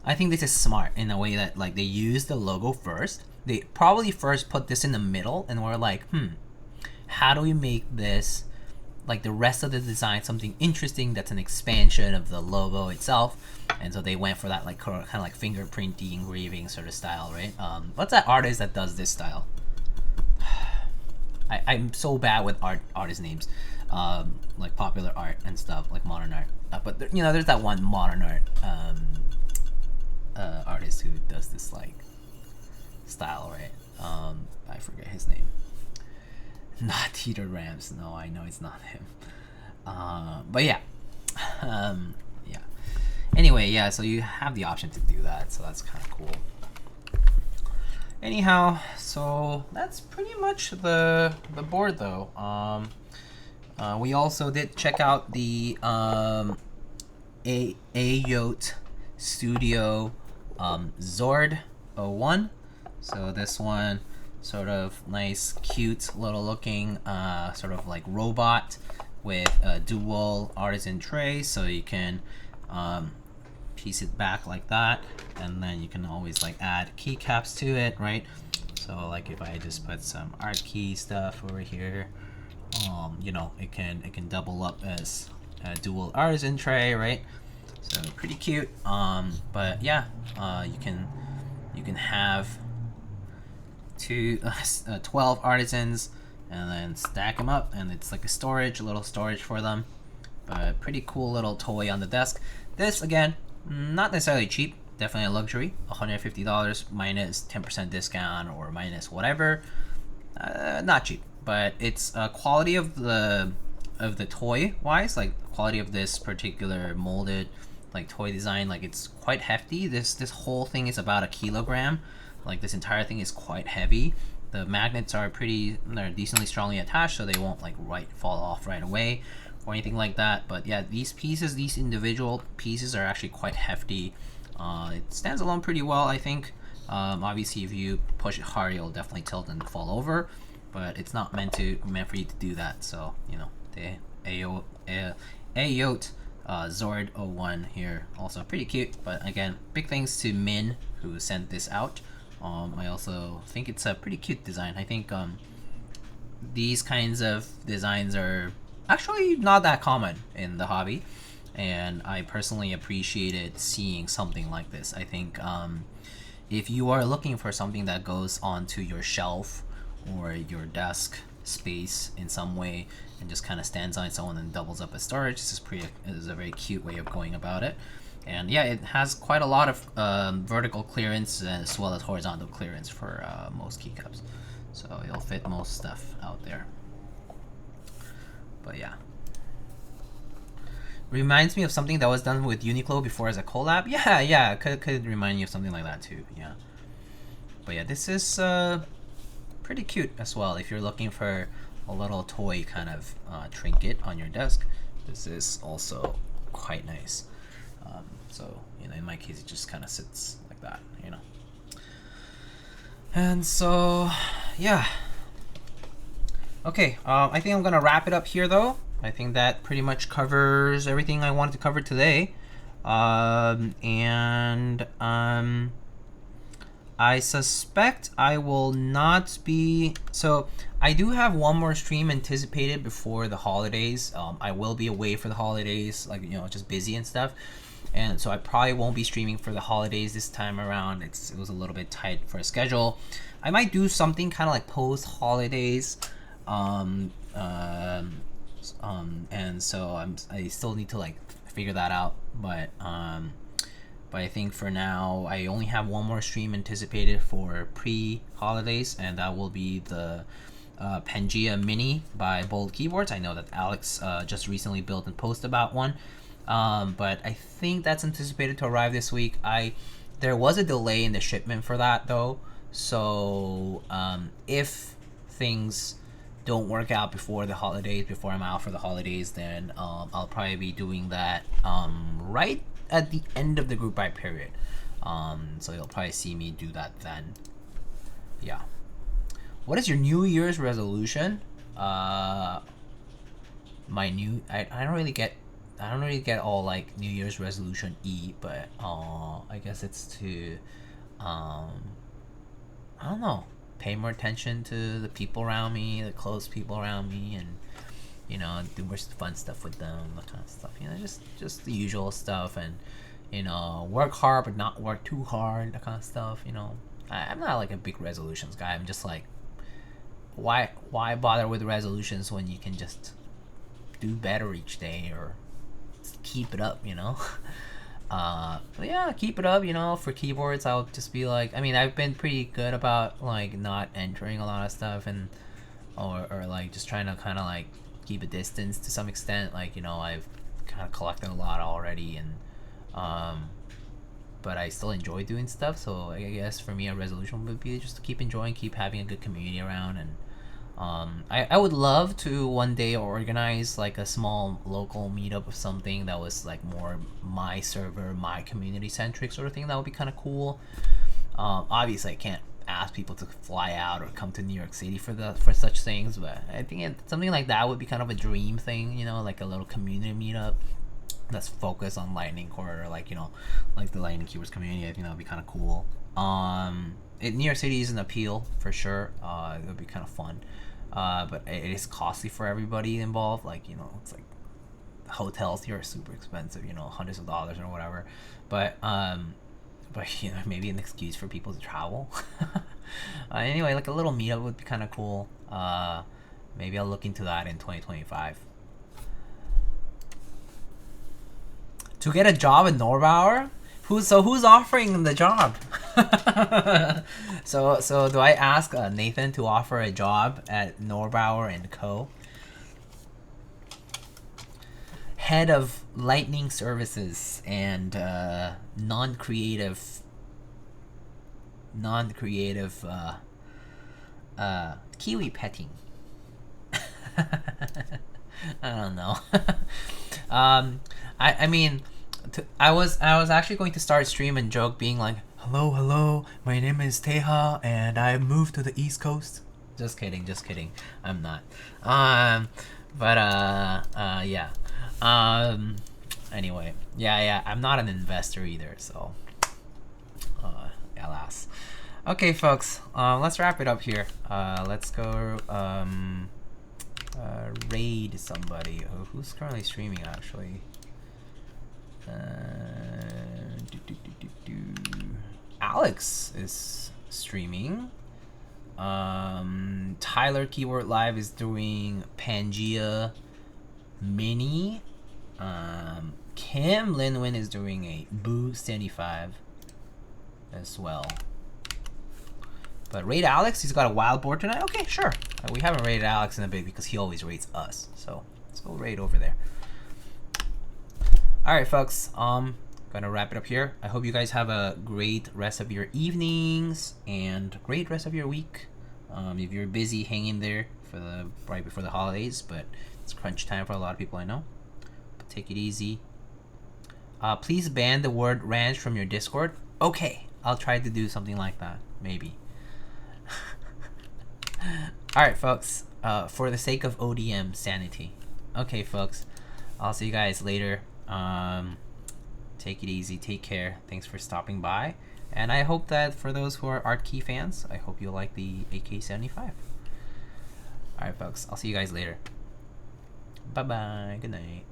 I think this is smart in a way that like they use the logo first. They probably first put this in the middle and were like, how do we make this, like the rest of the design, something interesting that's an expansion of the logo itself? And so they went for that like kind of like fingerprinty engraving sort of style, right? What's that artist that does this style? I'm so bad with artist names, like popular art and stuff, like modern art. But there, you know, there's that one modern art artist who does this like style, right? I forget his name. Not Teeter Rams. No, I know it's not him. But yeah. Yeah. Anyway, yeah, so you have the option to do that, so that's kind of cool. Anyhow, so that's pretty much the board though. We also did check out the AYOAT Studio ZORD-01. So this one, sort of nice, cute, little looking, sort of like robot with a dual artisan tray, so you can piece it back like that, and then you can always like add keycaps to it, right? So like if I just put some ArtKey stuff over here, you know, it can double up as a dual artisan tray, right? So pretty cute. But yeah, you can have 12 artisans and then stack them up, and it's like a little storage for them. But pretty cool little toy on the desk. This again, not necessarily cheap, definitely a luxury. $150 minus 10% discount or minus whatever. Not cheap, but it's quality of the toy wise, like quality of this particular molded like toy design, like it's quite hefty. This whole thing is about 1 kilogram. Like this entire thing is quite heavy. The magnets are they're decently strongly attached, so they won't like fall off right away or anything like that. But yeah, these individual pieces are actually quite hefty. It stands alone pretty well, I think. Obviously, if you push it hard, it'll definitely tilt and fall over. But it's not meant for you to do that. So you know, the AYOAT ZORD-01 here, also pretty cute. But again, big thanks to Min who sent this out. I also think it's a pretty cute design. I think these kinds of designs are actually not that common in the hobby, and I personally appreciated seeing something like this. I think if you are looking for something that goes onto your shelf or your desk space in some way and just kind of stands on its own and doubles up as storage, this is a very cute way of going about it. And yeah, it has quite a lot of vertical clearance as well as horizontal clearance for most keycaps, so it'll fit most stuff out there. But yeah, reminds me of something that was done with Uniqlo before as a collab. Yeah, could remind you of something like that too. Yeah, but yeah, this is pretty cute as well. If you're looking for a little toy kind of trinket on your desk, this is also quite nice. So you know, in my case, it just kind of sits like that, you know. And so yeah, okay, I think I'm gonna wrap it up here though. I think that pretty much covers everything I wanted to cover today. I suspect I will not be, so I do have one more stream anticipated before the holidays. I will be away for the holidays, like, you know, just busy and stuff. And so I probably won't be streaming for the holidays this time around. It was a little bit tight for a schedule. I might do something kind of like post holidays. And so I still need to like figure that out. But I think for now I only have one more stream anticipated for pre-holidays, and that will be the Pangea Mini by Bold Keyboards. I know that Alex just recently built and posted about one. But I think that's anticipated to arrive this week. There was a delay in the shipment for that though, so if things don't work out before the holidays, before I'm out for the holidays, then I'll probably be doing that right at the end of the group buy period. So you'll probably see me do that then. Yeah. What is your New Year's resolution? I don't really get all like New Year's resolution but I guess it's to I don't know, pay more attention to the people around me, the close people around me, and you know, do more fun stuff with them, that kind of stuff, you know, just the usual stuff, and you know, work hard but not work too hard, that kind of stuff, you know. I'm not like a big resolutions guy. I'm just like, why bother with resolutions when you can just do better each day, or keep it up, you know. But yeah, keep it up, you know. For keyboards, I'll just be like, I mean, I've been pretty good about like not entering a lot of stuff, and or like just trying to kind of like keep a distance to some extent. Like, you know, I've kind of collected a lot already, and but I still enjoy doing stuff. So I guess for me, a resolution would be just to keep enjoying, keep having a good community around, and I would love to one day organize like a small local meetup of something that was like more my server, my community centric sort of thing. That would be kind of cool. Obviously I can't ask people to fly out or come to New York City for such things, but I think something like that would be kind of a dream thing, you know, like a little community meetup that's focused on Lightning Core, or like, you know, like the Lightning Keyboards community. I think that would be kind of cool. New York City is an appeal for sure. It would be kind of fun. but it is costly for everybody involved. Like, you know, it's like hotels here are super expensive, you know, hundreds of dollars or whatever. But you know, maybe an excuse for people to travel. Anyway, like a little meetup would be kind of cool. Maybe I'll look into that in 2025. To get a job in Norbauer? Who's offering the job? So do I ask Nathan to offer a job at Norbauer and Co? Head of Lightning Services and non-creative kiwi petting. I don't know. I mean, I was actually going to start stream and joke being like, hello, my name is Teha and I moved to the East Coast. Just kidding. I'm not. Yeah. Anyway, yeah, I'm not an investor either, so alas. Okay, folks, let's wrap it up here. Let's go raid somebody. Who's currently streaming, actually? Alex is streaming. Tyler Keyword Live is doing Pangea Mini. Kim Linwin is doing a Boo 75 as well. But raid Alex, he's got a wild board tonight. Okay, sure. We haven't raided Alex in a bit because he always raids us. So let's go raid over there. Alright, folks. Gonna wrap it up here. I hope you guys have a great rest of your evenings and great rest of your week. If you're busy, hang in there for the right before the holidays, but it's crunch time for a lot of people I know. But take it easy. Please ban the word ranch from your Discord. Okay, I'll try to do something like that, maybe. Alright, folks, for the sake of ODM sanity. Okay, folks, I'll see you guys later. Take it easy, take care, thanks for stopping by, and I hope that for those who are ArtKey fans, I hope you like the AK75. Alright, folks, I'll see you guys later. Bye bye, good night.